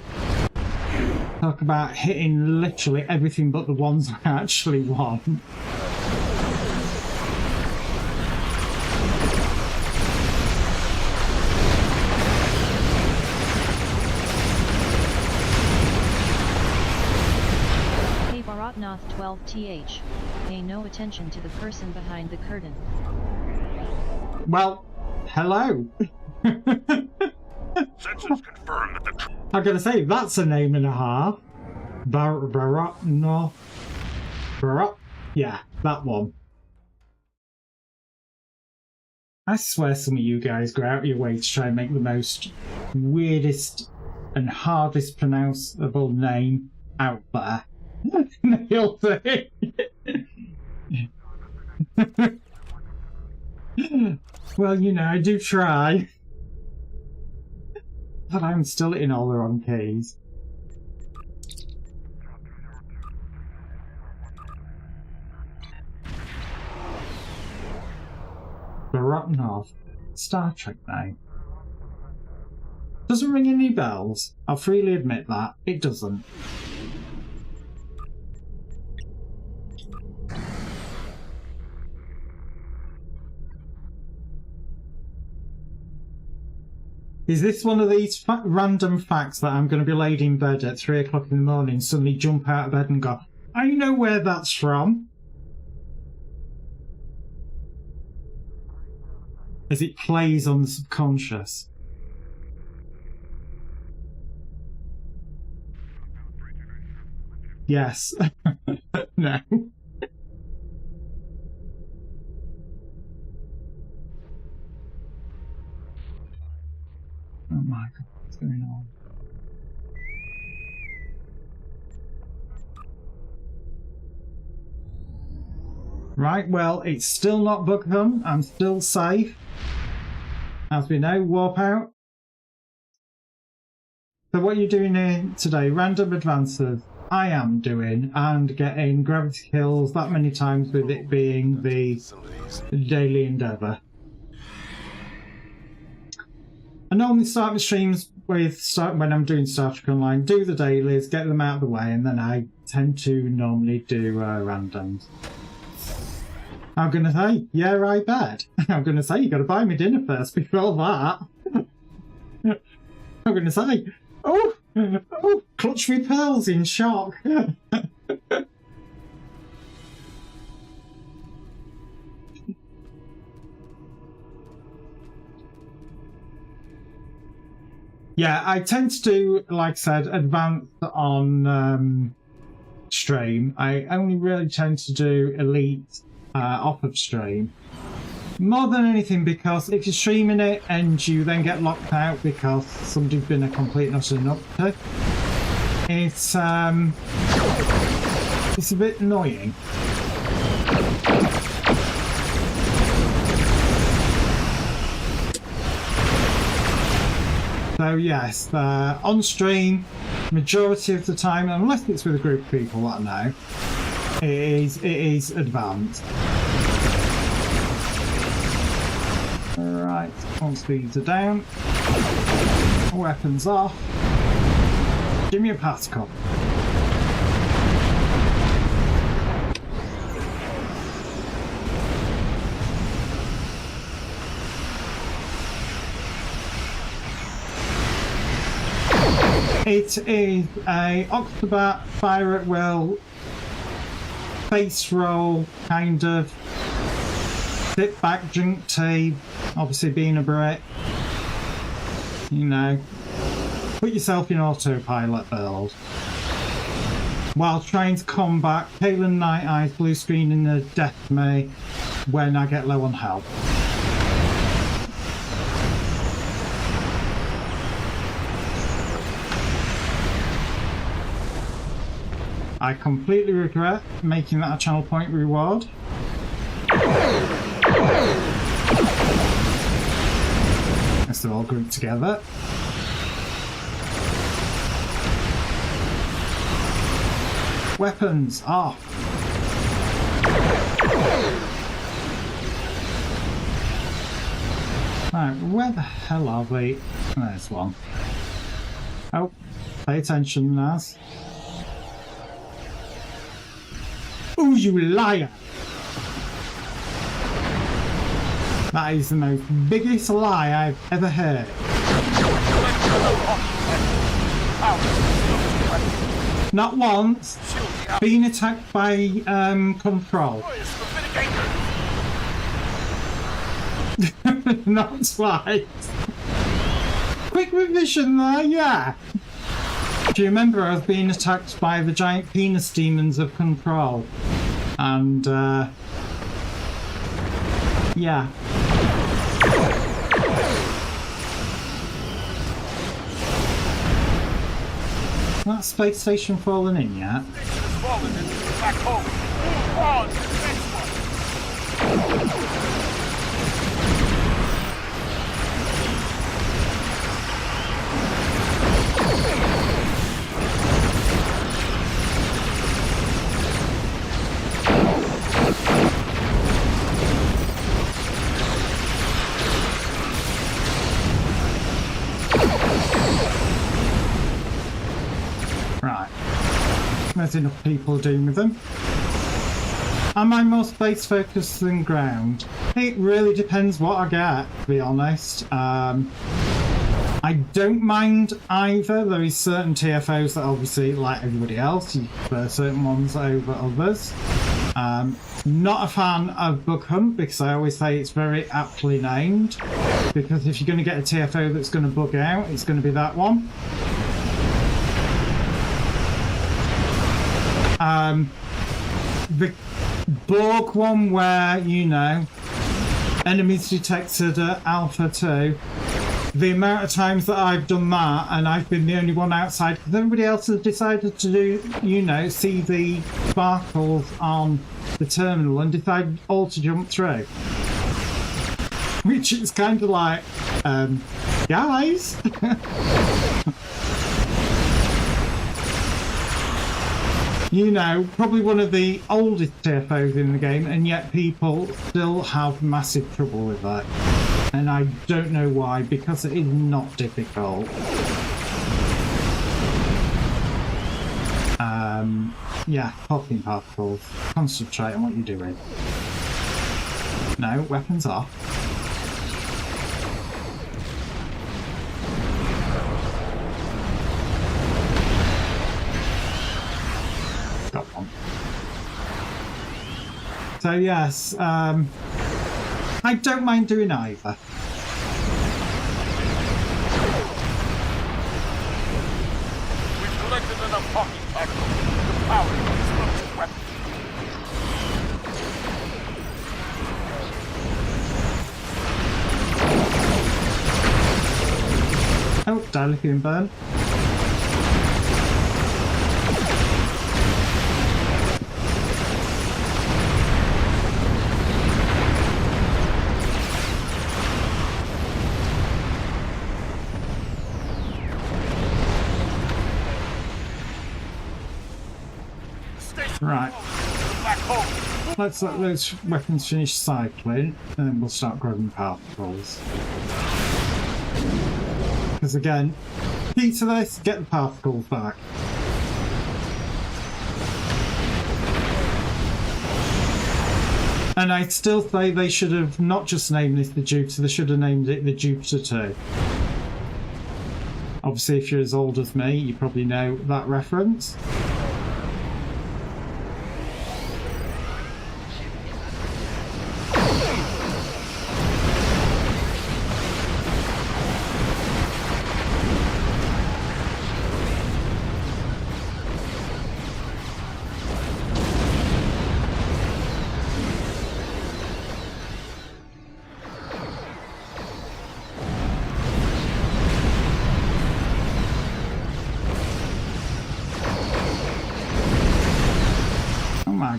Talk about hitting literally everything but the ones I actually want. North 12th. Pay no attention to the person behind the curtain. Well, hello. Sensors confirm that the I'm gonna say that's a name and a half. Yeah, that one. I swear some of you guys go out of your way to try and make the most weirdest and hardest pronounceable name out there. Nailed it. Well, you know, I do try. But I'm still in all the wrong keys. Baratnov. Star Trek name. Doesn't ring any bells. I'll freely admit that. It doesn't. Is this one of these random facts that I'm going to be laid in bed at 3 o'clock in the morning, suddenly jump out of bed and go, I know where that's from? As it plays on the subconscious. Yes. No. Oh my god, what's going on? Right, well, it's still not Buckham. I'm still safe. As we know, warp out. So what are you doing here today? Random advances. I am doing, and getting gravity kills that many times with it being the daily endeavour. I normally start my streams with when I'm doing Star Trek Online, do the dailies, get them out of the way, and then I tend to normally do randoms. I'm going to say, yeah, I bet. I'm going to say, you got to buy me dinner first before that. I'm going to say, oh, clutch me pearls in shock. Yeah, I tend to do, like I said, advance on stream, I only really tend to do Elite off of stream. More than anything because if you're streaming it and you then get locked out because somebody's been a complete and utter nutter, it's a bit annoying. So yes, on stream, majority of the time, unless it's with a group of people that I know, it is advanced. Right, once these are down, weapons off. Give me a particle. It is a Octobat fire at will face roll kind of sit back, drink tea, obviously being a Brit, you know, put yourself in autopilot build while trying to combat Kalen Night Eyes blue screen in the death to me when I get low on health. I completely regret making that a channel point reward. As they're all grouped together. Weapons off. Right, where the hell are we? There's one. Oh, pay attention, Naz. Oh, you liar! That is the most biggest lie I've ever heard. Not once. Being attacked by Control. Not twice. Quick revision there, yeah. Do you remember I was being attacked by the giant penis demons of Control? And, yeah. That space station fallen in yet? Right. There's enough people dealing with them. Am I more space focused than ground? It really depends what I get, to be honest. I don't mind either. There is certain TFOs that obviously, like everybody else, you prefer certain ones over others. Not a fan of Bug Hunt because I always say it's very aptly named. Because if you're going to get a TFO that's going to bug out, it's going to be that one. The Borg one where, you know, enemies detected at Alpha 2, the amount of times that I've done that and I've been the only one outside because everybody else has decided to do, you know, see the sparkles on the terminal and decided all to jump through. Which is kind of like, guys! You know, probably one of the oldest TFOs in the game, and yet people still have massive trouble with that. And I don't know why, because it is not difficult. Yeah, popping particles. Concentrate on what you're doing. No, weapons off. Got one. So yes, I don't mind doing either. We've collected enough talking particles to power this. Oh, dilithium burn. Right. Let's let those weapons finish cycling, and then we'll start grabbing particles. Because again, key to this, get the particles back. And I'd still say they should have not just named this the Jupiter, they should have named it the Jupiter 2. Obviously, if you're as old as me, you probably know that reference.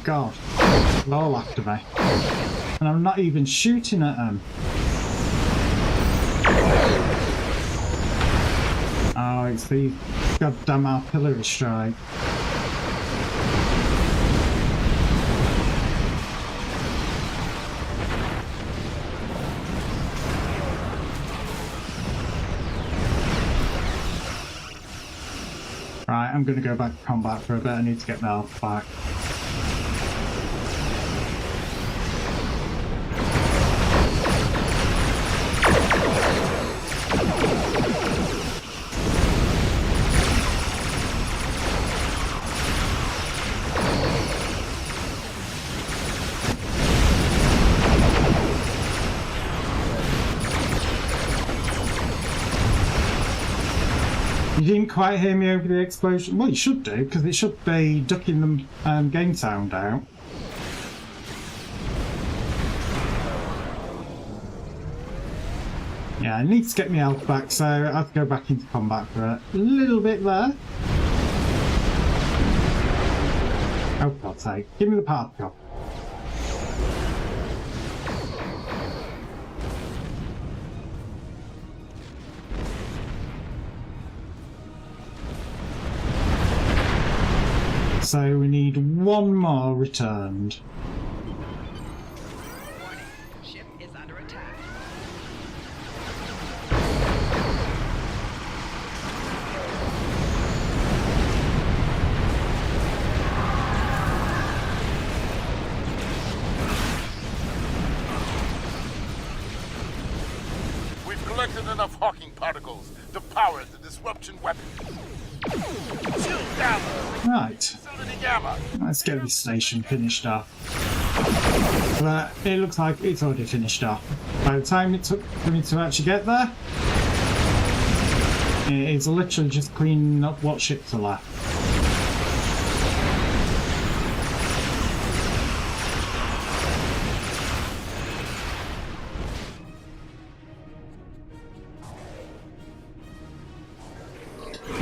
God, they're all after me. And I'm not even shooting at them. Oh, it's the goddamn artillery strike. Right, I'm going to go back to combat for a bit. I need to get my health back. You didn't quite hear me over the explosion. Well, you should do, because it should be ducking the game sound out. Yeah, I need to get my health back, so I have to go back into combat for a little bit there. Oh, God's sake. Give me the particle. So we need one more returned. Warning, ship is under attack. We've collected enough Hawking particles to power the disruption weapon. Right, let's get this station finished off. But it looks like it's already finished off. By the time it took for me to actually get there, it's literally just cleaning up what ships are left.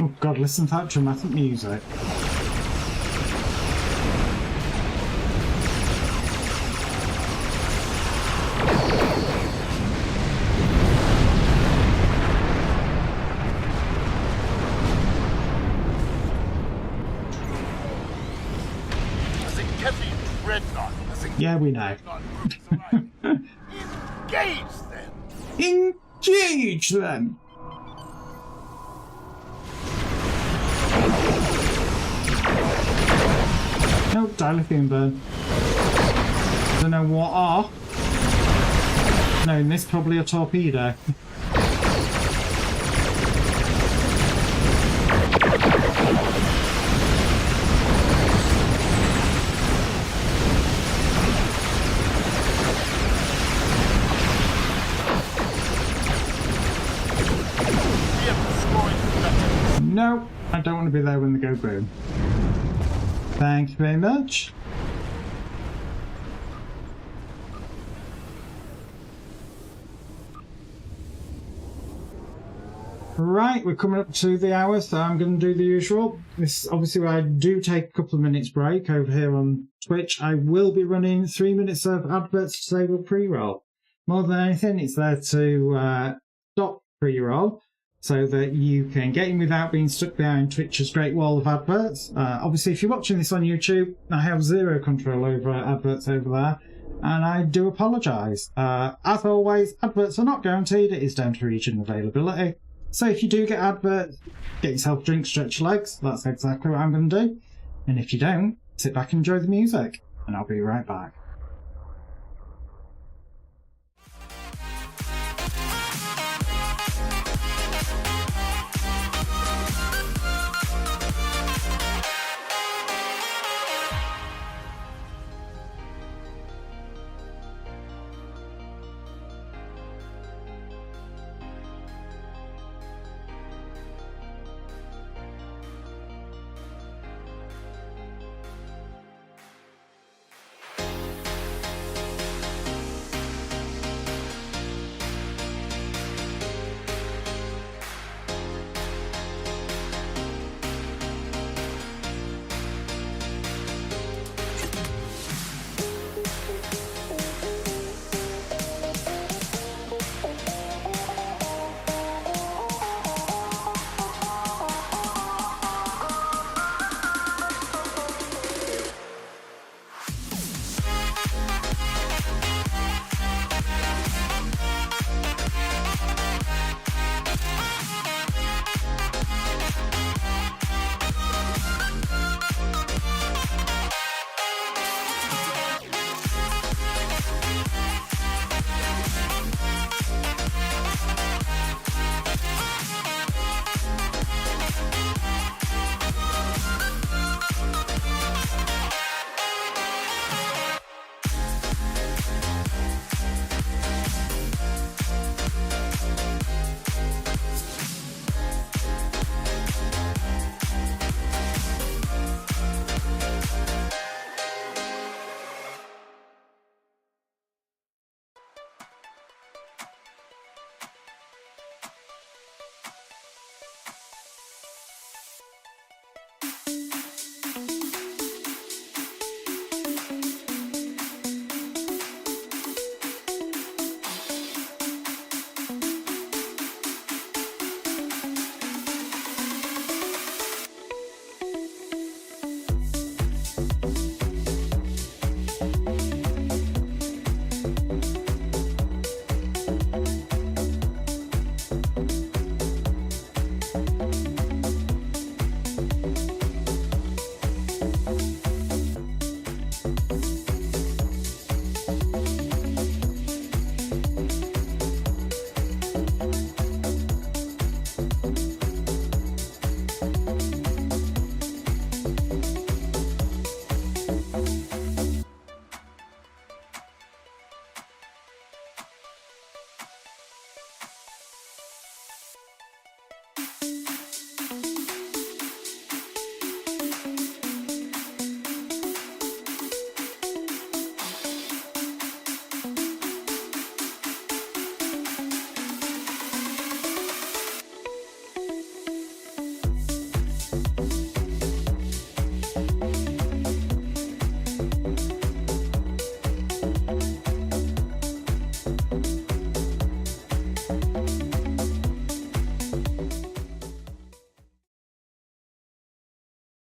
Oh God, listen to that dramatic music. Yeah, we know. Engage them! Engage them! Nope, dilithium burn. Don't know what are. No, this probably a torpedo. No, I don't want to be there when they go boom. Thank you very much. Right, we're coming up to the hour, so I'm going to do the usual. This obviously I do take a couple of minutes break over here on Twitch. I will be running 3 minutes of adverts to disable pre-roll. More than anything, it's there to stop pre-roll so that you can get in without being stuck behind Twitch's great wall of adverts. Obviously, if you're watching this on YouTube, I have zero control over adverts over there, and I do apologise. As always, adverts are not guaranteed. It is down to region availability. So if you do get adverts, get yourself a drink, stretch your legs. That's exactly what I'm going to do. And if you don't, sit back and enjoy the music. And I'll be right back.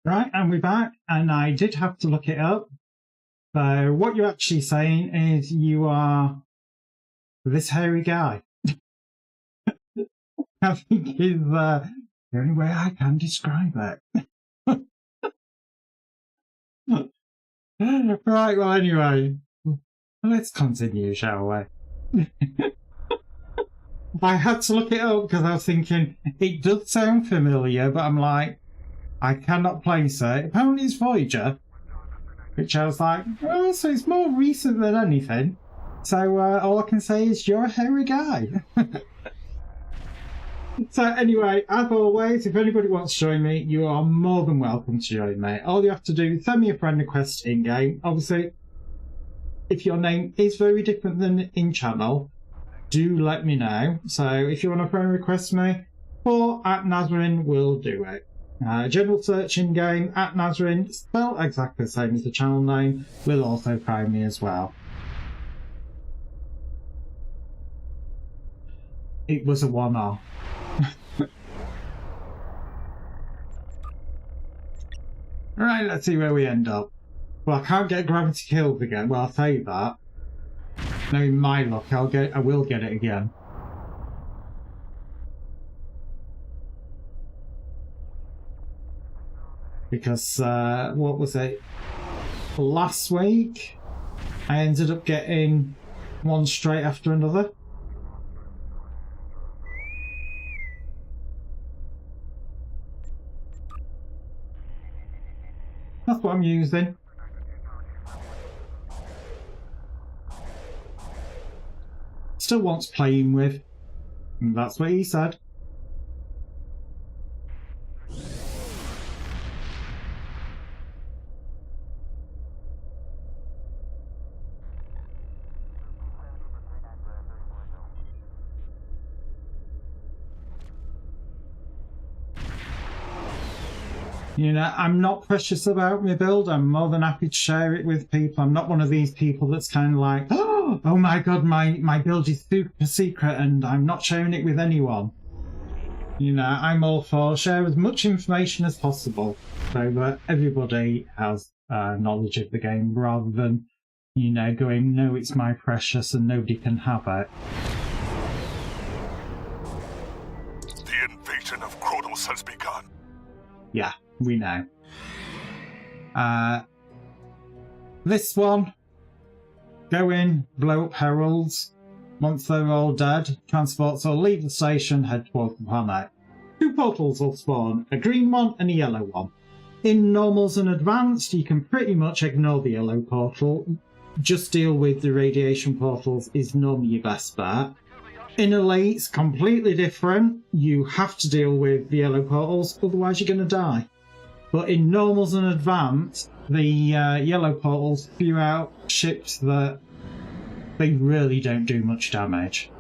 Right, and we're back, and I did have to look it up. So what you're actually saying is you are this hairy guy. I think is the only way I can describe it. Right, well anyway, let's continue, shall we? I had to look it up because I was thinking, it does sound familiar, but I'm like, I cannot place it. Apparently it's Voyager, which I was like, oh, so it's more recent than anything. So all I can say is you're a hairy guy. So anyway, as always, if anybody wants to join me, you are more than welcome to join me. All you have to do is send me a friend request in-game. Obviously, if your name is very different than in-channel, do let me know. So if you want to friend request me, or at Nazorin will do it. General search in game at Nazorin, spelled exactly the same as the channel name, will also find me as well. It was a one-off. Right, let's see where we end up. Well, I can't get gravity kills again. Well, I'll tell you that. Knowing my luck, I will get it again. Because, what was it? Last week, I ended up getting one straight after another. That's what I'm using. Still wants playing with. And that's what he said. You know, I'm not precious about my build. I'm more than happy to share it with people. I'm not one of these people that's kind of like, oh my god, my build is super secret and I'm not sharing it with anyone. You know, I'm all for share as much information as possible so that everybody has knowledge of the game rather than, you know, going, no, it's my precious and nobody can have it. The invasion of Kronos has begun. Yeah, we know. This one, go in, blow up heralds. Once they're all dead, transports will leave the station, head towards the planet. 2 portals will spawn, a green one and a yellow one. In normals and advanced, you can pretty much ignore the yellow portal. Just deal with the radiation portals is normally your best bet. In elites, completely different. You have to deal with the yellow portals, otherwise you're going to die. But in normals and advanced, the yellow portals spew out ships that they really don't do much damage.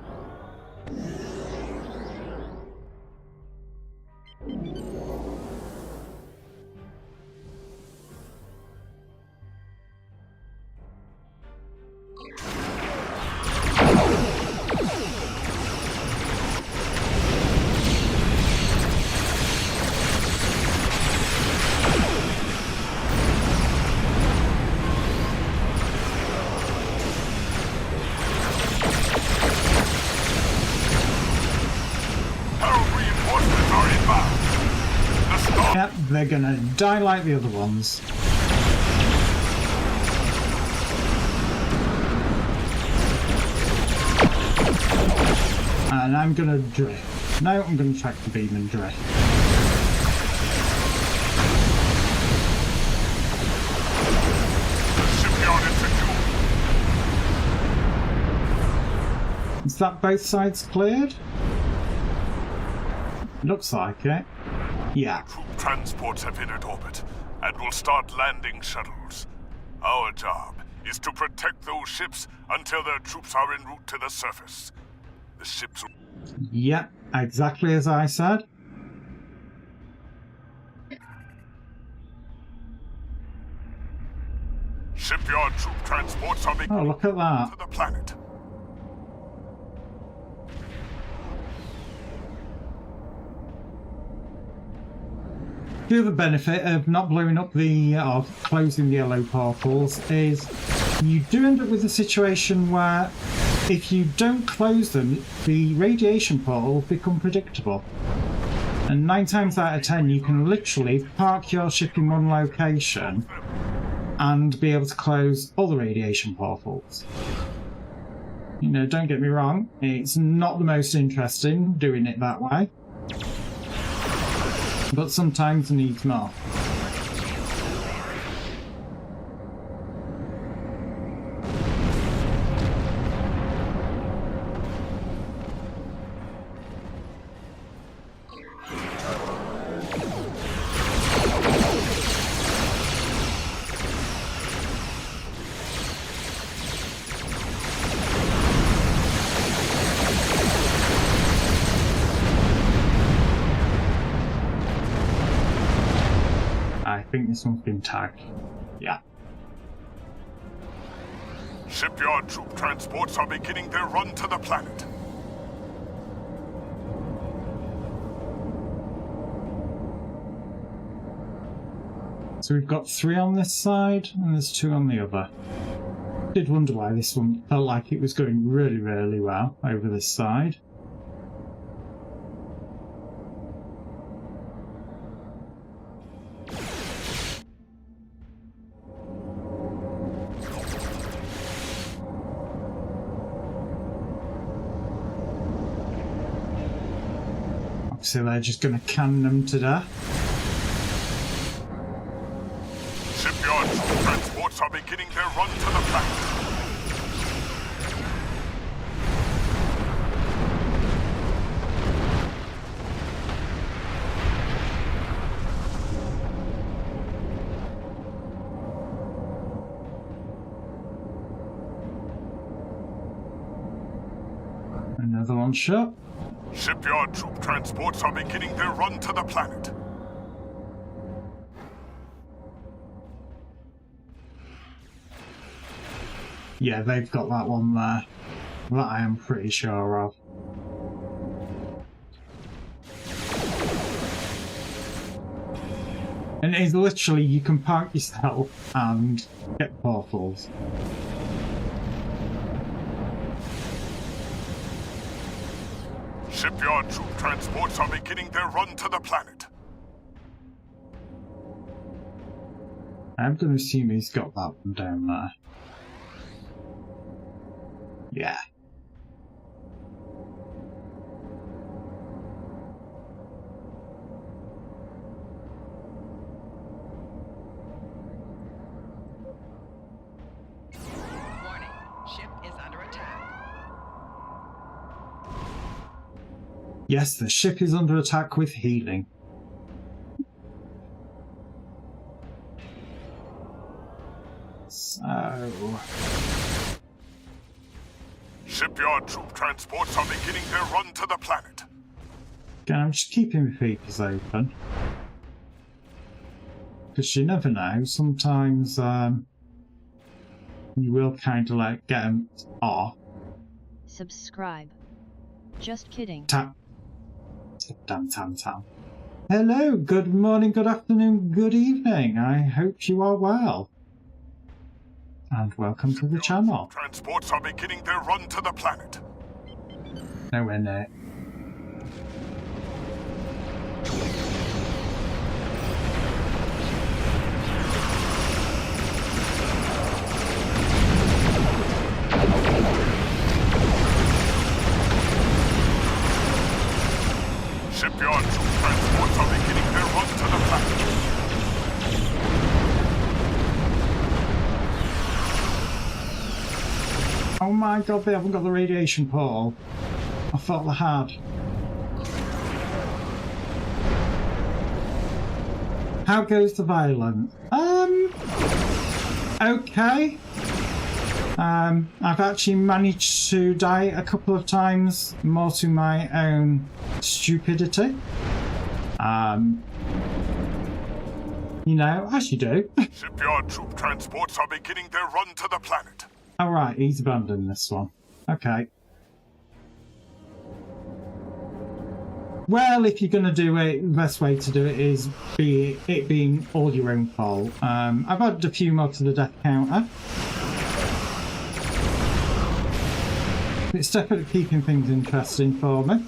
Yep, they're gonna die like the other ones. And I'm gonna drift. No, I'm gonna track the beam and drift. Is that both sides cleared? Looks like it. Yeah. Troop transports have entered orbit and will start landing shuttles. Our job is to protect those ships until their troops are en route to the surface. The ships... Yep, exactly as I said. Shipyard troop transports are being... Oh, look at that. ...to the planet. The other benefit of not blowing up the, or closing the yellow portals is you do end up with a situation where if you don't close them, the radiation portals become predictable. And 9 times out of 10 you can literally park your ship in one location and be able to close all the radiation portals. You know, don't get me wrong, it's not the most interesting doing it that way. But sometimes it needs more. think this one's been tagged. Yeah. Shipyard troop transports are beginning their run to the planet. So we've got 3 on this side, and there's 2 on the other. Did wonder why this one felt like it was going really, really well over this side. Obviously they're just going to can them to death. Shipyard troop transports are beginning their run to the planet. Another one shot. Shipyard troop transports are beginning their run to the planet. Yeah, they've got that one there. That I am pretty sure of. And it is literally, you can park yourself and get portals. Shipyard troop transports are beginning their run to the planet. I'm going to assume he's got that one down there. Yeah. Warning, ship is under attack. Yes, the ship is under attack with healing. So... Shipyard troop transports are beginning their run to the planet. Again, I'm just keeping my features open. Because you never know, sometimes you will kind of like get them off. Subscribe. Just kidding. Tap. Damn. Hello, good morning, good afternoon, good evening. I hope you are well. And welcome to the channel. Transports are beginning their run to the planet. Nowhere near. Shipyard troop transports are beginning their run to the planet. Oh my god, they haven't got the radiation portal. I thought they had. How goes the violence? Okay. I've actually managed to die a couple of times, more to my own stupidity. You know, as you do. Shipyard troop transports are beginning their run to the planet. Alright, he's abandoned this one. Okay. Well, if you're going to do it, the best way to do it is it being all your own fault. I've added a few more to the death counter. It's definitely keeping things interesting for me.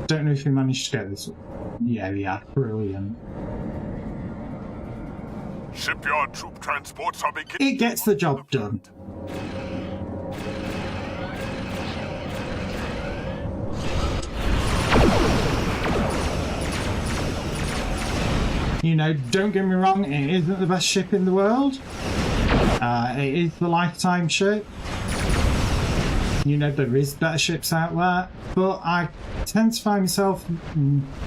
Don't know if we managed to get this. Yeah, brilliant. Shipyard troop transports are beginning. It gets the job done. You know, don't get me wrong, it isn't the best ship in the world. It is the lifetime ship. You know, there is better ships out there, but I tend to find myself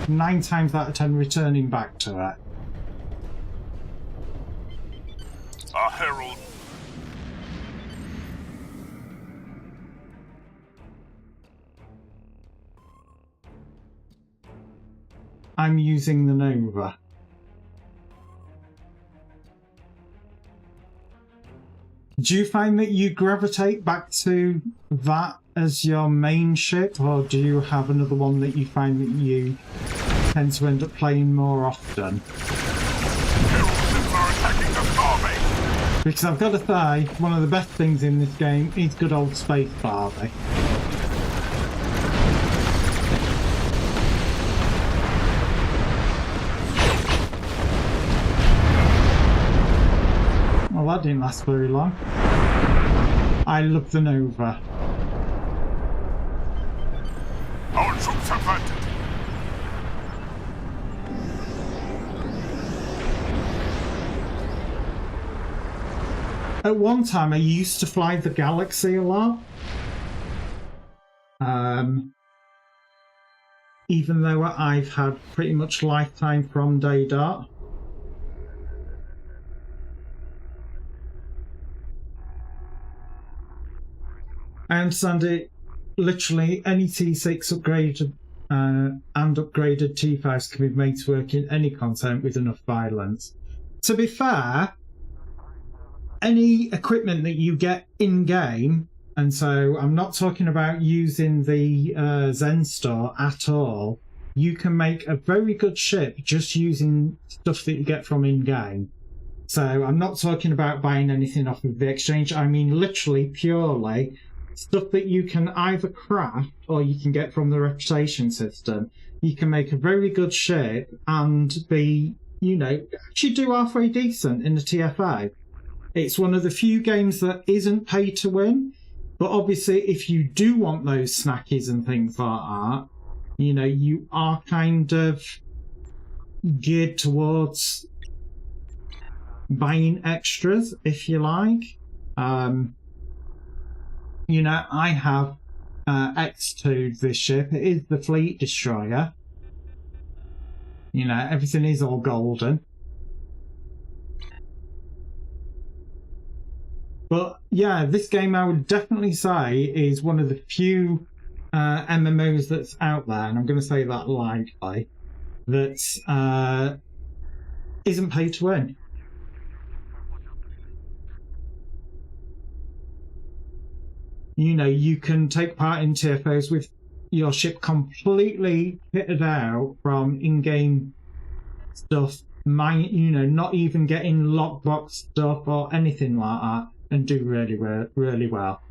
9 times out of 10 returning back to it. A herald. I'm using the Nova. Do you find that you gravitate back to that as your main ship, or do you have another one that you find that you tend to end up playing more often? Because I've got to say, one of the best things in this game is good old Space Barbie. Well, that didn't last very long. I love the Nova. Our troops have landed. At one time, I used to fly the Galaxy a lot. Even though I've had pretty much lifetime from day dot. I understand it. Literally, any T6 upgraded and upgraded T5s can be made to work in any content with enough violence. To be fair, any equipment that you get in-game, and so I'm not talking about using the Zen store at all, you can make a very good ship just using stuff that you get from in-game. So I'm not talking about buying anything off of the exchange, I mean literally, purely stuff that you can either craft or you can get from the reputation system. You can make a very good ship and be, you know, actually do halfway decent in the TFA. It's one of the few games that isn't pay to win, but obviously if you do want those snackies and things like that, you know, you are kind of geared towards buying extras, if you like. You know, I have X2 this ship. It is the Fleet Destroyer. You know, everything is all golden. But yeah, this game I would definitely say is one of the few MMOs that's out there, and I'm going to say that lightly, that isn't pay to win. You know, you can take part in TFOs with your ship completely kitted out from in-game stuff, you know, not even getting lockbox stuff or anything like that, and do really well.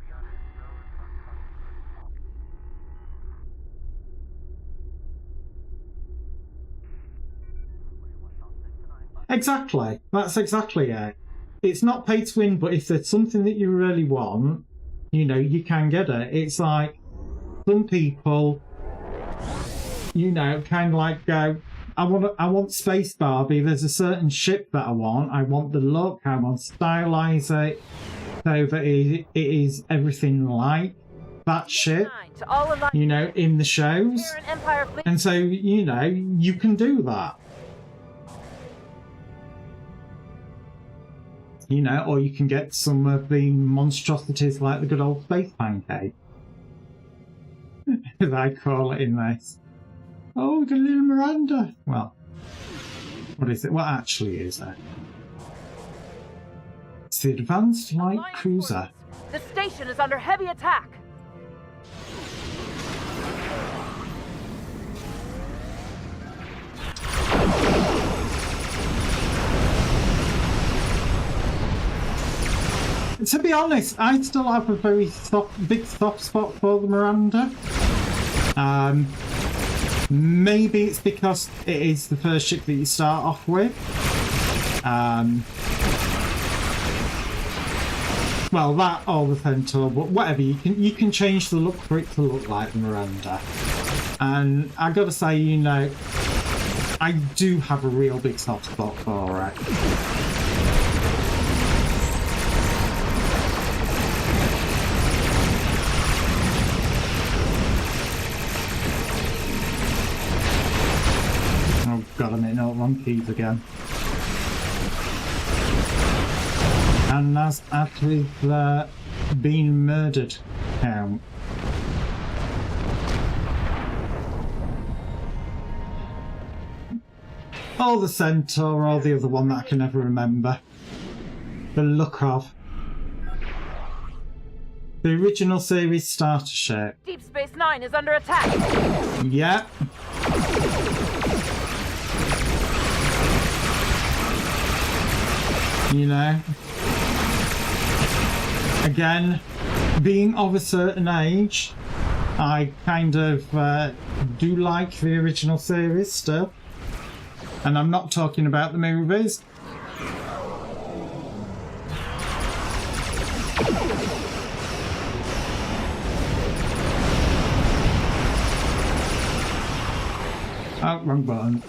Exactly. That's exactly it. It's not pay to win, but if there's something that you really want, you know, you can get it. It's like some people, you know, kind of like go, I want Space Barbie. There's a certain ship that I want the look. I want to stylize it so that it is everything like that ship, you know, in the shows. And so, you know, you can do that. You know, or you can get some of the monstrosities like the good old space pancake. As I call it in this. Oh, the little Miranda. Well, what is it? What actually is it? It's the Advanced Light Cruiser. The station is under heavy attack. To be honest, I still have a very big soft spot for the Miranda. Maybe it's because it is the first ship that you start off with. Well, that or the Centaur, but whatever, you can change the look for it to look like the Miranda. And I gotta say, you know, I do have a real big soft spot for it. God, I'm hitting all wrong keys again. And that's actually being murdered count. Or the Centaur, or the other one that I can never remember. The look of. The original series starter ship. Deep Space Nine is under attack. Yeah. You know. Again, being of a certain age, I kind of do like the original series still. And I'm not talking about the movies. Oh, wrong button.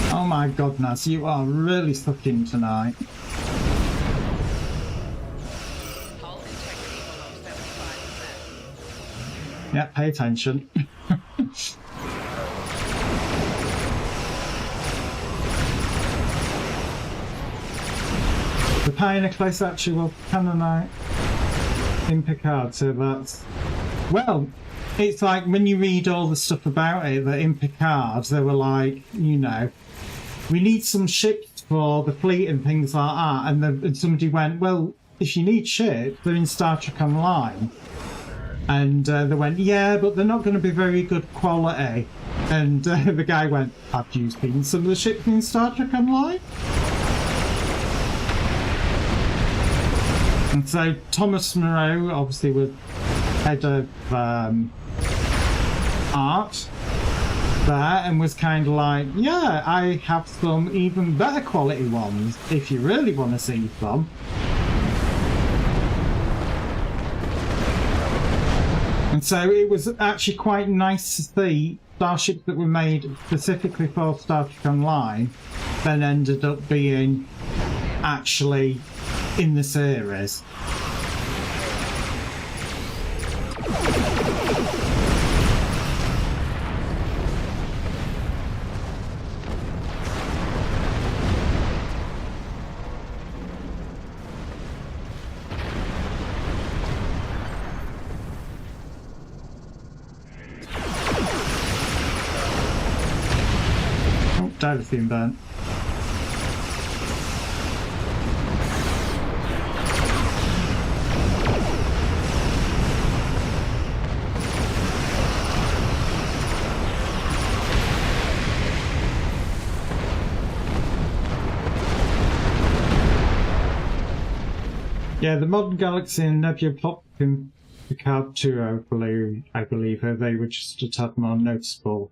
Oh my god, Naz, you are really sucking tonight. Yeah, pay attention. The Pioneer Close actually was canonized in Picard, so that's... Well, it's like when you read all the stuff about it, that in Picard they were like, you know, we need some ships for the fleet and things like that, and somebody went, well, if you need ships, they're in Star Trek Online. And they went, yeah, but they're not going to be very good quality. And the guy went, have you seen some of the ships in Star Trek Online? And so Thomas Moreau obviously was head of art there and was kind of like, yeah, I have some even better quality ones if you really want to see them. And so it was actually quite nice to see starships that were made specifically for Star Trek Online then ended up being actually in the series. Oh, David's been burnt. Yeah, the Modern Galaxy and Nebula plot in Picard 2, I believe, they were just a tad more noticeable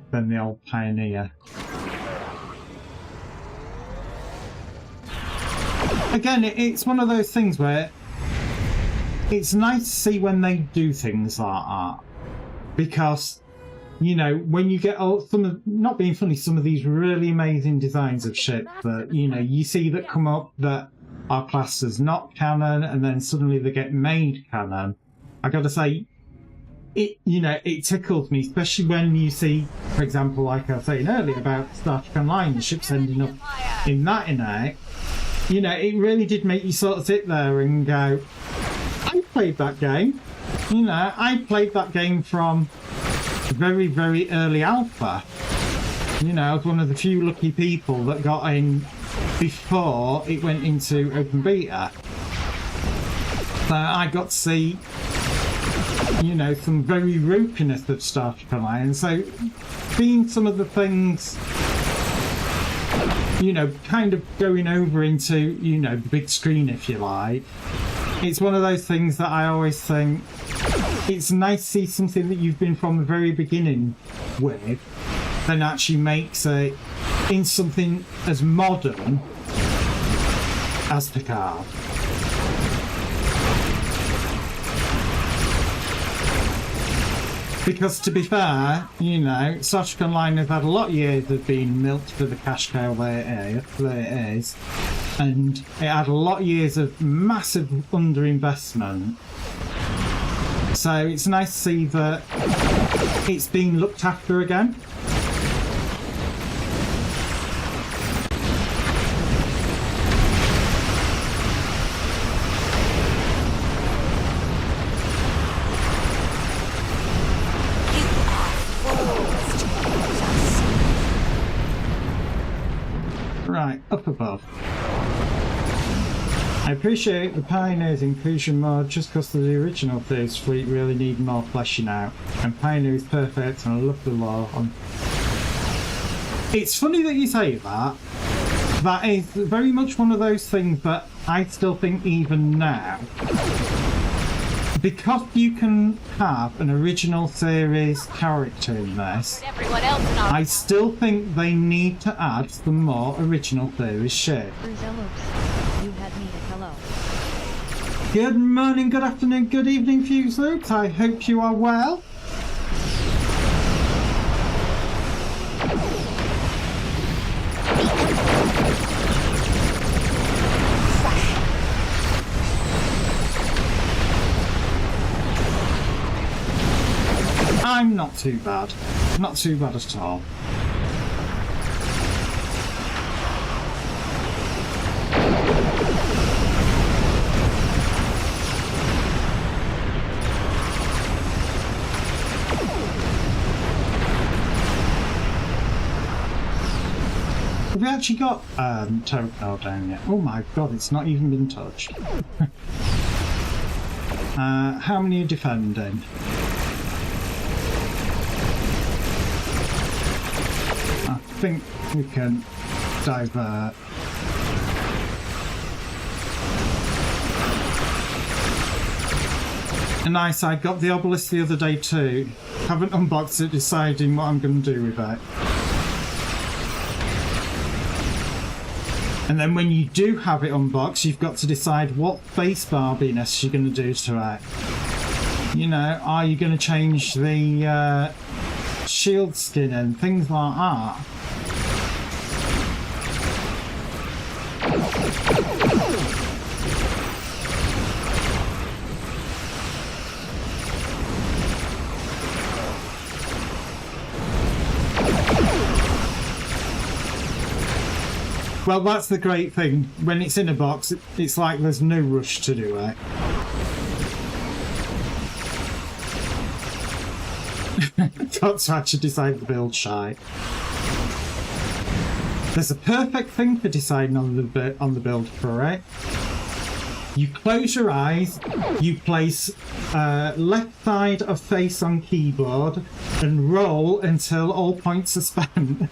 than the old Pioneer. Again, it's one of those things where it's nice to see when they do things like that, because, you know, when you get not being funny, some of these really amazing designs of ships that, you know, you see that come up that are classed as not canon, and then suddenly they get made canon. I gotta say, it tickles me, especially when you see, for example, like I was saying earlier about Star Trek Online, the ships ending up in that innate. You know, it really did make you sort of sit there and go, I played that game. You know, I played that game from very, very early alpha. You know, I was one of the few lucky people that got in before it went into open beta. So I got to see, you know, some very ropiness of Star Trek Online. And so seeing some of the things, you know, kind of going over into, you know, the big screen, if you like, it's one of those things that I always think it's nice to see something that you've been from the very beginning with, then actually makes it in something as modern as Picard. Because to be fair, you know, Star Trek Online have had a lot of years of being milked for the cash cow there it is, and it had a lot of years of massive underinvestment. So it's nice to see that it's being looked after again. up above. I appreciate the Pioneer's inclusion mode just because the original Thieves fleet really need more fleshing out. And Pioneer is perfect and I love the lore. It's funny that you say that. That is very much one of those things that I still think even now, because you can have an original series character in this, I still think they need to add some more original series shit. You had me at hello. Good morning, good afternoon, good evening, Fuse Loops. I hope you are well. I'm not too bad. Not too bad at all. Have we actually got Tokyo down yet? Oh my god, it's not even been touched. How many are defending? I think we can divert. Nice, I got the obelisk the other day too. Haven't unboxed it, deciding what I'm going to do with it. And then when you do have it unboxed, you've got to decide what face barbiness you're going to do to it. You know, are you going to change the shield skin and things like that? Well, that's the great thing. When it's in a box, it's like there's no rush to do it. Got to actually decide the build shite. There's a perfect thing for deciding on the build for it. You close your eyes, you place left side of face on keyboard, and roll until all points are spent.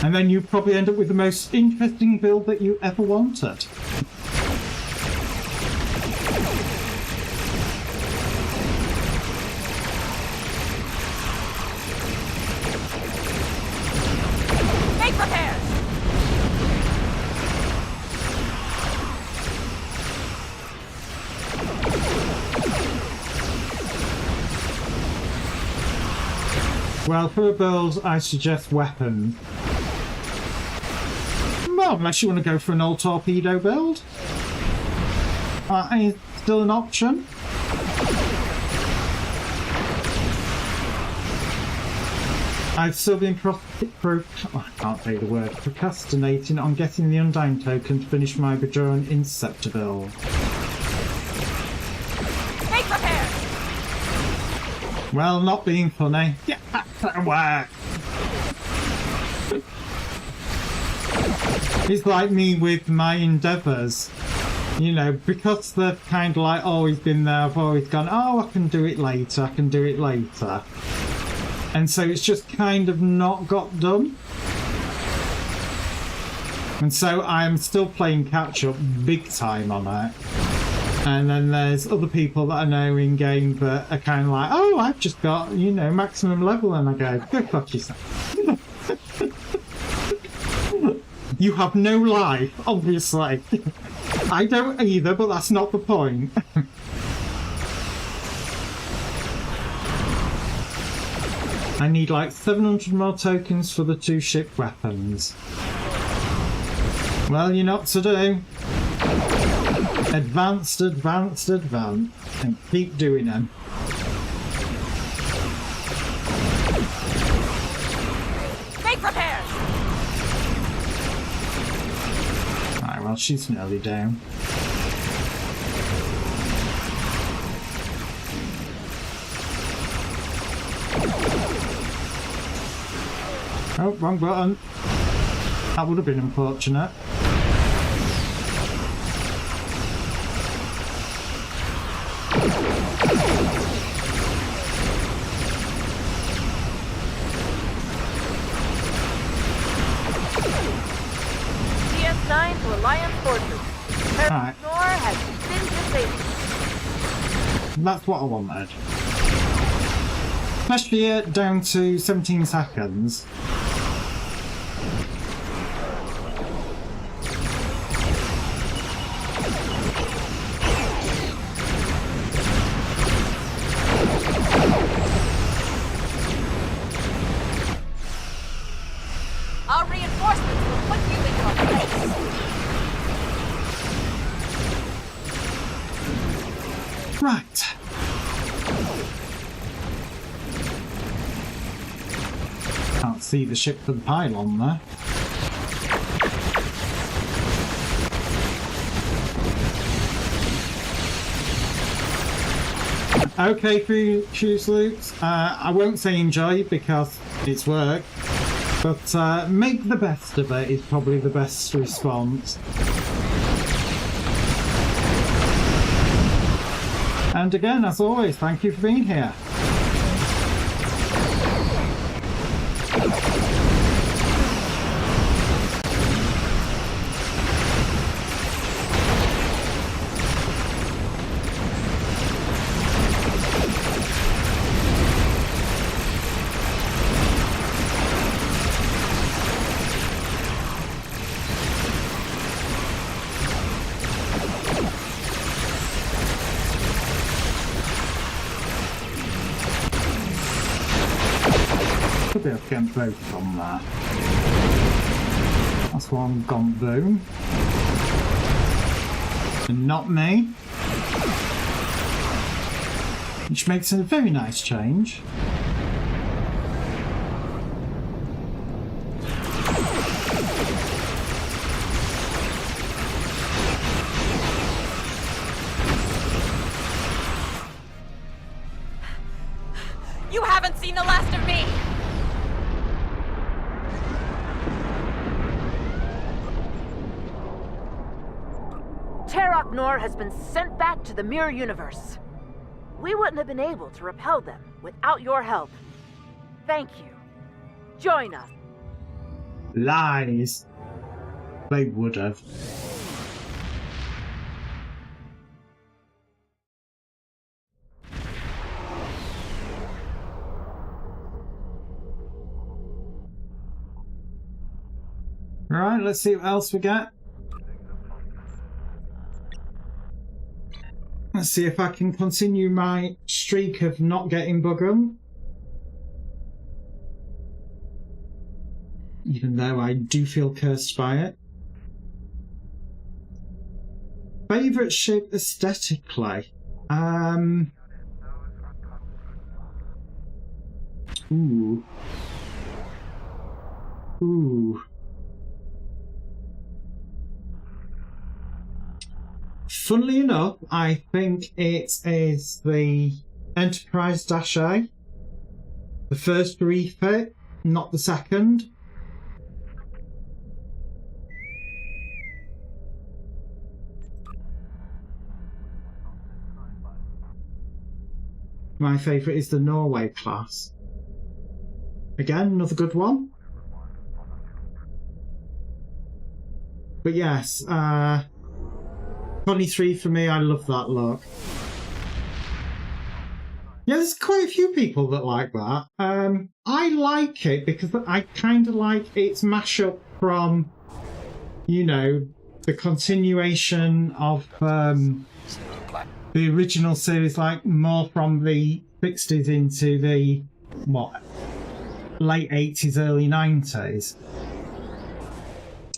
And then you probably end up with the most interesting build that you ever wanted. Make repairs! Well, for a build, I suggest weapons. Well, unless you want to go for an old torpedo build. Is still an option. I've still been I can't say the word, procrastinating on getting the Undying token to finish my Bajoran Interceptor build. Make repairs! Well, not being funny. Get back to work! It's like me with my endeavours. You know, because they've kind of like always been there, I've always gone, oh, I can do it later, I can do it later. And so it's just kind of not got done. And so I'm still playing catch up big time on it. And then there's other people that I know in game that are kind of like, oh, I've just got, you know, maximum level. And I go, go fuck yourself. You have no life, obviously. I don't either, but that's not the point. I need like 700 more tokens for the 2 ship weapons. Well, you know what to do. Advanced, advanced, advanced. And keep doing them. Make repairs! Right, well, she's nearly down. Oh, wrong button. That would have been unfortunate. DS9 to Alliance Fortress. Right. Nor has been disabled. That's what I wanted. Especially down to 17 seconds. Our reinforcements will put you in your place. Right. Can't see the ship for the pylon there. Okay, Fuse Loops. I won't say enjoy because it's work, but make the best of it is probably the best response. And again, as always, thank you for being here. Should be able to get both on there. That's one gone boom. And not me. Which makes it a very nice change. You haven't seen the last of me! Terok Nor has been sent back to the Mirror Universe. We wouldn't have been able to repel them without your help. Thank you. Join us. Lies. They would have. Right, let's see what else we get. Let's see if I can continue my streak of not getting buggered. Even though I do feel cursed by it. Favourite ship aesthetically? Ooh. Funnily enough, I think it is the Enterprise-A. The first refit, not the second. My favourite is the Norway class. Again, another good one. But yes, 23 for me, I love that look. Yeah, there's quite a few people that like that. I like it because I kind of like its mashup from, you know, the continuation of the original series, like more from the 60s into the, what, late 80s, early 90s.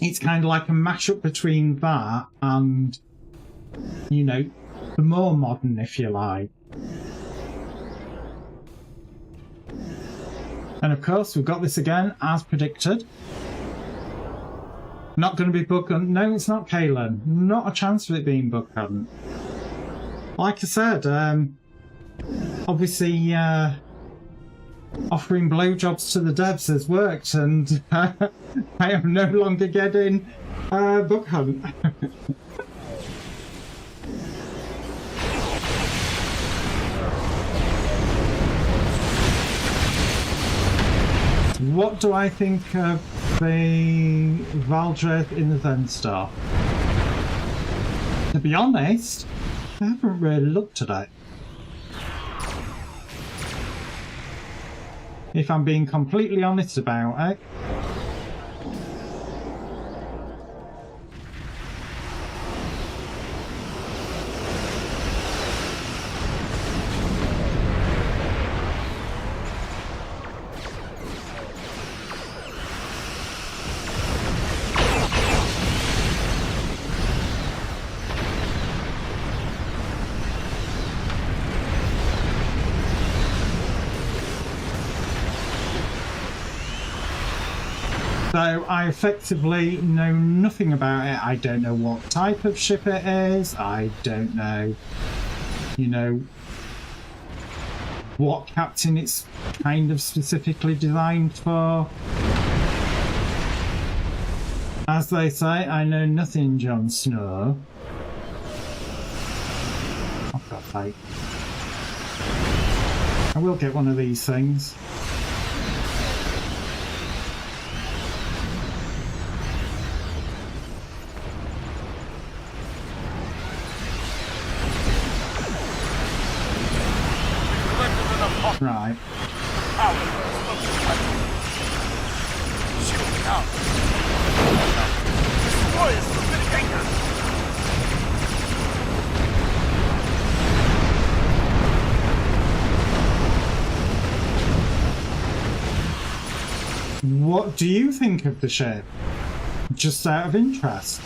It's kind of like a mashup between that and, you know, the more modern, if you like. And of course, we've got this again, as predicted. Not going to be bug hunt. No, it's not Kalen. Not a chance of it being bug hunt. Like I said, obviously, offering blowjobs to the devs has worked, and I am no longer getting bug hunt. What do I think of the Valdreth in the Zenstar? To be honest, I haven't really looked at it. If I'm being completely honest about it. So I effectively know nothing about it. I don't know what type of ship it is. I don't know, you know, what captain it's kind of specifically designed for. As they say, I know nothing, Jon Snow. Oh, for God's sake. I will get one of these things. Right. What do you think of the ship? Just out of interest.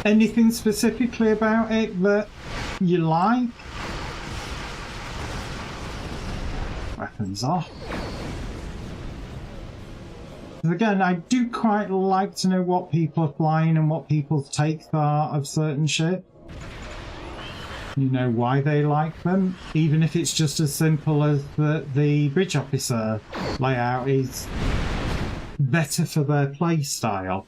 Anything specifically about it that you like? Weapons off. Again, I do quite like to know what people are flying and what people's takes are of certain ships. You know, why they like them, even if it's just as simple as the bridge officer layout is better for their play style.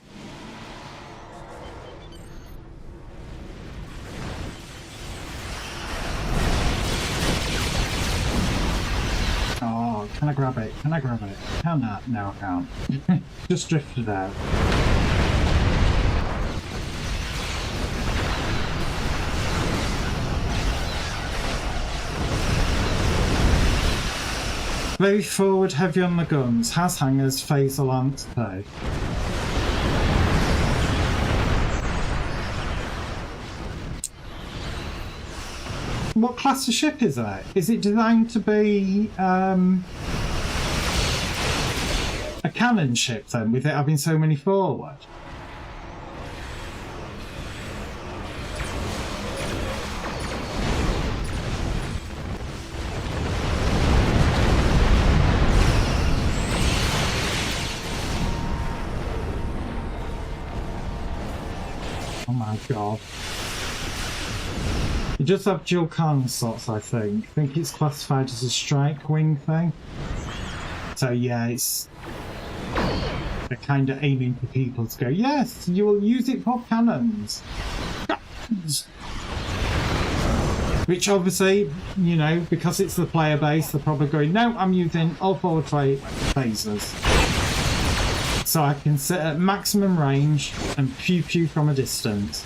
Oh, can I grab it? Can I grab it? Can I? No, I can't. Just drifted out. Very forward, heavy on the guns. Has hangers, phaser lance too. What class of ship is it? Is it designed to be a cannon ship then, with it having so many forward? Oh my god. You just have dual cannon slots, I think. I think it's classified as a strike wing thing. So yeah, it's... they're kind of aiming for people to go, yes, you will use it for cannons. Which obviously, you know, because it's the player base, they're probably going, no, I'm using all forward phasers. So I can sit at maximum range and pew pew from a distance.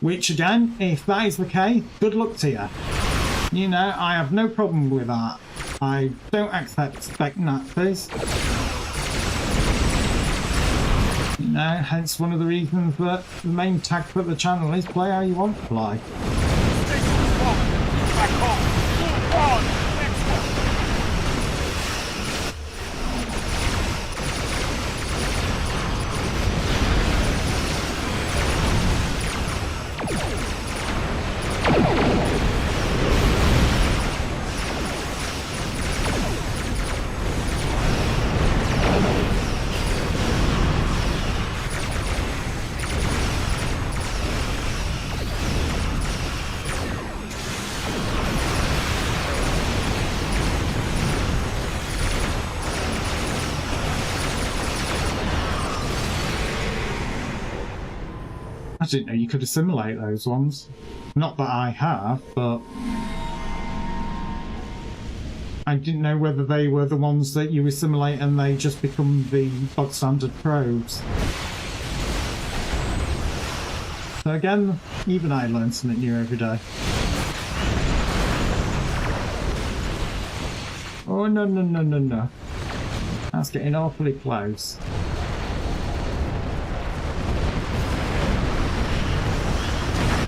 Which again, if that is the case, good luck to you. You know, I have no problem with that. I don't accept spec Nazis. You know, hence one of the reasons that the main tag for the channel is play how you want to play. I didn't know you could assimilate those ones. Not that I have, but I didn't know whether they were the ones that you assimilate and they just become the bog standard probes. So again, even I learn something new every day. Oh no no no no no. That's getting awfully close.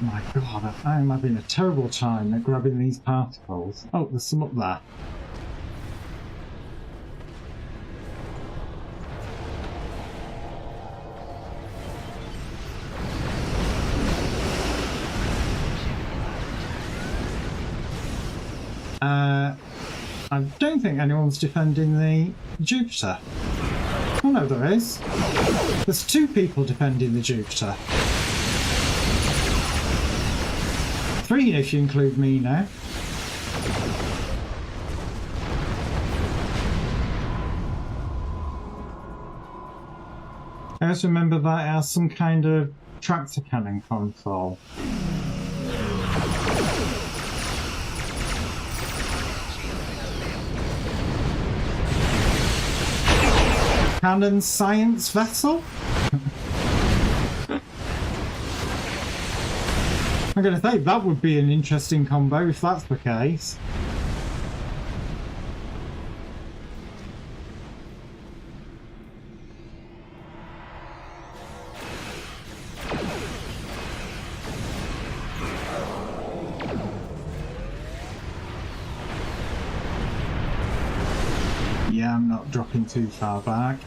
My god, I'm having a terrible time at grabbing these particles. Oh, there's some up there. I don't think anyone's defending the Jupiter. Oh no, there is. There's 2 people defending the Jupiter. 3 if you include me now. I also remember that it has some kind of tractor cannon console. Cannon science vessel? I'm going to say that would be an interesting combo if that's the case. Yeah, I'm not dropping too far back.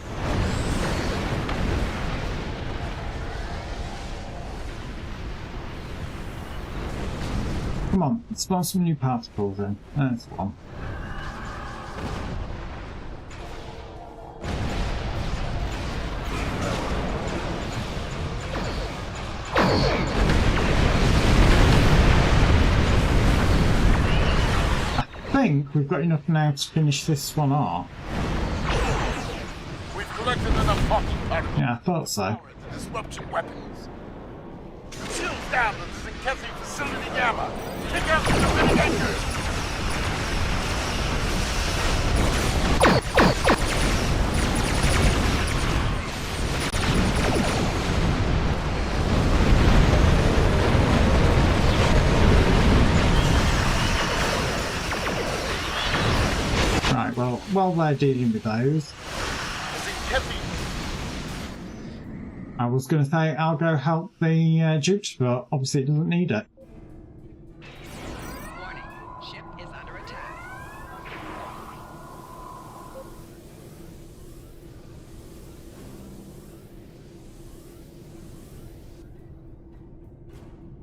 Come on, spawn some new particles in. There's one. I think we've got enough now to finish this one off. We've collected enough hocking particles. Yeah, I thought so. The disruption weapons. Shields down the Zinkezi facility Gamma. Take out the defending anchors. Right, well, while they're dealing with those, I was going to say I'll go help the Jupiter, but obviously it doesn't need it. Warning, ship is under attack.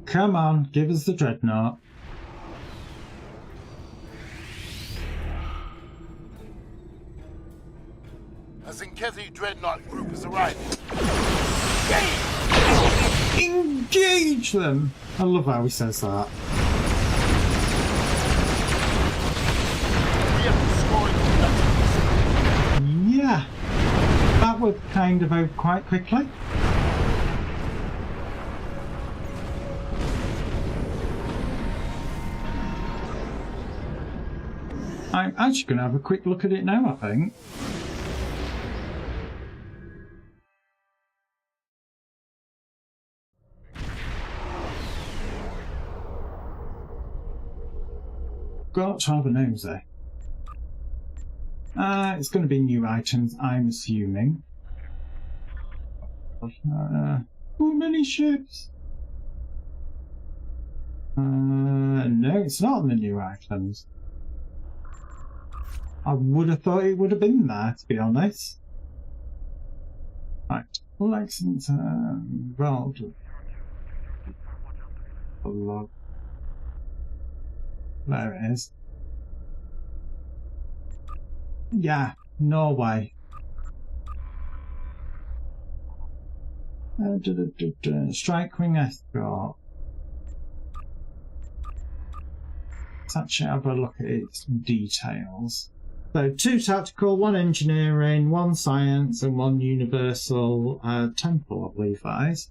Come on, give us the dreadnought. A Zinkezi dreadnought group is arriving. Engage them! I love how he says that. Yeah, that would kind of over quite quickly. I'm actually going to have a quick look at it now, I think. Got to have a nosy. It's going to be new items, I'm assuming. Too many ships. No, it's not on the new items. I would have thought it would have been there, to be honest. Right, Lexington, well, there it is. Yeah, Norway. Strike Wing Escort. Let's actually have a look at its details. So 2 tactical, 1 engineering, 1 science and 1 universal temple, I believe that is.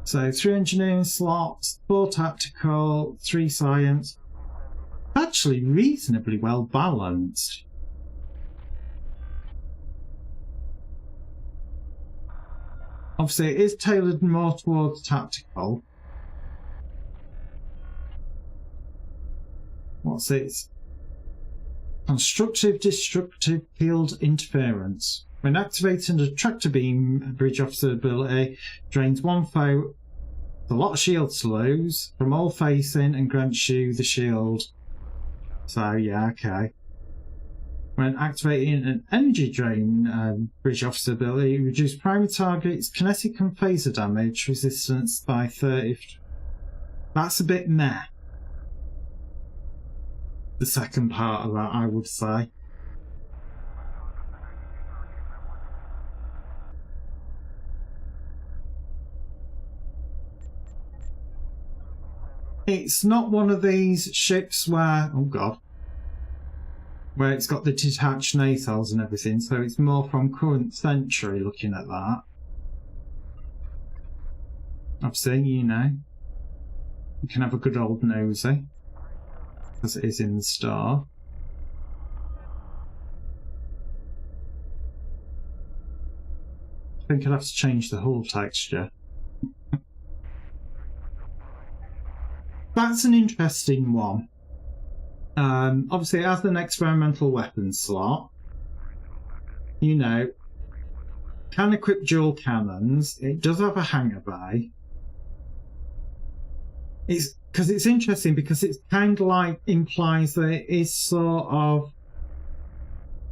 So 3 engineering slots, 4 tactical, 3 science. Actually reasonably well balanced. Obviously it is tailored more towards tactical. What's it? Constructive destructive field interference. When activating the tractor beam bridge officer ability, drains one foe, a lot of shields to lose from all facing and grants you the shield. So yeah, okay. When activating an energy drain bridge officer ability, reduce primary target's kinetic and phaser damage resistance by 30. That's a bit meh. The second part of that, I would say. It's not one of these ships where, oh god, where it's got the detached nacelles and everything, so it's more from current century looking at that. Obviously, you know, you can have a good old nosy, as it is in the store. I think I'd have to change the hull texture. That's an interesting one. Obviously, it has an experimental weapons slot. You know, can equip dual cannons. It does have a hangar bay. It's interesting because it's kind of like implies that it is sort of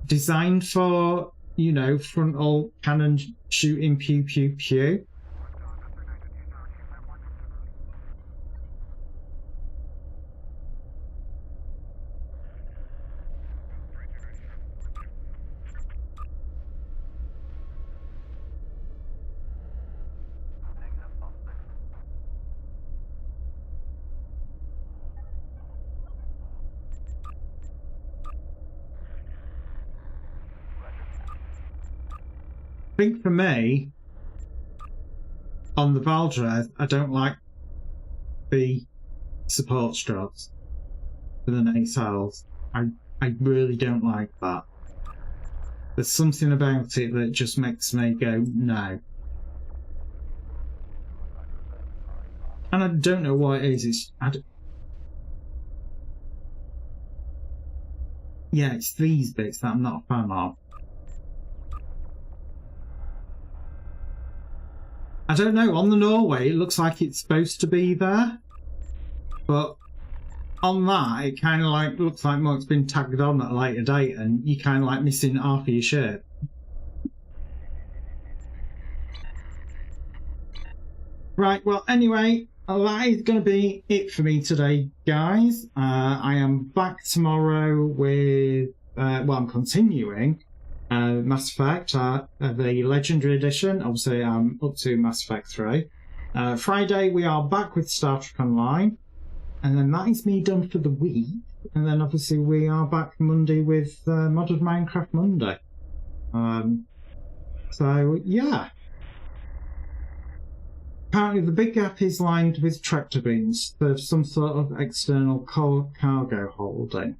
designed for, you know, frontal cannon shooting pew pew pew. I think for me, on the Valdres, I don't like the support struts for the nacelles. I really don't like that. There's something about it that just makes me go, no. And I don't know what it is. Yeah, it's these bits that I'm not a fan of. I don't know, on the Norway it looks like it's supposed to be there, but on that it kind of like looks like more it's been tagged on at a later date and you kind of like missing half of your ship. Right, well anyway, that is going to be it for me today, guys. I am back tomorrow with, well, I'm continuing Mass Effect, the Legendary Edition. Obviously, I'm up to Mass Effect 3. Friday, we are back with Star Trek Online. And then that is me done for the week. And then, obviously, we are back Monday with Modded Minecraft Monday. So, yeah. Apparently, the big gap is lined with tractor beams for some sort of external cargo holding.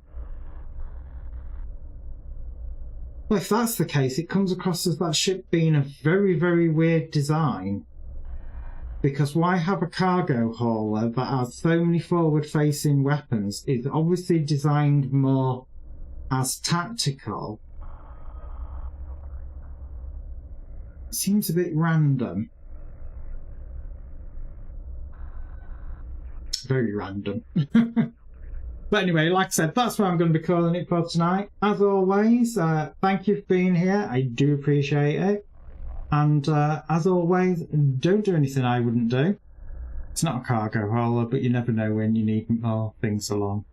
Well, if that's the case, it comes across as that ship being a very, very weird design. Because why have a cargo hauler that has so many forward-facing weapons? It's obviously designed more as tactical. It seems a bit random. Very random. But anyway, like I said, that's what I'm going to be calling it for tonight. As always, thank you for being here. I do appreciate it. And as always, don't do anything I wouldn't do. It's not a cargo hauler, but you never know when you need more things along.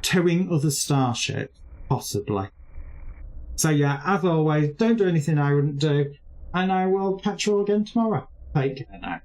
Towing other starships, possibly. So yeah, as always, don't do anything I wouldn't do. And I will catch you all again tomorrow. Take care now.